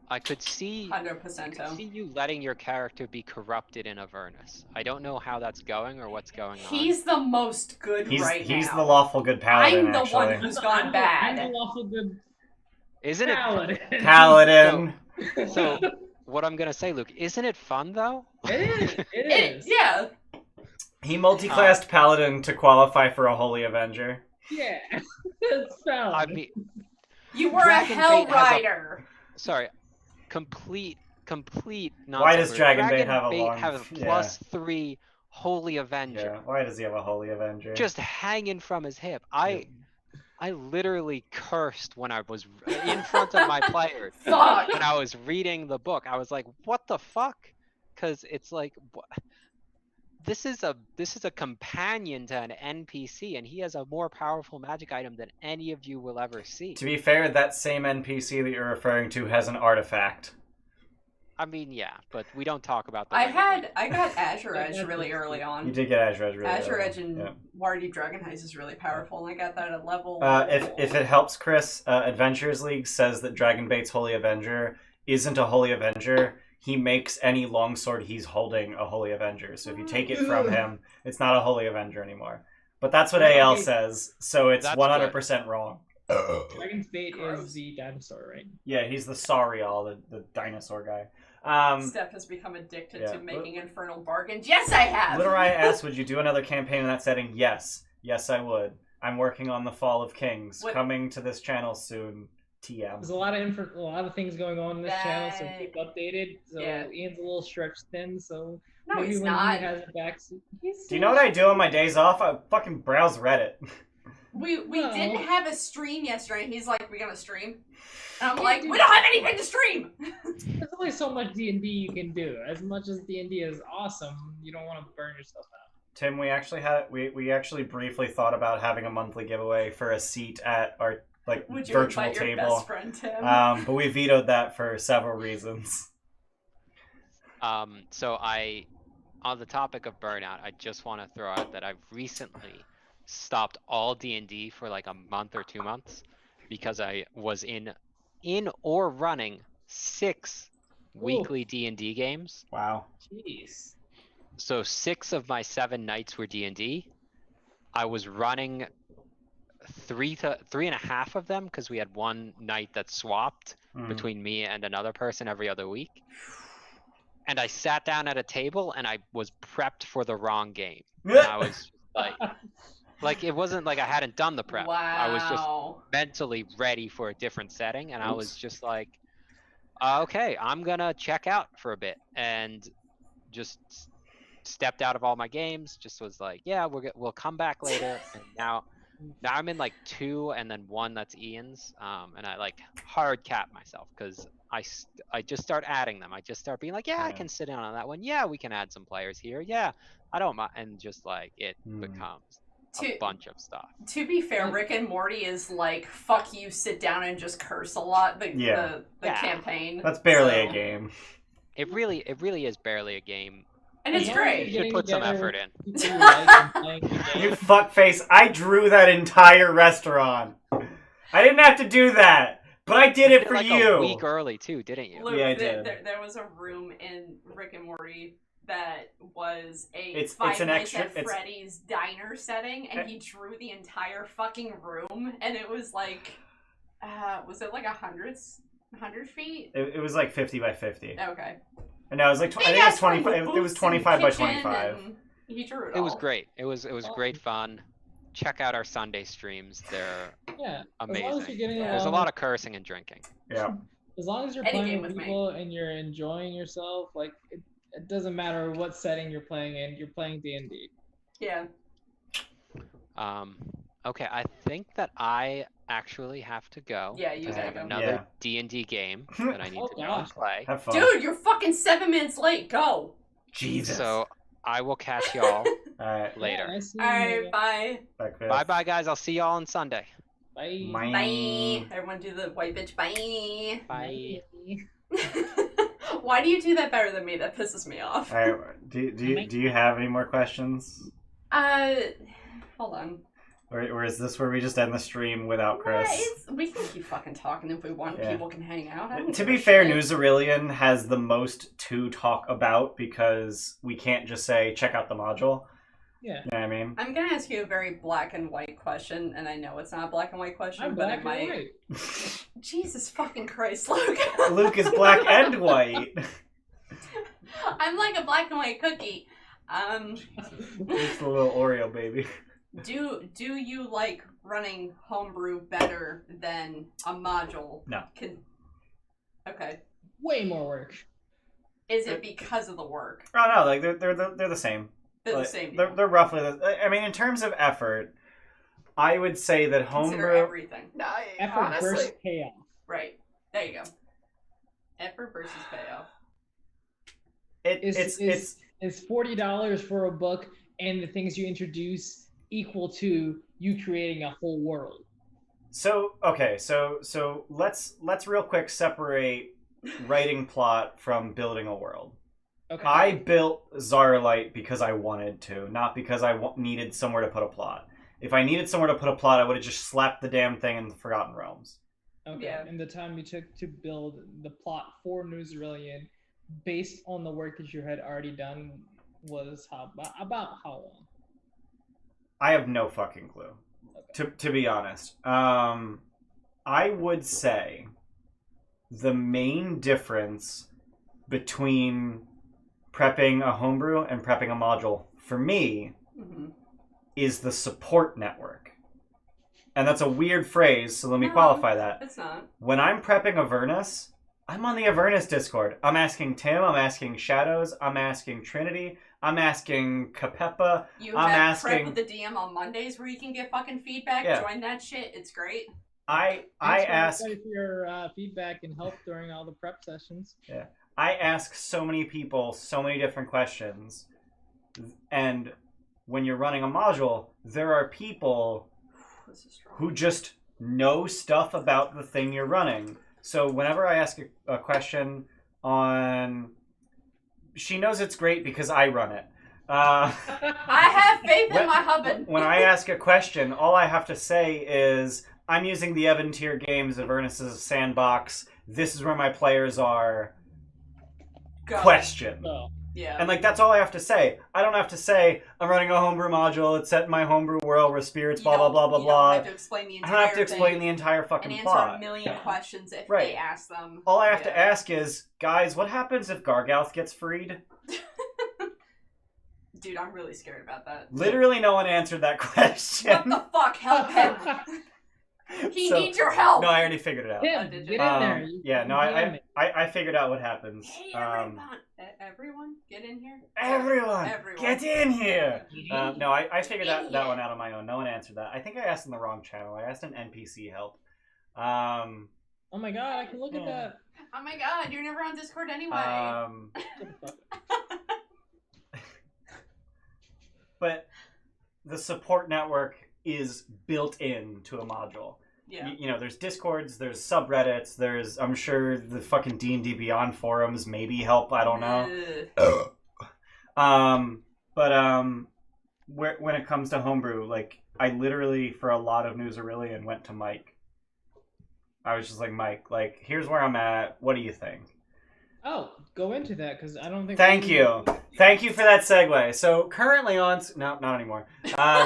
I could see 100% you letting your character be corrupted in Avernus. I don't know how that's going or what's going on. He's the most good now. He's the lawful good paladin. I'm the one who's gone bad. I'm the lawful good Isn't paladin. Paladin. So what I'm gonna say, Luke, isn't it fun though? It is. Yeah. He multi-classed paladin to qualify for a holy avenger. Yeah. It's valid. I mean, you were a hell rider. Sorry. Complete nonsense. Why does Dragonbait have a +3 Holy Avenger? Yeah. Why does he have a Holy Avenger? Just hanging from his hip. I literally cursed when I was in front of my players. Fuck! When I was reading the book, I was like, "What the fuck?" Because it's like, this is a companion to an NPC, and he has a more powerful magic item than any of you will ever see. To be fair, that same NPC that you're referring to has an artifact. I mean, yeah, but we don't talk about the. I got Azure Edge really early on. You did get Azure Edge really early. Azure Edge and Waterdeep Dragon Heist is really powerful, and I got that at level. If it helps, Chris, Adventures League says that Dragonbait's Holy Avenger isn't a Holy Avenger. He makes any longsword he's holding a Holy Avenger. So if you take it from him, it's not a Holy Avenger anymore. But that's what AL says, so it's 100% wrong. Dragon's Bait is the dinosaur, right? Yeah, he's the Sarial, the dinosaur guy. Steph has become addicted to making infernal bargains. Yes, I have! Little Ryan asks, would you do another campaign in that setting? Yes. Yes, I would. I'm working on the Fall of Kings. Coming to this channel soon. TM. There's a lot of things going on in this channel, so keep updated. So Ian's a little stretched thin, so no, maybe he's when not. he has a backseat. Do you know what I do on my days off? I fucking browse Reddit. We didn't have a stream yesterday. He's like, we gonna stream? And I'm like, we don't have anything to stream! There's only so much D&D you can do. As much as D&D is awesome, you don't want to burn yourself out. Tim, we actually briefly thought about having a monthly giveaway for a seat at our Would you virtual invite table. Your best friend, Tim? But we vetoed that for several reasons. So on the topic of burnout, I just want to throw out that I've recently stopped all D&D for like a month or 2 months because I was in or running 6 weekly D&D games. Wow. Jeez. So 6 of my 7 nights were D&D. I was running 3.5 of them because we had one night that swapped between me and another person every other week. And I sat down at a table and I was prepped for the wrong game. And I was like it wasn't like I hadn't done the prep. Wow. I was just mentally ready for a different setting, and I was just like, okay, I'm gonna check out for a bit, and just stepped out of all my games. Just was like, yeah, we'll come back later. And now I'm in like 2 and then 1 that's Ian's, and I like hard cap myself because I just start adding them. I just start being like, I can sit down on that one. Yeah, we can add some players here. Yeah, I don't mind, and just like it becomes a bunch of stuff. To be fair, Rick and Morty is like, fuck you, sit down and just curse a lot. The campaign. That's barely a game. It really is barely a game. And it's great. You should put some effort in. You fuckface! I drew that entire restaurant. I didn't have to do that, but I did it for like you. A week early too, didn't you? Luke, yeah, I did. There was a room in Rick and Morty that was it's Five an Nights extra, at Freddy's diner setting, and he drew the entire fucking room, and it was like, was it like 100 feet? It was like 50 by 50. Okay. And no, it was like I think it was 25. It was 25 by 25. He drew it. It was great. It was great fun. Check out our Sunday streams. They're amazing. There's a lot of cursing and drinking. Yeah. As long as you're playing with people and you're enjoying yourself, like it doesn't matter what setting you're playing in. You're playing D&D. Yeah. Okay, I think that I actually have to go. Yeah, you because I have gotta go. another D&D game that I need to go and play. Have fun. Dude, you're fucking 7 minutes late. Go. Jesus. So I will catch y'all Alright. later. Alright, bye. Bye, guys. I'll see y'all on Sunday. Bye. Bye. Everyone do the white bitch. Bye. Bye. Why do you do that better than me? That pisses me off. All right. Do you have any more questions? Hold on. Or is this where we just end the stream without Chris? We can keep fucking talking if we want. Yeah. People can hang out. To be fair, Zarilian has the most to talk about because we can't just say, check out the module. Yeah. You know what I mean? I'm going to ask you a very black and white question, and I know it's not a black and white question, but it might. White. Jesus fucking Christ, Luke. Luke is black and white. I'm like a black and white cookie. Just a little Oreo baby. Do you like running Homebrew better than a module? No. Okay. Way more work. Is it because of the work? Oh no, like they're the same. They're like, the same. They're roughly the. I mean, in terms of effort, I would say that Consider homebrew. everything. No, Effort honestly. versus payoff. Right. There you go. Effort versus payoff. Is $40 for a book and the things you introduce equal to you creating a whole world? So okay, so let's real quick separate writing plot from building a world. Okay. I built Zarilight because I wanted to, not because I needed somewhere to put a plot. If I needed somewhere to put a plot, I would have just slapped the damn thing in the Forgotten Realms. Okay. Yeah. And the time you took to build the plot for New Zarilian, based on the work that you had already done, was about how long? I have no fucking clue. Okay. To be honest, I would say the main difference between prepping a homebrew and prepping a module for me is the support network. And that's a weird phrase, so let me qualify that. It's not. When I'm prepping Avernus, I'm on the Avernus Discord. I'm asking Tim, I'm asking Shadows, I'm asking Trinity, I'm asking Capepa. I'm asking prep with the DM on Mondays where you can get fucking feedback. Yeah. Join that shit. It's great. I ask for your feedback and help during all the prep sessions. Yeah. I ask so many people so many different questions. And when you're running a module, there are people who just know stuff about the thing you're running. So whenever I ask a question on... She knows it's great because I run it. I have faith in my husband. When I ask a question, all I have to say is, I'm using the Evan Tier Games Avernus' sandbox. This is where my players are. Go. Question. Oh. Yeah. And like that's all I have to say. I don't have to say I'm running a homebrew module. It's set in my homebrew world where spirits blah blah blah blah blah. You don't have to explain the entire I don't have to explain thing the entire fucking and plot. answer a million questions if Right. they ask them. All I have to ask is, guys, what happens if Gargouth gets freed? Dude, I'm really scared about that. Literally, no one answered that question. What the fuck? Help him! He needs your help. No, I already figured it out. Tim, did get you? in there. Yeah, no, I figured out what happens. Hey, everyone, get in here. Everyone, get in here. No, I figured Get in that here. one out on my own. No one answered that. I think I asked in the wrong channel. I asked an NPC help. Oh my god, I can look at that. Oh my god, you're never on Discord anyway. But the support network is built into a module. Yeah. You know, there's Discords, there's subreddits, there's, I'm sure, the fucking D&D Beyond forums maybe help, I don't know. When it comes to homebrew, like, I literally, for a lot of New Zarilian, went to Mike. I was just like, Mike, like, here's where I'm at, what do you think? Oh, go into that, because I don't think... Thank you. Thank you for that segue. So currently on... No, not anymore.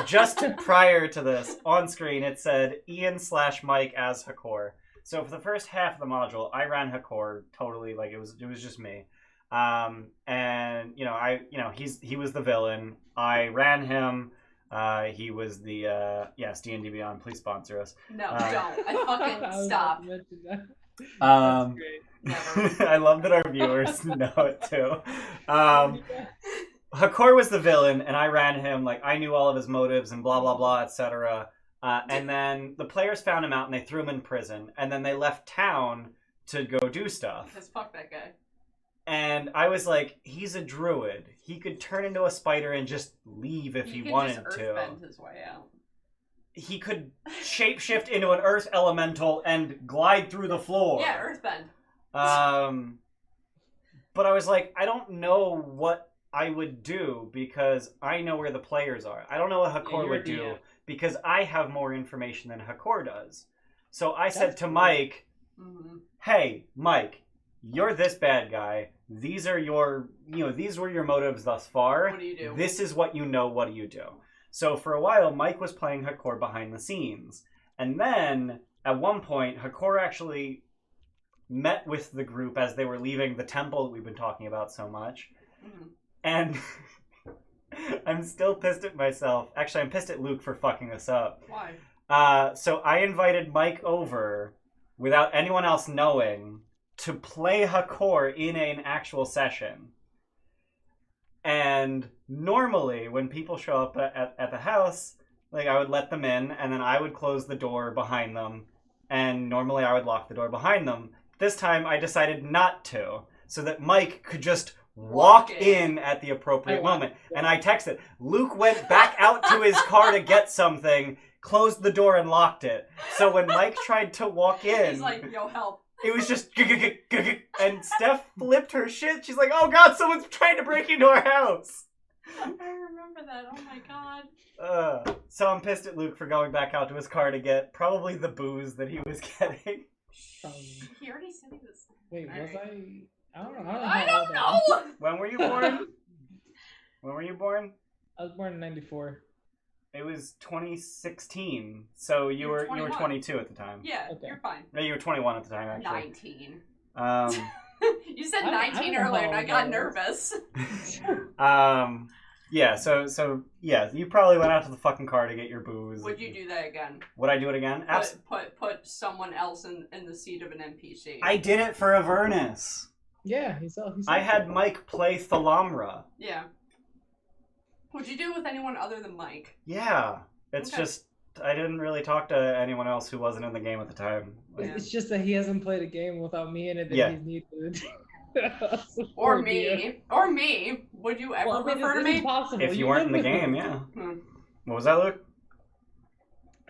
Just prior to this, on screen, it said Ian/Mike as Hakor. So for the first half of the module, I ran Hakor totally, like, it was just me. And, he was the villain. I ran him. He was the... yes, D&D Beyond, please sponsor us. No, don't. I fucking stop. That's great. I love that our viewers know it too. Hakor was the villain, and I ran him. Like, I knew all of his motives and blah blah blah, etc. And then the players found him out, and they threw him in prison. And then they left town to go do stuff. Because fuck that guy. And I was like, he's a druid. He could turn into a spider and just leave if he wanted to. He could just earthbend his way out. He could shapeshift into an earth elemental and glide through the floor. Yeah, earthbend. But I was like, I don't know what I would do because I know where the players are. I don't know what Hakor would do because I have more information than Hakor does. So I said to Mike, hey, Mike, you're this bad guy. These are these were your motives thus far. What do you do? This is what you know. What do you do? So for a while, Mike was playing Hakor behind the scenes. And then at one point, Hakor actually met with the group as they were leaving the temple that we've been talking about so much. And I'm still pissed at myself. Actually, I'm pissed at Luke for fucking this up. Why? So I invited Mike over without anyone else knowing to play Hakor in an actual session. And normally when people show up at the house, Like, I would let them in, and then I would close the door behind them, and normally I would lock the door behind them. This time, I decided not to, so that Mike could just walk in at the appropriate moment. And I texted. Luke went back out to his car to get something, closed the door, and locked it. So when Mike tried to walk in... He's like, yo, help. It was just... And Steph flipped her shit. She's like, oh god, someone's trying to break into our house. I remember that. Oh my god. So I'm pissed at Luke for going back out to his car to get probably the booze that he was getting. He already said he was... Wait, was I? I don't know. I don't know! When were you born? When were you born? I was born in 94. It was 2016, so you were 22 at the time. Yeah, Okay. you're fine. No, you were 21 at the time, actually. 19. You said 19 earlier and I got nervous. Yeah, so yeah, you probably went out to the fucking car to get your booze. Would you do that again? Would I do it again? Put someone else in the seat of an NPC. I did it for Avernus. Yeah, he's I had Mike play Thalamra. Yeah. Would you do it with anyone other than Mike? Yeah. It's Okay. just, I didn't really talk to anyone else who wasn't in the game at the time. Yeah. It's just that he hasn't played a game without me in it that Yeah. he's needed. Or me. Or me. Would you ever refer to me? Impossible. If you weren't in the game, yeah. What was that, Luke?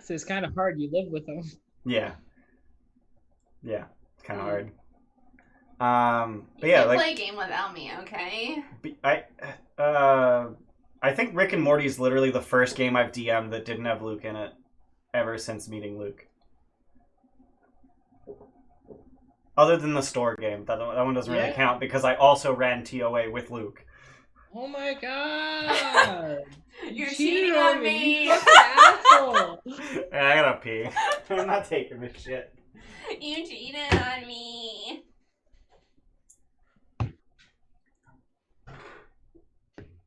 So it's kind of hard. You live with him. Yeah. Yeah. It's kind of hard. But You yeah, can't like... play a game without me, okay? I think Rick and Morty is literally the first game I've DM'd that didn't have Luke in it ever since meeting Luke. Other than the store game. That one doesn't really count because I also ran TOA with Luke. Oh my god! You're cheating on me! You fucking asshole! I gotta pee. I'm not taking this shit. You cheated on me!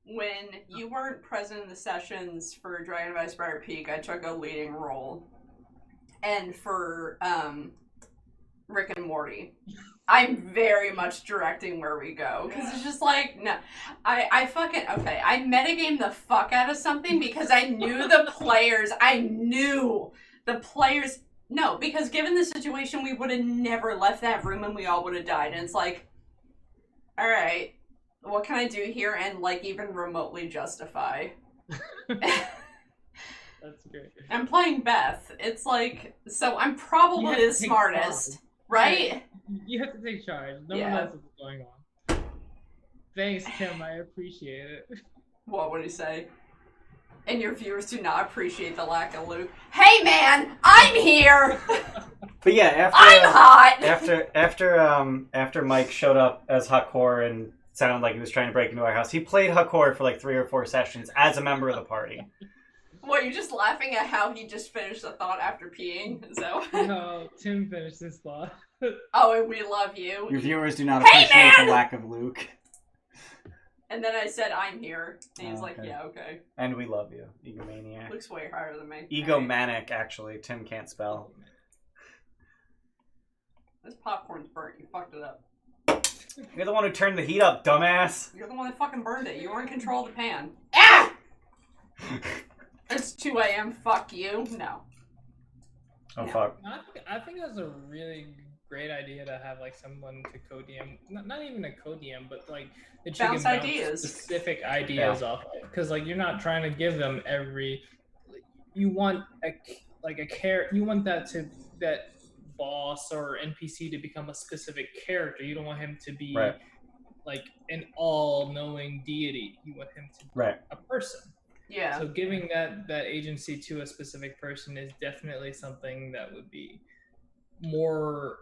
When you weren't present in the sessions for Dragon of Icebreaker Peak, I took a leading role. And for Rick and Morty, I'm very much directing where we go. Because it's just like, no. I metagame the fuck out of something because I knew the players. No, because given the situation, we would have never left that room and we all would have died. And it's like, alright. What can I do here and, like, even remotely justify? That's great. I'm playing Beth. It's like, so I'm probably the smartest, right? You have to take charge. No one knows what's going on. Thanks, Tim. I appreciate it. What would he say? And your viewers do not appreciate the lack of Luke. Hey, man! I'm here! But yeah, I'm hot! After Mike showed up as Hakor and sounded like he was trying to break into our house, he played Hakor for like 3 or 4 sessions as a member of the party. What, you're just laughing at how he just finished a thought after peeing? So. No, Tim finished his thought. Oh, and we love you. Your viewers do not appreciate the lack of Luke. And then I said, I'm here. And he's Oh, like, okay. yeah, okay. And we love you, egomaniac. Luke's way higher than me. Egomanic, actually. Tim can't spell. This popcorn's burnt. You fucked it up. You're the one who turned the heat up, dumbass. You're the one that fucking burned it. You were in control of the pan. Ah! It's 2 a.m. Fuck you. No. Oh, fuck. I think that's a really great idea to have like someone to co-DM, not even a co-DM, but like that you Bounce can bounce ideas. specific ideas off of. Because like you're not trying to give them every. You want you want that boss or NPC to become a specific character. You don't want him to be like an all-knowing deity. You want him to be a person. Yeah. So giving that agency to a specific person is definitely something that would be more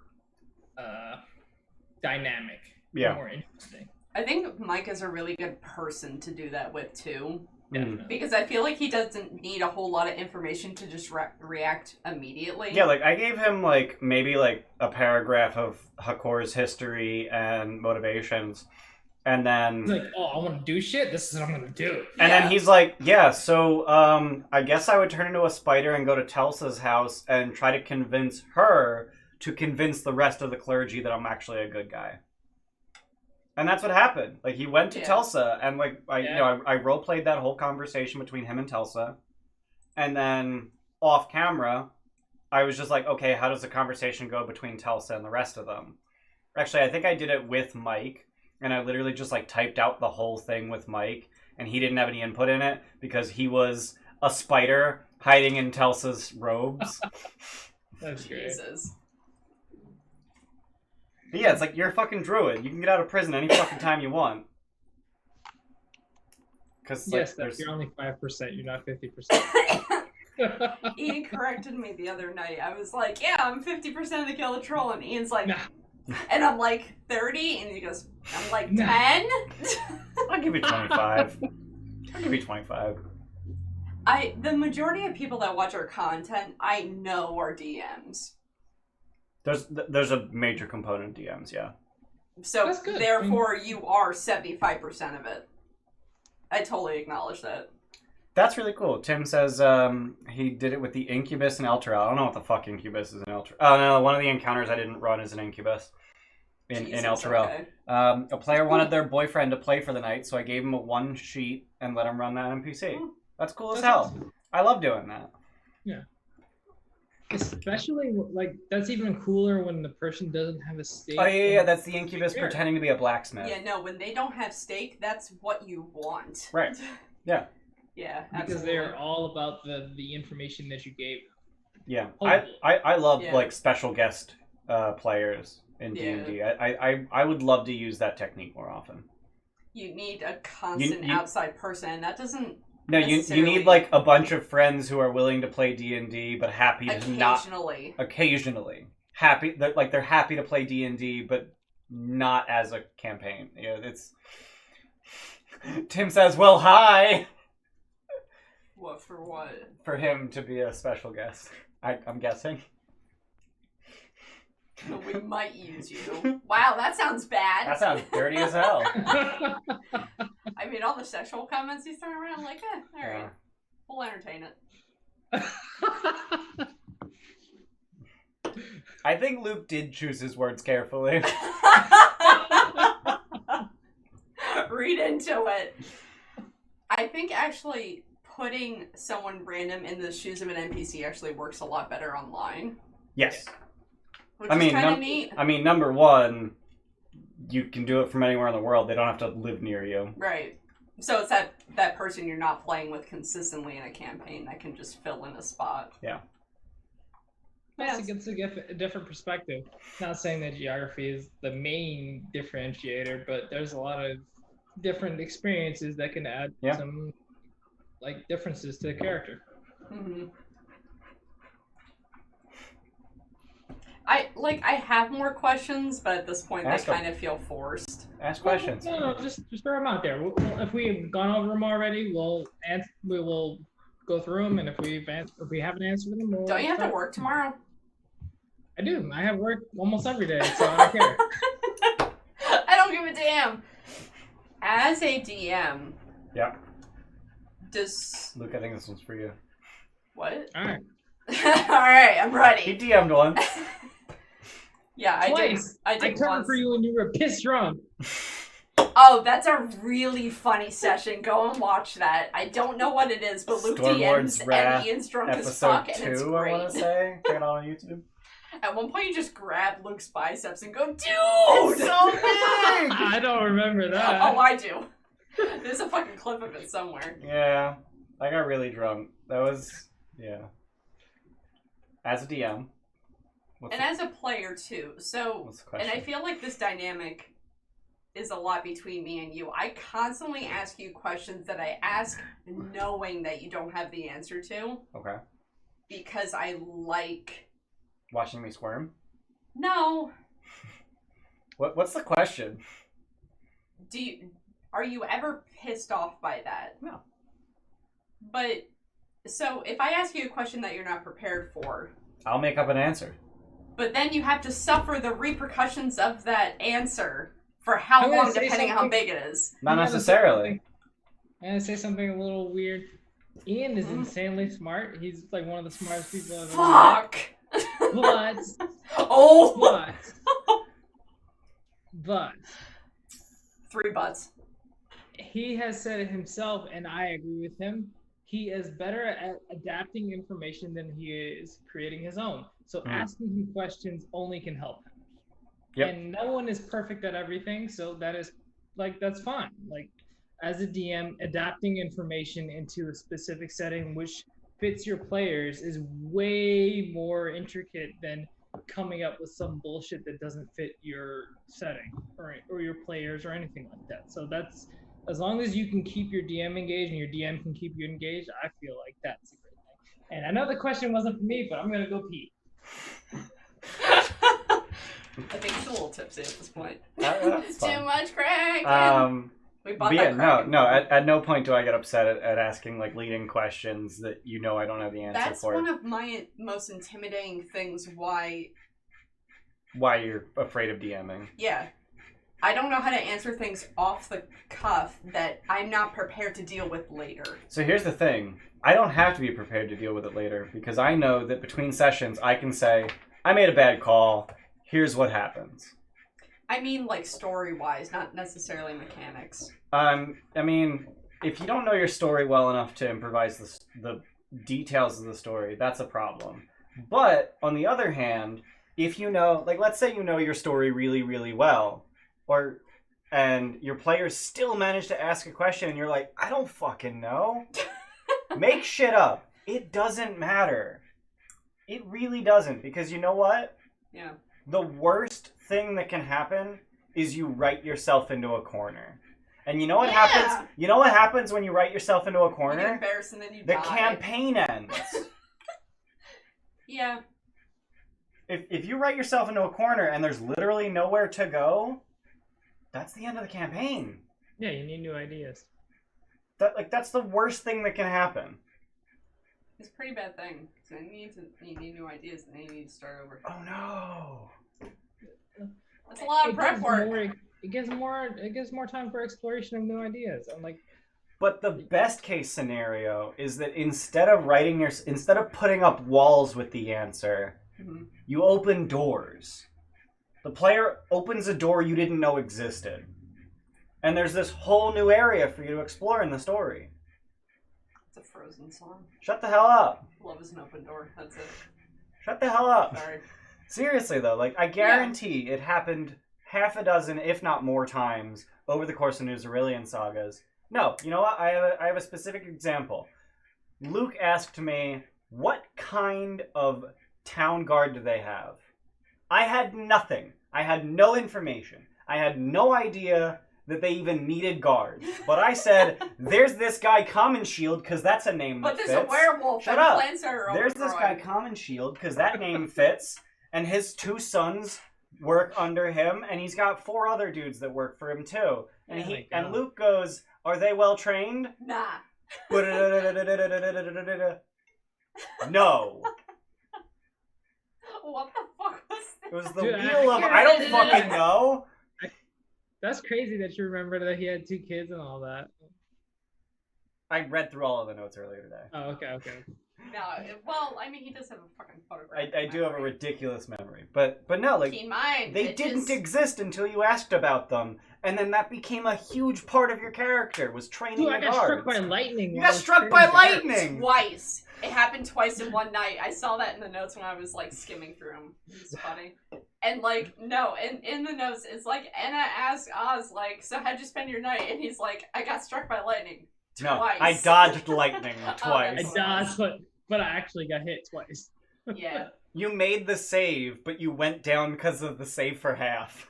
dynamic, more interesting. I think Mike is a really good person to do that with too. Definitely. Because I feel like he doesn't need a whole lot of information to just react immediately. Yeah, like I gave him like maybe like a paragraph of Hakor's history and motivations. And then... He's like, oh, I want to do shit? This is what I'm going to do. And then he's like, yeah, so I guess I would turn into a spider and go to Telsa's house and try to convince her to convince the rest of the clergy that I'm actually a good guy. And that's what happened. Like, he went to Telsa, and like I roleplayed that whole conversation between him and Telsa. And then off camera, I was just like, okay, how does the conversation go between Telsa and the rest of them? Actually, I think I did it with Mike, and I literally just like typed out the whole thing with Mike, and he didn't have any input in it because he was a spider hiding in Telsa's robes. That's great. Jesus. But yeah, it's like, you're a fucking druid. You can get out of prison any fucking time you want. Because Yes, there's... you're only 5%. You're not 50%. Ian corrected me the other night. I was like, yeah, I'm 50% of the Gilded Troll, and Ian's like, Nah. and I'm like 30, and he goes, I'm like 10? Nah. I'll give you 25. I'll give you 25. The majority of people that watch our content, I know are DMs. There's a major component of DMs, yeah. So, That's good. therefore, you are 75% of it. I totally acknowledge that. That's really cool. Tim says he did it with the Incubus and Elturel. I don't know what the fuck Incubus is in Elturel. Oh, no, one of the encounters I didn't run is an Incubus in Elturel. Okay. A player wanted their boyfriend to play for the night, so I gave him a one sheet and let him run that NPC. That's cool as That's hell. awesome. I love doing that. Yeah. Especially, like, that's even cooler when the person doesn't have a stake. Oh, yeah, that's the Incubus Yeah. pretending to be a blacksmith. Yeah, no, when they don't have stake, that's what you want. Right. Yeah. Yeah, Because absolutely. they're all about the information that you gave them. Yeah. Oh. I love, Yeah. like, special guest players in D&D. I would love to use that technique more often. You need a constant You- outside person. That doesn't No, you necessarily... need like a bunch of friends who are willing to play D&D, but happy to not occasionally happy. They're happy to play D&D, but not as a campaign. Yeah, it's. Tim says, "Well, hi." What for? What? For him to be a special guest, I'm guessing. We might use you. Wow, that sounds bad. That sounds dirty as hell. I mean, all the sexual comments he's throwing around, like, all right, Yeah. we'll entertain it. I think Luke did choose his words carefully. Read into it. I think actually putting someone random in the shoes of an NPC actually works a lot better online. Yes. Which I mean, is kind of neat. number one, you can do it from anywhere in the world. They don't have to live near you. Right. So it's that person you're not playing with consistently in a campaign that can just fill in a spot. Yeah. Plus, it gets to get a different perspective. Not saying that geography is the main differentiator, but there's a lot of different experiences that can add some like differences to the character. Mm-hmm. I have more questions, but at this point they kind of feel forced. Ask questions. No, just throw them out there. If we've gone over them already, we will go through them, and if we haven't answered them, we'll Don't you have to work tomorrow? I do. I have work almost every day, so I don't care. I don't give a damn. As a DM, Yeah. does Luke, I think this one's for you. what? All right. All right, I'm He ready. DM'd once. Yeah, Twice. I I did covered once. for you when you were pissed drunk. Oh, that's a really funny session. Go and watch that. I don't know what it is, but Luke Stormlord's DMs Wrath, and Ian's drunk as Episode fuck, and it's 2, I great. want to say. Check it out on YouTube. At one point, you just grab Luke's biceps and go, dude! It's so big! I don't remember that. Oh, I do. There's a fucking clip of it somewhere. Yeah, I got really drunk. That was, yeah. As a DM. And as a player, too. So, What's the question? and I feel like this dynamic is a lot between me and you. I constantly ask you questions that I ask knowing that you don't have the answer to. Okay. Because I like... Watching me squirm? No. What's the question? Are you ever pissed off by that? No. But, so, if I ask you a question that you're not prepared for, I'll make up an answer. but then you have to suffer the repercussions of that answer for how I'm gonna long, say depending on how something- big it is. Not I'm gonna say necessarily. something- I'm gonna say something a little weird. Ian is insanely smart. He's like one of the smartest people I've ever Fuck! met. Oh! But 3 butts. he has said it himself, and I agree with him. he is better at adapting information than he is creating his own. So asking him questions only can help him. Yep. And no one is perfect at everything, so that's fine. Like, as a DM, adapting information into a specific setting which fits your players is way more intricate than coming up with some bullshit that doesn't fit your setting or your players or anything like that. So that's, as long as you can keep your DM engaged and your DM can keep you engaged, I feel like that's a great thing. And I know the question wasn't for me, but I'm gonna go pee. I think he's a little tipsy at this point. That's fine. Too much crack. We bought But that yeah, crack. no. At no point do I get upset at asking like leading questions that I don't have the answer That's for. one of my most intimidating things. Why you're afraid of DMing? Yeah, I don't know how to answer things off the cuff that I'm not prepared to deal with later. So here's the thing: I don't have to be prepared to deal with it later because I know that between sessions I can say I made a bad call. Here's what happens. I mean, like, story-wise, not necessarily mechanics. I mean, if you don't know your story well enough to improvise the details of the story, that's a problem. But, on the other hand, if you know, like, let's say you know your story really, really well, and your players still manage to ask a question and you're like, I don't fucking know. Make shit up. It doesn't matter. It really doesn't, because you know what? Yeah. The worst thing that can happen is you write yourself into a corner. And you know what happens? You know what happens when you write yourself into a corner? You get embarrassed and then you the die. campaign ends. Yeah. If you write yourself into a corner and there's literally nowhere to go, that's the end of the campaign. Yeah, you need new ideas. That's the worst thing that can happen. It's a pretty bad thing. So you need new ideas, and then you need to start over. Oh no. That's a lot of prep work. It gives more time for exploration of new ideas. I'm like, but the best case scenario is that instead of putting up walls with the answer, you open doors. The player opens a door you didn't know existed. And there's this whole new area for you to explore in the story. It's a Frozen song. Shut the hell up. Love is an open door. That's it. Shut the hell up. Sorry. Seriously though, like, I guarantee it happened half a dozen, if not more times, over the course of New Zarilian Sagas. No, you know what? I have a specific example. Luke asked me, what kind of town guard do they have? I had nothing. I had no information. I had no idea that they even needed guards. But I said, there's this guy Common Shield, because that's a name that But fits. there's a werewolf. Shut and up. Plants are There's this guy Common Shield, because that name fits. And his 2 sons work under him, and he's got 4 other dudes that work for him too. And Luke goes, are they well trained? Nah. No. What the fuck was that? It was the Dude, wheel of I don't fucking know. that's crazy that you remember that he had 2 kids and all that. I read through all of the notes earlier today. Oh, okay. No, well, I mean, he does have a fucking photograph. I do have a ridiculous memory, but no, like, Keep in mind, they didn't exist until you asked about them, and then that became a huge part of your character, was training Dude, the I got guards. struck by lightning. You got struck by lightning! Twice. It happened twice in one night. I saw that in the notes when I was, like, skimming through them. It's funny. And, like, no, in the notes, it's like, Anna asked Oz, like, so how'd you spend your night? And he's like, I got struck by lightning. No, Twice. I dodged lightning twice. I dodged, but I actually got hit twice. Yeah. You made the save, but you went down because of the save for half.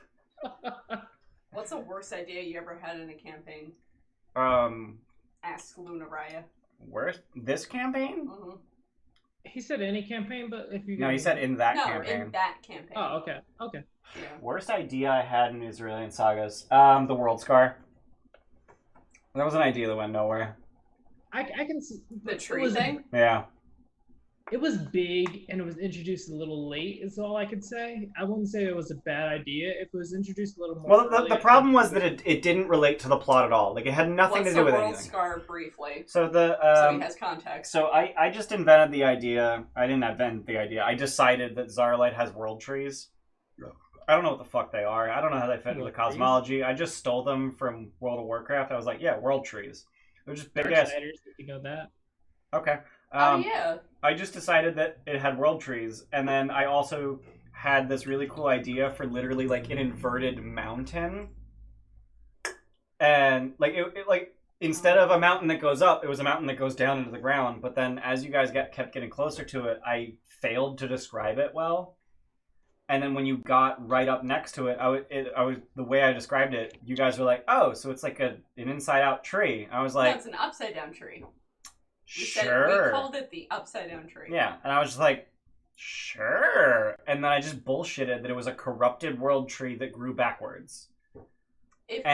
What's the worst idea you ever had in a campaign? Ask Luna Raya. Worst? This campaign? Mm-hmm. He said any campaign, but if you No, he said in that campaign. in that campaign. Oh, okay. Yeah. Worst idea I had in New Zarilian Sagas? The World Scar. That was an idea that went nowhere. I can see The tree thing? Yeah. It was big and it was introduced a little late, is all I could say. I wouldn't say it was a bad idea if it was introduced a little more. Well, the early. problem was that it didn't relate to the plot at all. Like, it had nothing to do with What's the anything. World Scar briefly? So So he has context. So I just invented the idea. I didn't invent the idea. I decided that Zarlight has world trees. I don't know what the fuck they are. I don't know how they fit into the cosmology. I just stole them from World of Warcraft. I was like, yeah, world trees. They're just big ass. Darksiders, did you know that? Okay. Oh yeah. I just decided that it had world trees, and then I also had this really cool idea for literally like an inverted mountain, and like it like instead of a mountain that goes up, it was a mountain that goes down into the ground. But then as you guys kept getting closer to it, I failed to describe it well. And then when you got right up next to it, I was the way I described it. You guys were like, "Oh, so it's like an inside-out tree." I was like, "No, it's an upside-down tree." Sure. We called it the upside-down tree. Yeah, and I was just like, "Sure." And then I just bullshitted that it was a corrupted world tree that grew backwards, it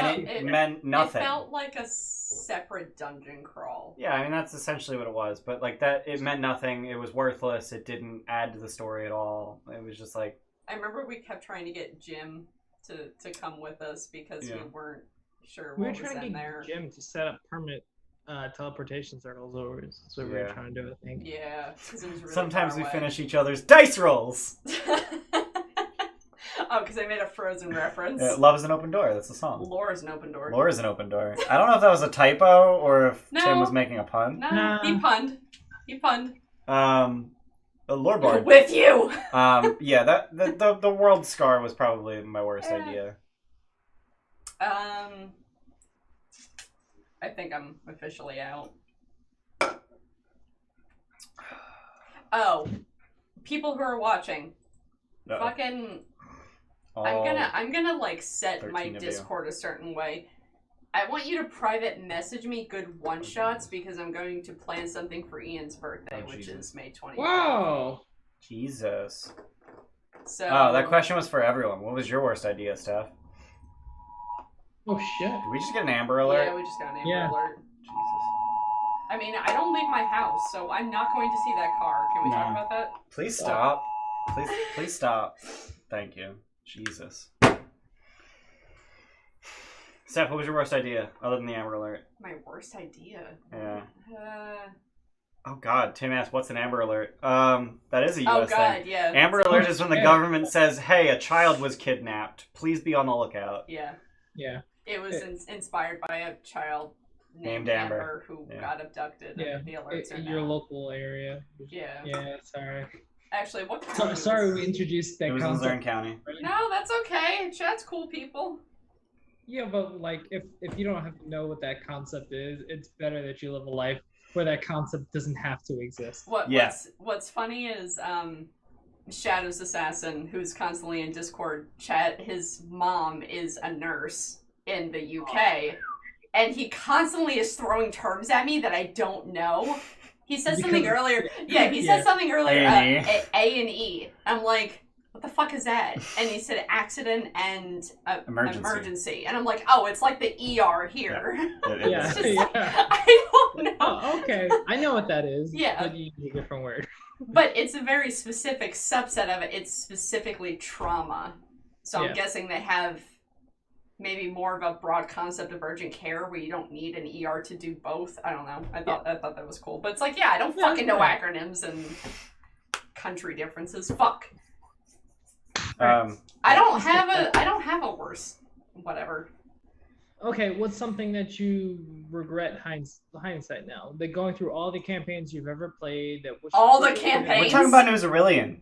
meant nothing. It felt like a separate dungeon crawl. Yeah, I mean that's essentially what it was. But like that, it meant nothing. It was worthless. It didn't add to the story at all. It was just like. I remember we kept trying to get Jim to come with us because we weren't sure what was in there. We were trying to get Jim to set up permanent teleportation circles over. So we were trying to do, I think. Yeah, because it was really Sometimes far we away. finish each other's dice rolls. Oh, because I made a Frozen reference. Love is an open door. That's the song. Lore is an open door. Lore is an open door. I don't know if that was a typo or if Tim was making a pun. No, he punned. He punned. The Loreboard. With you. Yeah, the world scar was probably my worst idea. I think I'm officially out. Oh, people who are watching, fucking. I'm gonna like set my Discord a certain way. I want you to private message me good one shots because I'm going to plan something for Ian's birthday, which is May 24th. Whoa! Jesus. So. Oh, that question was for everyone. What was your worst idea, Steph? Oh shit! Did we just get an Amber Alert? Yeah, we just got an Amber Alert. Jesus. I mean, I don't leave my house, so I'm not going to see that car. Can we talk about that? Please stop. Please stop. Thank you. Jesus. Steph, what was your worst idea other than the Amber Alert? My worst idea? Yeah. Oh God, Tim asked, "What's an Amber Alert?" That is a U.S. thing. Yeah. Amber Alert is when the government says, "Hey, a child was kidnapped. Please be on the lookout." Yeah. Yeah. It was inspired by a child named Amber who got abducted. Yeah. The alerts in are your now. local area. Yeah. Yeah. Sorry. Actually, what? Sorry, we introduced that It was concept. in Zern County. No, that's okay. Chat's cool, people. Yeah, but like, if you don't have to know what that concept is, it's better that you live a life where that concept doesn't have to exist. What's funny is Shadow's Assassin, who's constantly in Discord chat, his mom is a nurse in the UK, and he constantly is throwing terms at me that I don't know. He said something earlier. Yeah, he said something earlier. A&E. I'm like, what the fuck is that? And he said accident and emergency. And I'm like, oh, it's like the ER here. Yeah. I don't know. Oh, okay, I know what that is. Yeah. But you use a different word. But it's a very specific subset of it. It's specifically trauma. So I'm guessing they have maybe more of a broad concept of urgent care where you don't need an ER to do both. I don't know. I thought that was cool. But it's like, I don't fucking know acronyms and country differences. Fuck. I don't have a worse whatever. Okay, what's something that you regret hindsight now? That going through all the campaigns you've ever played, all the campaigns. We're talking about New Zarilian.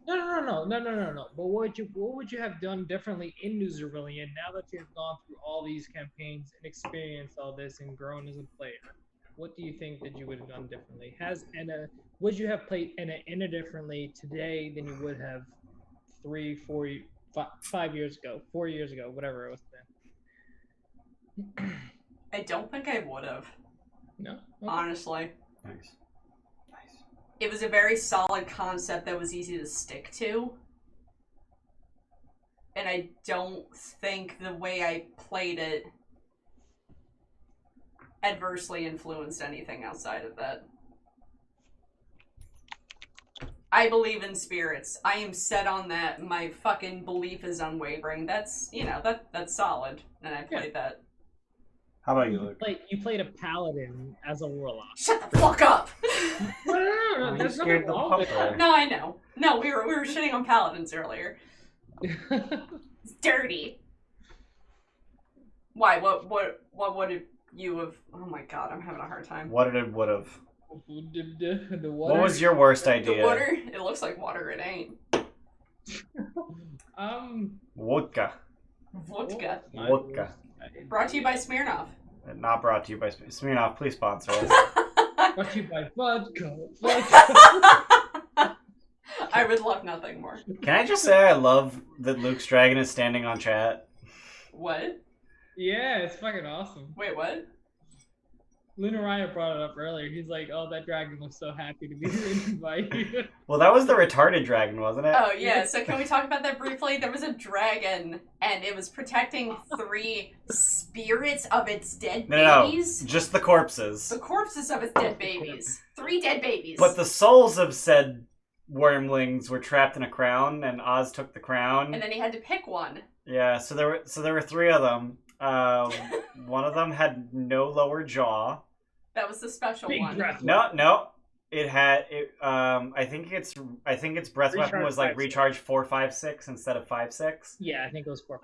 No. But what would you have done differently in New Zarilian now that you've gone through all these campaigns and experienced all this and grown as a player? What do you think that you would have done differently? Would you have played Enna differently today than you would have 3, 4, 5 years ago, 4 years ago, whatever it was then? I don't think I would have. No? Okay. Honestly. Nice. It was a very solid concept that was easy to stick to. And I don't think the way I played it adversely influenced anything outside of that. I believe in spirits. I am set on that. My fucking belief is unwavering. That's, that's solid. And I played that. How about you, Luke? You played a paladin as a warlock. Shut the fuck up! No, there's nothing wrong with that. No, I know. No, we were shitting on paladins earlier. It's dirty. Why? What would you have? Oh my god, I'm having a hard time. What it would have? The water. What was your worst The idea? water, it looks like water, it ain't. Vodka. Vodka. Vodka. Brought to you by Smirnoff. Not brought to you by Smirnoff. Please sponsor us. Brought to you by vodka. I would love nothing more. Can I just say I love that Luke's dragon is standing on chat? What? Yeah, it's fucking awesome. Wait, what? Lunariah brought it up earlier. He's like, "Oh, that dragon looks so happy to be ridden by you." Well, that was the retarded dragon, wasn't it? Oh, yeah, so can we talk about that briefly? There was a dragon, and it was protecting 3 spirits of its dead babies. No, just the corpses. The corpses of its dead babies. 3 dead babies. But the souls of said wormlings were trapped in a crown, and Oz took the crown. And then he had to pick one. Yeah, so there were 3 of them. One of them had no lower jaw. That was the special Big one. breath. No. It had it. I think its breath weapon was like 5, 6. recharge 4, 5, 6 instead of 5, 6. Yeah, I think it was 4.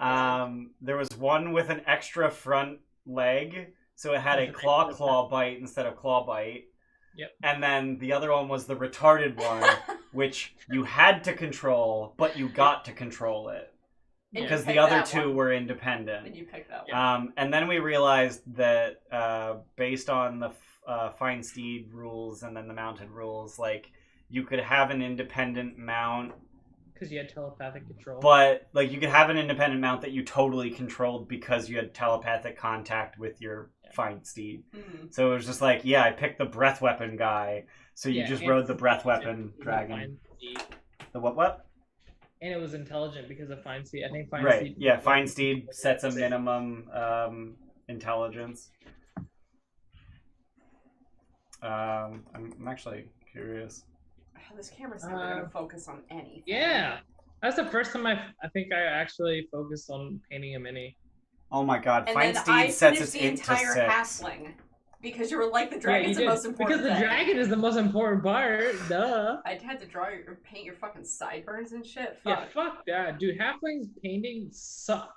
There was one with an extra front leg, so it had a claw bite instead of claw bite. Yep. And then the other one was the retarded one, which you had to control, but you got to control it. And Because you the picked other that 2 one. were independent. And you picked that one. And then we realized that based on the Fine Steed rules and then the mounted rules, like, you could have an independent mount. Because you had telepathic control. But, like, you could have an independent mount that you totally controlled because you had telepathic contact with your Fine Steed. Mm-hmm. So it was just like, yeah, I picked the breath weapon guy. So you just rode the breath weapon dragon. The what? And it was intelligent because of Fine Steed. I think Fine Right, Steed. yeah, Fine Steed sets a minimum intelligence. I'm actually curious. Oh, this camera's never going to focus on anything. Yeah. That's the first time I think I actually focused on painting a mini. Oh my god, And Fine then Steed I sets finished its the int to entire 6. halfling. Because you were like, the dragon's the most important Because the thing. dragon is the most important part. Duh. I had to paint your fucking sideburns and shit. Fuck. Yeah, fuck that. Dude, halflings painting suck.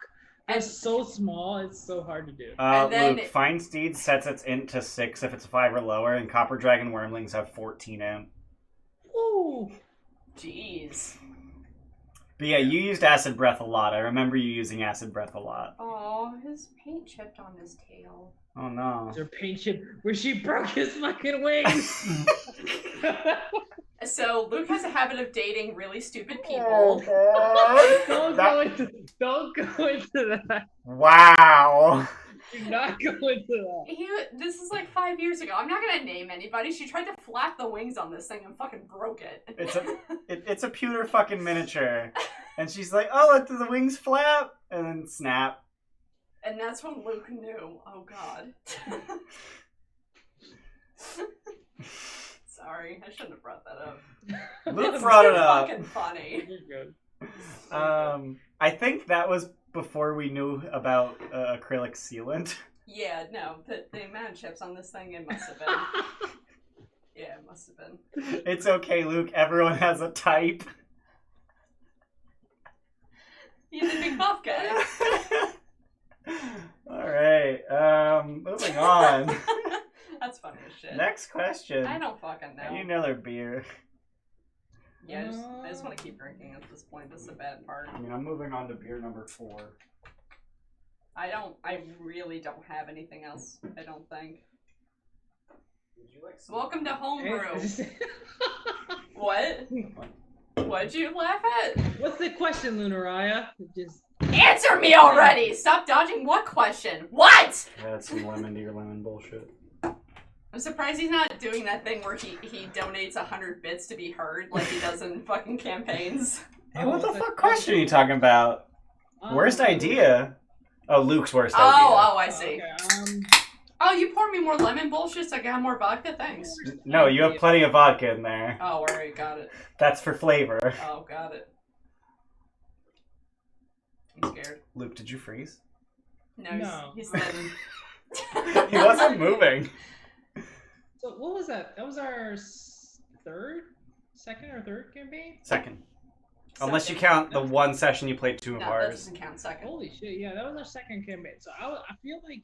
They're And- so small, it's so hard to do. And then- Luke, Fine Steed sets its int to 6 if it's 5 or lower, and Copper Dragon Wormlings have 14 int. Ooh. Jeez. But yeah, you used Acid Breath a lot. I remember you using Acid Breath a lot. Oh, his paint chipped on his tail. Oh no. Her paint chip where she broke his fucking wings. So, Luke has a habit of dating really stupid people. Don't go into that. Wow. Do not go into that. This is like 5 years ago. I'm not gonna name anybody. She tried to flap the wings on this thing and fucking broke it. It's a pewter fucking miniature. And she's like, oh, let the wings flap. And then snap. And that's when Luke knew. Oh god. Sorry, I shouldn't have brought that up. Luke brought it up. Fucking funny. You're good. I think that was before we knew about acrylic sealant. Yeah, no, the amount of chips on this thing, it must have been. Yeah, it must have been. It's okay, Luke. Everyone has a type. He's a big buff guy. Alright, moving on. That's funny as shit. Next question. I don't fucking know. Another beer. Yeah, I just want to keep drinking at this point. This is the bad part. I mean, I'm moving on to beer number 4. I really don't have anything else, I don't think. Would you like some? Welcome to Homebrew. What? What'd you laugh at? What's the question, Lunariah? Just Answer me already! Stop dodging what question? What? Add some lemon to your lemon bullshit. I'm surprised he's not doing that thing where he donates 100 bits to be heard like he does in fucking campaigns. Hey, what the fuck question are you talking about? Worst idea? Oh, Luke's worst idea. Oh, I see. Okay, Oh, you pour me more lemon bullshit so I can have more vodka? Thanks. No, you have plenty of vodka in there. Oh, alright, got it. That's for flavor. Oh, got it. I'm scared. Luke, did you freeze? No, he's thin. He wasn't moving. So what was that? That was our second or third campaign? Second. Unless you Second. count the one session you played 2 of No, that ours. doesn't count second. Holy shit! Yeah, that was our second campaign. So I feel like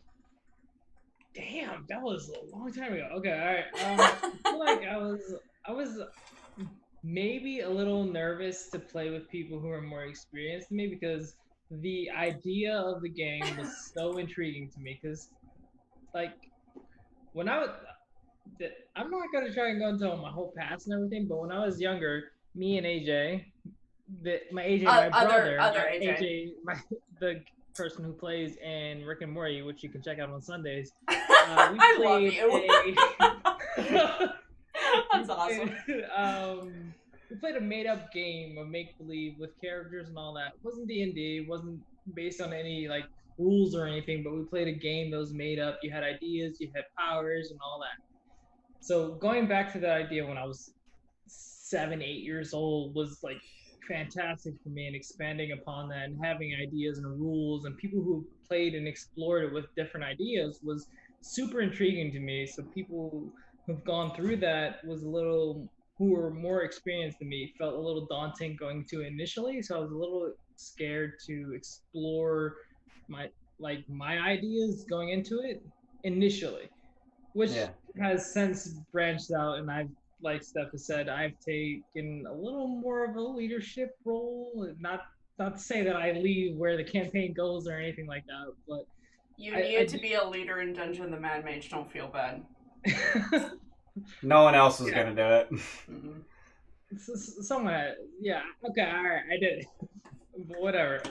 Damn, that was a long time ago. Okay, all right. I feel like I was maybe a little nervous to play with people who are more experienced than me because the idea of the game was so intriguing to me. Because like when I was, I'm not gonna try and go into my whole past and everything, but when I was younger, me and AJ, my AJ, my brother, other my AJ. AJ, the person who plays in Rick and Morty, which you can check out on Sundays. We I love played you. That's awesome. We played a made-up game of make-believe with characters and all that. It wasn't D&D. It wasn't based on any like rules or anything. But we played a game that was made up. You had ideas, you had powers, and all that. So going back to that idea when I was 7, 8 years old was like fantastic for me, and expanding upon that and having ideas and rules and people who played and explored it with different ideas was super intriguing to me. So people who've gone through that was a little who were more experienced than me felt a little daunting going to initially. So I was a little scared to explore my ideas going into it initially, which Yeah. has since branched out, and I've, like Steph has said, I've taken a little more of a leadership role. Not to say that I lead where the campaign goes or anything like that, but you needed to be a leader in Dungeon the Mad Mage. Don't feel bad. No one else was gonna do it. Someone, yeah, okay, all right, I did it. Whatever.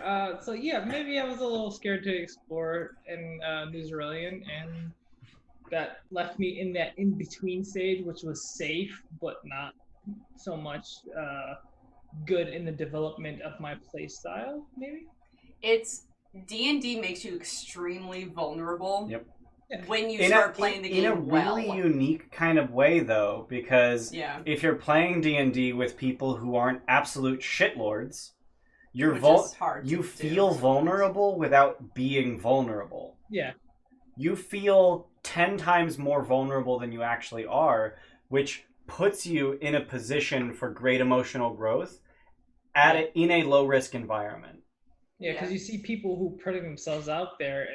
So yeah, maybe I was a little scared to explore in New Zarilian, and that left me in that in-between stage, which was safe, but not so much good in the development of my playstyle, maybe? It's D&D makes you extremely vulnerable. Yep. When you start playing the game in a really unique kind of way, though, because if you're playing D&D with people who aren't absolute shitlords, you feel vulnerable without being vulnerable. Yeah. You feel 10 times more vulnerable than you actually are, which puts you in a position for great emotional growth in a low-risk environment. Yeah, because you see people who putting themselves out there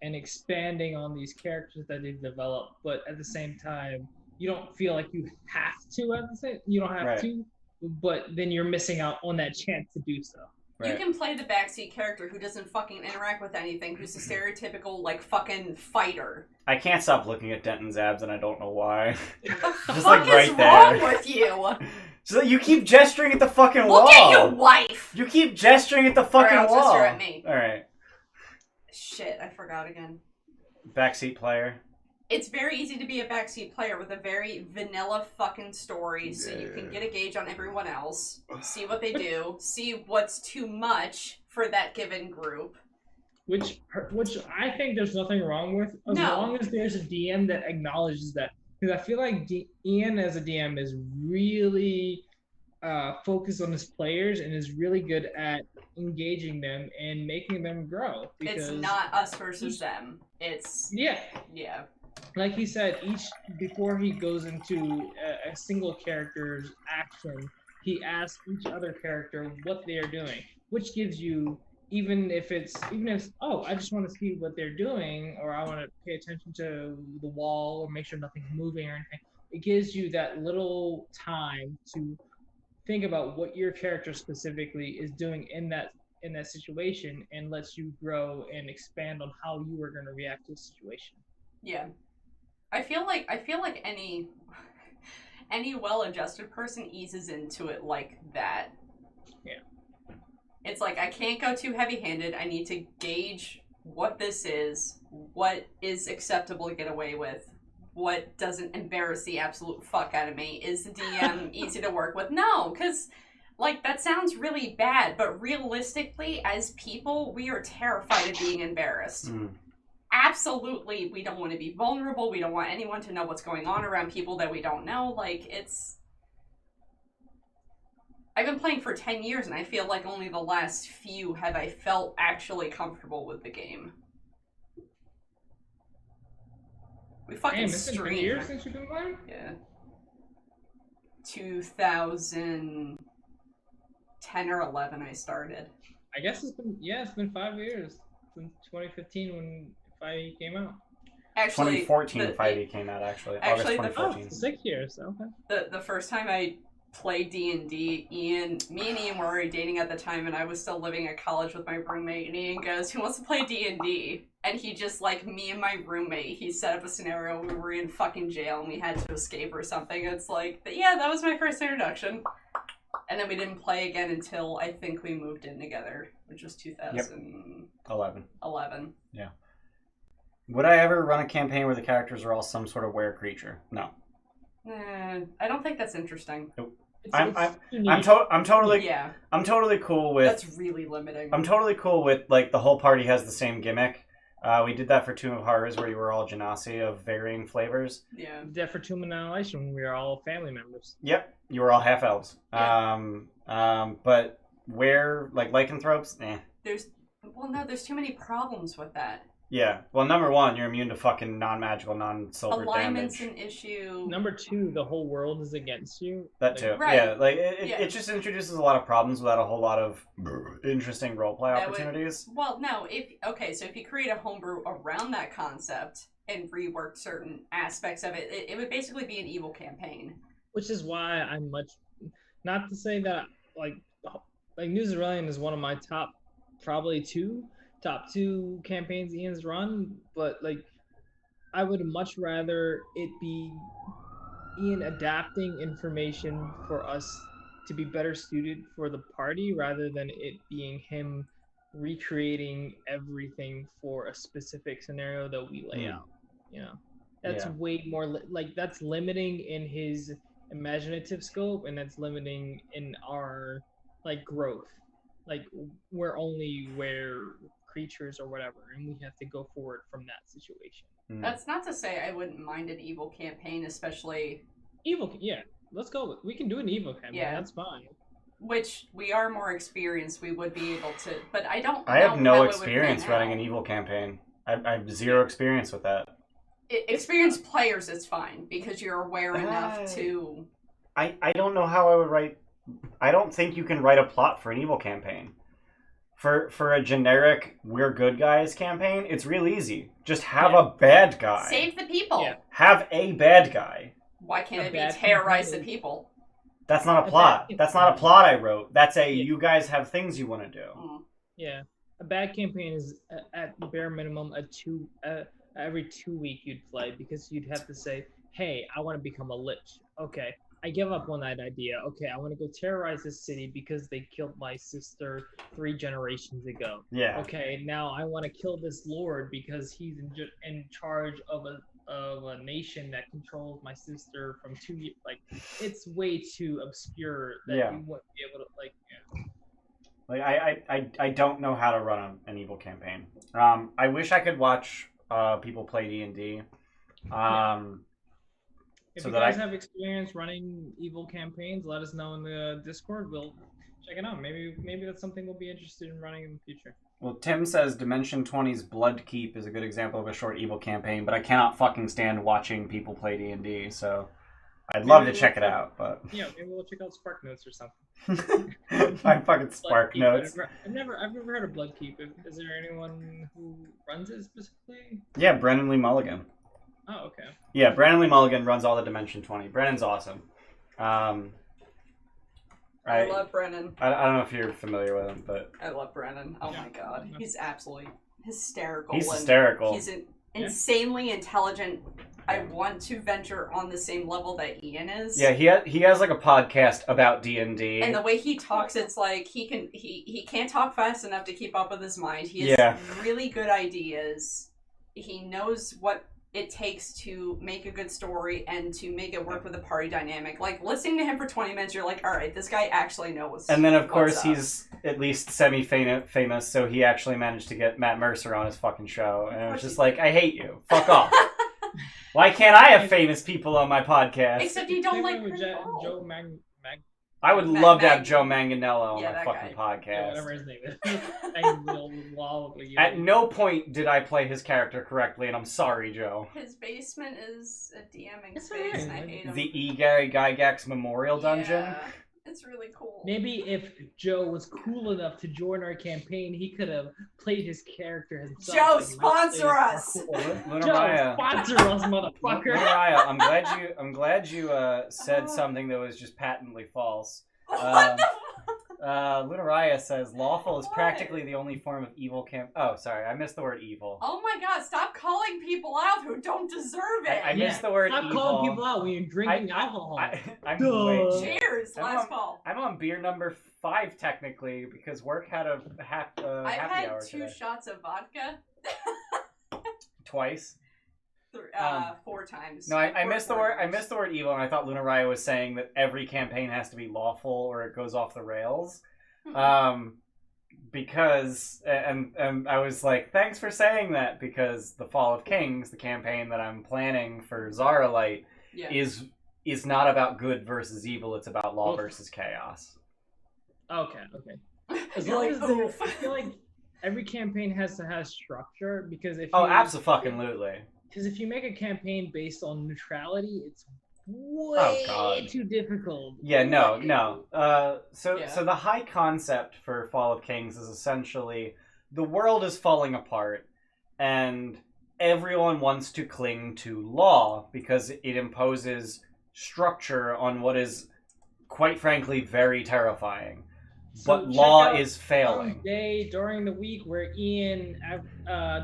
and expanding on these characters that they've developed, but at the same time, you don't feel like you have to. You don't have to, but then you're missing out on that chance to do so. You can play the backseat character who doesn't fucking interact with anything, who's a stereotypical, like, fucking fighter. I can't stop looking at Denton's abs, and I don't know why. What the fuck is wrong with you? So you keep gesturing at the fucking wall. Look at your wife! You keep gesturing at the fucking wall. Gesture at me. Alright. Shit, I forgot again. Backseat player. It's very easy to be a backseat player with a very vanilla fucking story, so you can get a gauge on everyone else, see what they do, see what's too much for that given group. Which I think there's nothing wrong with, as long as there's a DM that acknowledges that. Because I feel like Ian as a DM is really focused on his players and is really good at engaging them and making them grow. It's not us versus them. It's... Yeah. Like he said, before he goes into a single character's action, he asks each other character what they are doing, which gives you, even if I just want to see what they're doing, or I want to pay attention to the wall or make sure nothing's moving or anything, it gives you that little time to think about what your character specifically is doing in that situation, and lets you grow and expand on how you are going to react to the situation. Yeah. I feel like any well-adjusted person eases into it like that. Yeah. It's like, I can't go too heavy-handed. I need to gauge what this is, what is acceptable to get away with, what doesn't embarrass the absolute fuck out of me. Is the DM easy to work with? No, because, like, that sounds really bad, but realistically, as people, we are terrified of being embarrassed. Absolutely, we don't want to be vulnerable. We don't want anyone to know what's going on around people that we don't know. Like, it's... I've been playing for 10 years, and I feel like only the last few have I felt actually comfortable with the game. We fucking stream. It's been 10 years since you've been playing? Yeah. 2010 or 11 I started. I guess it's been 5 years since 2015 when I came out. Actually, 2014 5e came out, actually. August actually, 2014. 6 years. Okay. The first time I played D&D, me and Ian were already dating at the time, and I was still living at college with my roommate, and Ian goes, "Who wants to play D&D?" And he just, like, me and my roommate, he set up a scenario, we were in fucking jail, and we had to escape or something. It's like, yeah, that was my first introduction. And then we didn't play again until I think we moved in together, which was 2011. 11. Yeah. Would I ever run a campaign where the characters are all some sort of were creature? No. I don't think that's interesting. Nope. It's I'm totally Yeah, I'm totally cool with that's really limiting. I'm totally cool with, like, the whole party has the same gimmick. We did that for Tomb of Horrors, where you were all genasi of varying flavors. Yeah. Did that for Tomb Annihilation when we were all family members. Yep, you were all half elves. Yeah. But where, like, lycanthropes? There's too many problems with that. Yeah. Well, number one, you're immune to fucking non-magical, non-silver Alignment's damage. an issue. Number 2, the whole world is against you. That too. Right. Yeah, like, Yeah. it just introduces a lot of problems without a whole lot of interesting roleplay That would- opportunities. Well, no. So if you create a homebrew around that concept and reworked certain aspects of it, it would basically be an evil campaign. Which is why I'm much, not to say that like New Zarilian is one of my top two campaigns Ian's run, but like I would much rather it be Ian adapting information for us to be better suited for the party rather than it being him recreating everything for a specific scenario that we lay out. You know, that's Yeah. way more that's limiting in his imaginative scope, and that's limiting in our like growth. Like we're only creatures or whatever, and we have to go forward from that situation. That's not to say I wouldn't mind an evil campaign, especially Evil, yeah. Let's go. We can do an evil campaign. Yeah. That's fine. which we are more experienced. We would be able to, but I don't. I have know no how it would experience pan running out. an evil campaign. I have zero experience with that. Experienced players, it's fine because you're aware enough to. I don't know how I would write. I don't think you can write a plot for an evil campaign. For a generic "we're good guys" campaign, it's real easy. Just have a bad guy. Save the people. Yeah. Have a bad guy. Why can't A it be bad terrorize the campaign. people? That's not a A plot. bad That's not a plot I wrote. That's a Yeah. you guys have things you want to do. Yeah, a bad campaign is at bare minimum every 2 week you'd play because you'd have to say, "Hey, I want to become a lich." Okay, I give up on that idea. Okay, I want to go terrorize this city because they killed my sister 3 generations ago. Yeah. Okay, now I want to kill this lord because he's in charge of a nation that controls my sister from 2 years. Like, it's way too obscure that Yeah. you wouldn't be able to like. Yeah. Like I don't know how to run an evil campaign. I wish I could watch people play D&D. If So you that guys I- have experience running evil campaigns, let us know in the Discord. We'll check it out. Maybe that's something we'll be interested in running in the future. Well, Tim says Dimension 20's Bloodkeep is a good example of a short evil campaign, but I cannot fucking stand watching people play D&D, so I'd love to check it out, but Yeah, maybe we'll check out Spark Notes or something. my fucking Spark Bloodkeep, Notes. I've never heard of Bloodkeep. Is there anyone who runs it specifically? Yeah, Brennan Lee Mulligan. Oh, okay. Yeah, Brandon Lee Mulligan runs all the Dimension 20. Brennan's awesome. I love Brennan. I don't know if you're familiar with him, but I love Brennan. Oh Yeah. my god, he's absolutely hysterical. he's and hysterical. He's insanely intelligent. I want to venture on the same level that Ian is. Yeah, he has like a podcast about D&D. And the way he talks, it's like he can't talk fast enough to keep up with his mind. He has Yeah. really good ideas. He knows what it takes to make a good story and to make it work with the party dynamic. Like, listening to him for 20 minutes, you're like, all right, this guy actually knows. And then, of course, what's up. he's at least semi-famous, so he actually managed to get Matt Mercer on his fucking show. And it was just like, I hate you. Fuck off. Why can't I have famous people on my podcast? Except you don't Same like way with Chris Paul. Joe Mag. I would Matt love to have Mag- Joe Manganiello on Yeah, my that fucking guy. Yeah, podcast. whatever his name is. Mag- At no point did I play his character correctly, and I'm sorry, Joe. His basement is a DMing It's space, and I alright. hate him. The E. Gary Gygax Memorial Dungeon? Yeah. It's really cool. Maybe if Joe was cool enough to join our campaign, he could have played his character himself. Joe, and sponsor played us! parkour. Joe, sponsor us, motherfucker! Lunariah, I'm glad you said something that was just patently false. What the Lunariah says lawful is What? practically the only form of evil Oh, sorry, I missed the word evil. Oh my god, stop calling people out who don't deserve it! I missed the word Stop evil. calling people out when you're drinking alcohol. I'm Duh. wait, Cheers, I'm last on- call. I'm on beer number 5 technically because work had a I've happy had hour 2 today. shots of vodka. Twice. 4 times. No, I missed the word. I quarters. missed the word evil, and I thought Lunariah was saying that every campaign has to be lawful or it goes off the rails. Because and I was like, thanks for saying that, because the Fall of Kings, the campaign that I'm planning for Zarilight, Yeah. is not about good versus evil. It's about law Oof. versus chaos. Okay. As You're long like, as there, oof. I feel like every campaign has to have structure, because if Oh, you, absolutely. Because if you make a campaign based on neutrality, it's way God. too difficult. Yeah, no. So Yeah. the high concept for Fall of Kings is essentially the world is falling apart, and everyone wants to cling to law because it imposes structure on what is, quite frankly, very terrifying. So But check law out is failing. Some day during the week where Ian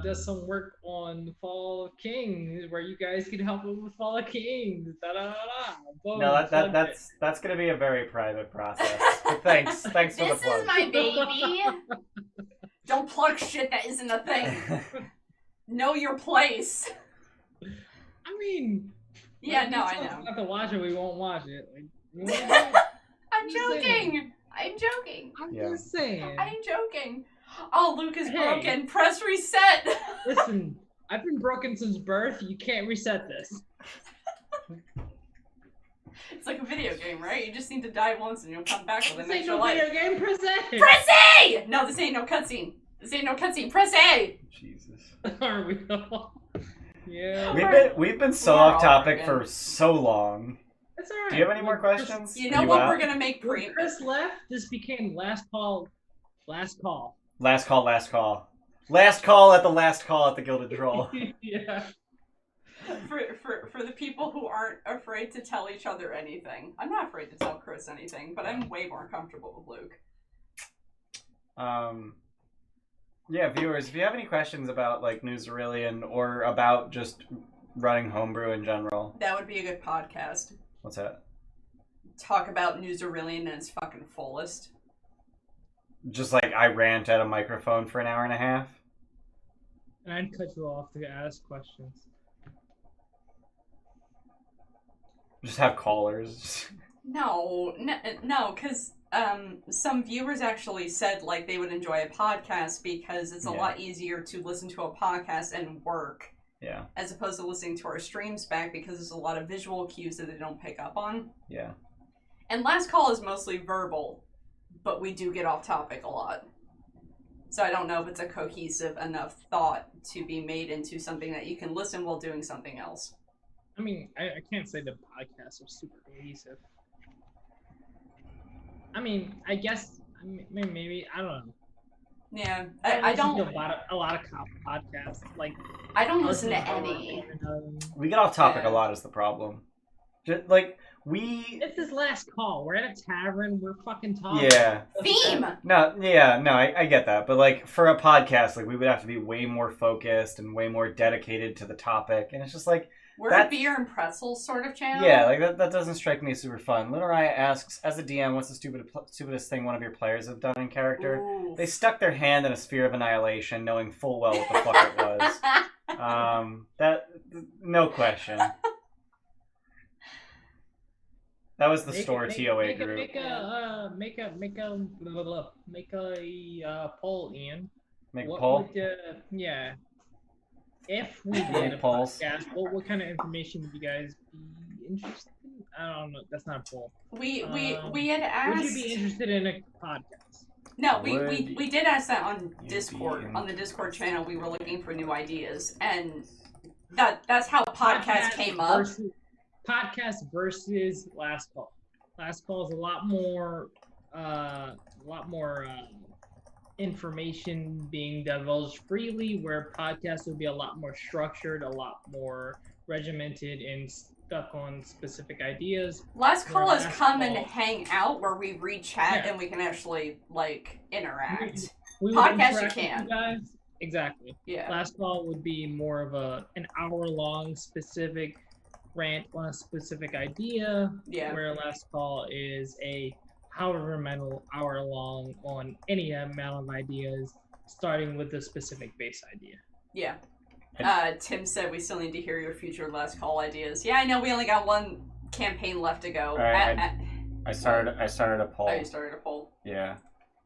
does some work on Fall of Kings, where you guys can help him with Fall of Kings. Da da da da. Boom, No, plugged it. that's going to be a very private process. But thanks for the This plug. is my baby. Don't plug shit that isn't a thing. Know your place. I mean, Yeah, like, no, we I tell us know. not to watch it, we won't watch it. Like, you know what I mean? I'm Just saying. joking. I'm joking. I'm Yeah. just saying. I'm joking. Oh, Luke is Hey. broken. Press reset. Listen, I've been broken since birth. You can't reset this. It's like a video game, right? You just need to die once and you'll come back with an This ain't extra no life. video game, press A. Press A! No, this ain't no cutscene. This ain't no cutscene. Press A! Jesus. Are we all? Yeah. We've been so We're off all topic broken. for so long. That's alright. Do you have any more questions? You know You what? out? We're gonna make When Chris left, this became last call. Last call. Last call. Last call. Last call at the Gilded Troll. Yeah. For the people who aren't afraid to tell each other anything. I'm not afraid to tell Chris anything, but I'm way more comfortable with Luke. Yeah, viewers, if you have any questions about like New Zarilian or about just running Homebrew in general, That would be a good podcast. what's that? Talk about New Zarilian and its fucking fullest. Just like I rant at a microphone for an hour and a half. And I'd cut you off to ask questions. Just have callers. No, because some viewers actually said like they would enjoy a podcast because it's a Yeah. lot easier to listen to a podcast and work Yeah, as opposed to listening to our streams back because there's a lot of visual cues that they don't pick up on. yeah. And Last Call is mostly verbal, but we do get off topic a lot. So I don't know if it's a cohesive enough thought to be made into something that you can listen while doing something else. I mean, I can't say the podcasts are super cohesive. I mean, I guess maybe I don't know. Yeah, I listen to don't. a lot of podcasts. Like I don't listen to any. We get off topic Yeah. a lot is the problem. Just, like we. It's this last call. We're at a tavern. We're fucking talking. Yeah. Theme. No, I get that, but like for a podcast, like we would have to be way more focused and way more dedicated to the topic, and it's just like. We're That- a beer and pretzels sort of channel. Yeah, like that doesn't strike me as super fun. Lunariah asks, as a DM, what's the stupidest thing one of your players have done in character? Ooh. They stuck their hand in a sphere of annihilation, knowing full well what the fuck it was. No question. That was the store TOA group. Make a poll, Ian. Make a What poll. would, yeah. If we did Make a polls. podcast, what kind of information would you guys be interested in? I don't know. That's not a poll. we had Would asked. you be interested in a podcast? No, Would we did ask that on you Discord. be On the Discord channel, we were looking for new ideas, and that's how podcast came up. Podcast versus last call. Last call is a lot more information being divulged freely, where podcasts would be a lot more structured, a lot more regimented, and stuck on specific ideas. Last call is Last come and call- hang out where we read chat Yeah. and we can actually like interact. We would Podcast you interact with can. guys. Exactly. Yeah. Last call would be more of an hour-long specific rant on a specific idea, Yeah. where last call is a however many hour long on any amount of ideas, starting with a specific base idea. Yeah. Tim said we still need to hear your future last call ideas. Yeah, I know we only got one campaign left to go. All right, I started a poll. Oh, you started a poll. Yeah.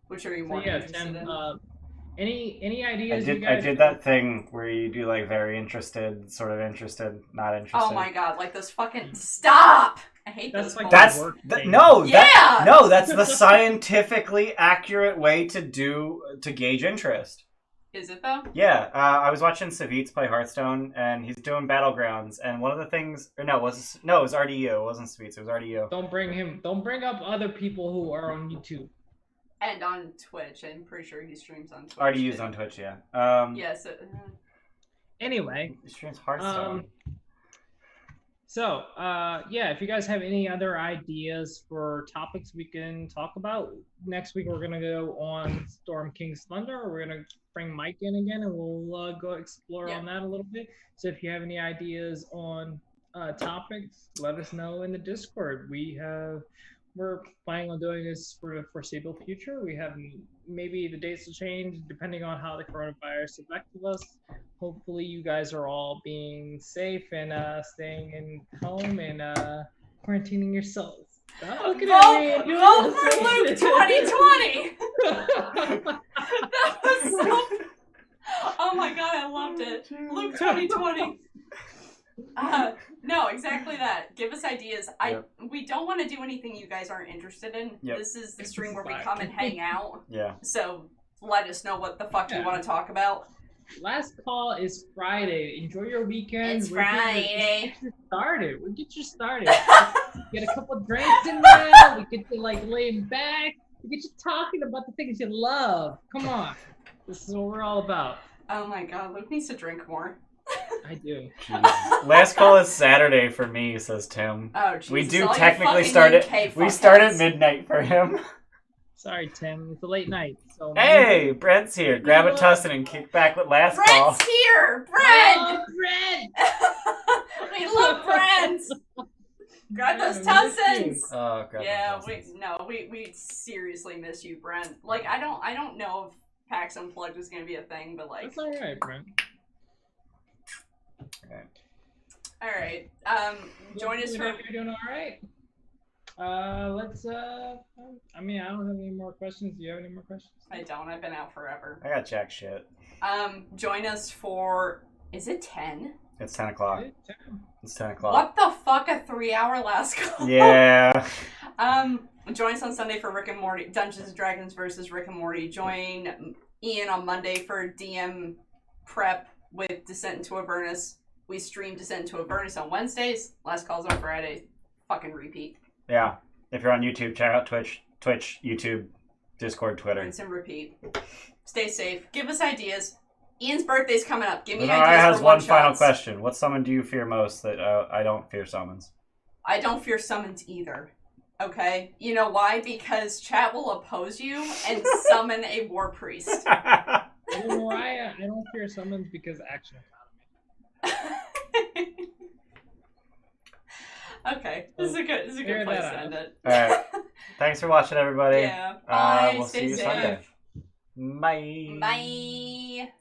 Which are you So more yeah, interested Tim, in? any I ideas you did guys that thing where you do like very interested, sort of interested, not interested. Oh my god, like those fucking stop! I hate That's those like polls. That's work th- thing. no, that, Yeah! no, that's the scientifically accurate way to gauge interest. Is it though? Yeah, I was watching Savitz play Hearthstone, and he's doing Battlegrounds, and one of the things, or no, it was RDU, it wasn't Savitz, it was RDU. Don't bring up other people who are on YouTube. And on Twitch. I'm pretty sure he streams on Twitch. RDU's too. on Twitch, yeah. Yes. Anyway, He streams Hearthstone. So, if you guys have any other ideas for topics we can talk about, next week we're going to go on Storm King's Thunder. We're going to bring Mike in again, and we'll go explore on that a little bit. So if you have any ideas on topics, let us know in the Discord. We're planning on doing this for the foreseeable future. We have maybe the dates will change depending on how the coronavirus affected us. Hopefully, you guys are all being safe and staying in home and quarantining yourselves. Stop looking at me. Vote for Luke 2020! That was so... Oh my god, I loved it. Luke 2020. No, exactly that. Give us ideas. We don't want to do anything you guys aren't interested in. Yep. This is the stream where we come and hang out. Yeah. So let us know what the fuck you want to talk about. Last call is Friday. Enjoy your weekend. It's Friday. We'll get you started. Get a couple drinks in there. We get you like laying back. We get you talking about the things you love. Come on. This is what we're all about. Oh my god, Luke needs to drink more. I do. Jesus. Last call is Saturday for me, says Tim. Oh, Jesus. We do all you technically fucking start UK at we fuckheads. start at midnight for him. Sorry, Tim. It's a late night. So Hey, Brent's here. Grab a tussin and kick back with last call. Brent's here! Brent! Oh, Brent! We love Brent! Grab those Tussins! Oh, grab Yeah, the tussins. we seriously miss you, Brent. Like, I don't know if PAX Unplugged is gonna be a thing, but like... That's alright, Brent. Okay. Alright, join us for... You're doing alright? Let's, I mean, I don't have any more questions. Do you have any more questions? I don't, I've been out forever. I got jack shit. Join us for... Is it 10? It's 10 o'clock. It's 10 o'clock. What the fuck, a 3-hour last call? Yeah. Join us on Sunday for Rick and Morty, Dungeons and Dragons versus Rick and Morty. Join Ian on Monday for DM prep with Descent into Avernus. We stream Descent into Avernus on Wednesdays. Last call's on Friday. Fucking repeat. Yeah. If you're on YouTube, check out Twitch, YouTube, Discord, Twitter. Rinse and repeat. Stay safe. Give us ideas. Ian's birthday's coming up. Give me Lenore ideas has for one final one-shots. question. What summon do you fear most that I don't fear summons? I don't fear summons either. Okay? You know why? Because chat will oppose you and summon a war priest. You know why I don't fear summons? Because action economy. Okay, this is a good Figure place that to out. end it. Alright. Thanks for watching, everybody. Yeah. Bye. We'll Stay see you safe. Sunday. Bye. Bye.